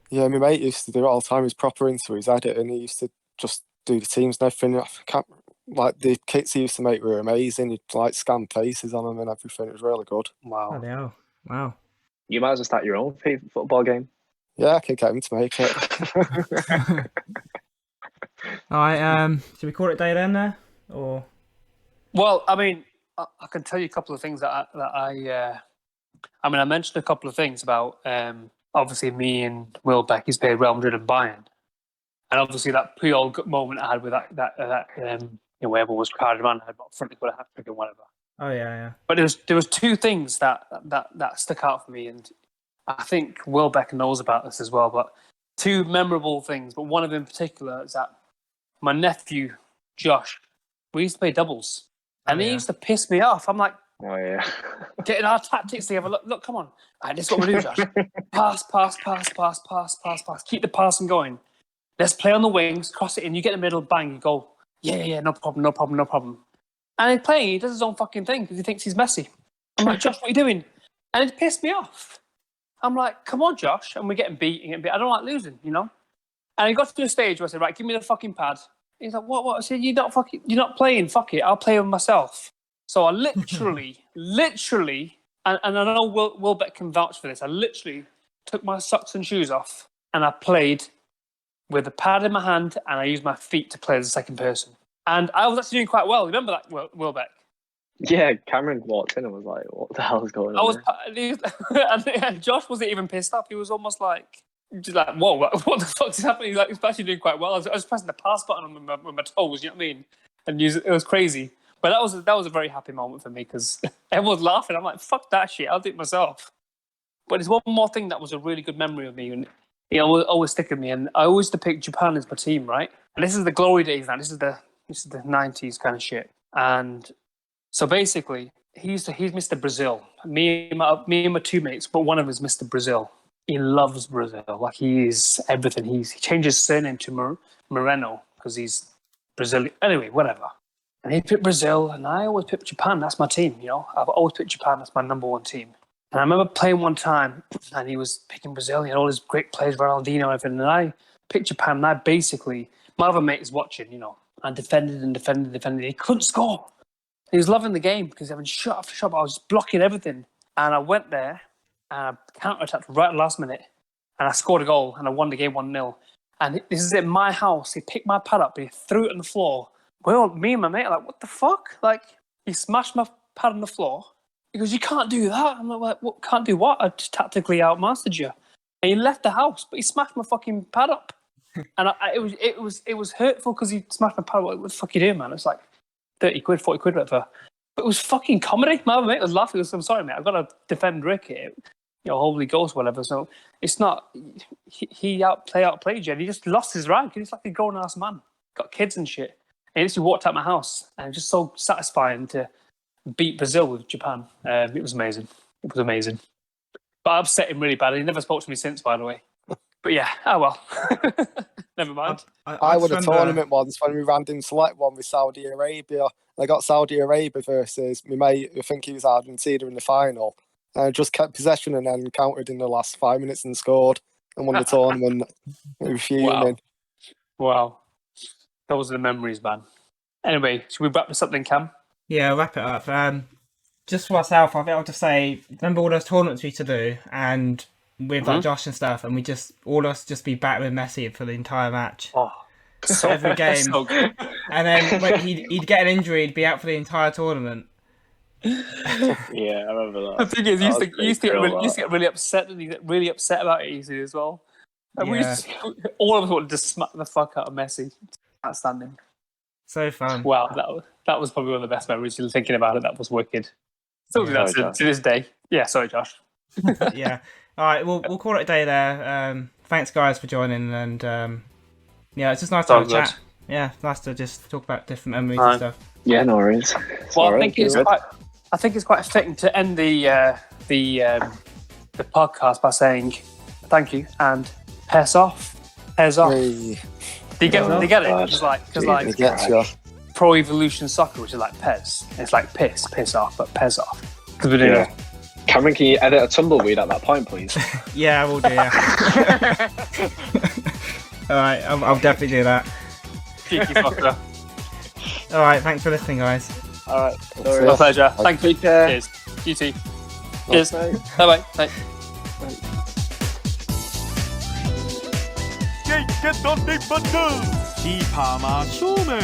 Yeah, my mate used to do it all the time. He's proper into his edit, and he used to just do the teams and everything. I can't, like the kits he used to make were amazing. He'd like scan faces on them and everything. It was really good. Wow. Oh, hell. Wow. You might as well start your own football game. Yeah, I could get him to make it. All right. Should we call it a day then, there? Or Well, I mean, I can tell you a couple of things I mentioned a couple of things about obviously me and Willbeck. He's played Real Madrid and Bayern, and obviously that Puyol moment I had with that whoever was crowded around, I had about front got a hat trick and whatever. oh yeah. But there was two things that stuck out for me, and I think Willbeck knows about this as well. But two memorable things, but one of them in particular is that my nephew Josh, we used to play doubles, and he used to piss me off. I'm like, Oh yeah. getting our tactics together. Look, come on. All right, this is what we do, Josh. Pass. Keep the passing going. Let's play on the wings, cross it in. You get in the middle, bang, you go. Yeah, no problem. And he's playing. He does his own fucking thing because he thinks he's Messi. I'm like, Josh, what are you doing? And it pissed me off. I'm like, come on, Josh. And we're getting beat. I don't like losing, you know? And he got to a stage where I said, right, give me the fucking pad. He's like, what? I said, you're not playing. Fuck it. I'll play with myself. So I literally, and I know Willbeck can vouch for this, I literally took my socks and shoes off and I played with the pad in my hand and I used my feet to play as a second person. And I was actually doing quite well. Remember that, Willbeck? Yeah, Cameron walked in and was like, what the hell is going on? And Josh wasn't even pissed off. He was almost like, whoa, what the fuck is happening? He's like, he's actually doing quite well. I was pressing the pass button with my toes, you know what I mean? And it was crazy. But that was a very happy moment for me because everyone's laughing. I'm like, fuck that shit. I'll do it myself. But there's one more thing that was a really good memory of me, and it always stick with me. And I always depict Japan as my team, right? And this is the glory days now. This is the 90s kind of shit. And so basically, he's Mr. Brazil. Me and my two mates, but one of them is Mr. Brazil. He loves Brazil. Like he is everything. He changed his surname to Moreno because he's Brazilian. Anyway, whatever. And he picked Brazil, and I always picked Japan. That's my team, you know. I've always picked Japan. That's my number one team. And I remember playing one time, and he was picking Brazil. He had all his great players, Ronaldinho and everything. And I picked Japan, and I basically, my other mate is watching, you know. I defended. He couldn't score. He was loving the game because he was having shot after shot. I was just blocking everything. And I went there, and I counter-attacked right at the last minute. And I scored a goal, and I won the game 1-0. And this is in my house. He picked my pad up, and he threw it on the floor. Well, me and my mate are like, what the fuck? Like, he smashed my pad on the floor. He goes, you can't do that. I'm like, what? Can't do what? I just tactically outmastered you. And he left the house, but he smashed my fucking pad up. And it was hurtful because he smashed my pad up. What the fuck are you doing, man? It's like 30 quid, 40 quid, whatever. But it was fucking comedy. My other mate was laughing. He goes, I'm sorry, mate. I've got to defend Rick here. You know, Holy Ghost, whatever. So it's not, he outplayed you. And he just lost his rank. He's like a grown-ass man. Got kids and shit. And he just walked out my house, and it was just so satisfying to beat Brazil with Japan. It was amazing. But I upset him really bad. He never spoke to me since, by the way. But yeah, oh well. Never mind. I won a tournament once when we random select one with Saudi Arabia. I got Saudi Arabia versus my mate, I think he was Argentina in the final. And I just kept possession and then countered in the last 5 minutes and scored and won the tournament. We were fuming. Wow. Those are the memories, man. Anyway, should we wrap this up then, Cam? Yeah, wrap it up. Just for myself, I think I'll just say, remember all those tournaments we used to do, and with like Josh and stuff, and we just all of us just be back with Messi for the entire match. Oh, so every game. So good. And then when he'd get an injury, he'd be out for the entire tournament. Yeah, I remember that. The thing is, he used to get really upset, and he get really upset about it easily as well. And all of us wanted to smack the fuck out of Messi. Outstanding. So fun. Wow, that was probably one of the best memories. You're thinking about it. That was wicked. Still do that to this day. Yeah, sorry, Josh. Yeah. All right, we'll call it a day there. Thanks, guys, for joining, and yeah, it's just nice to have a chat. Yeah, nice to just talk about different memories and stuff. Yeah, no worries. Well, I think it's quite fitting to end the podcast by saying thank you and PES off. PES off. Hey. They get it? Because Pro Evolution Soccer, which is like PES. It's like piss off, but PES off. Because we're doing Cameron, can you edit a tumbleweed at that point, please? Yeah, I will do. Yeah. All right, I'll definitely do that. Cheeky fucker. All right, thanks for listening, guys. All right. No My worries. My pleasure. Thank you. Take care. Cheers. You too. Cheers. Bye. Bye bye.ゲイゲットリップドゥキーパー真正面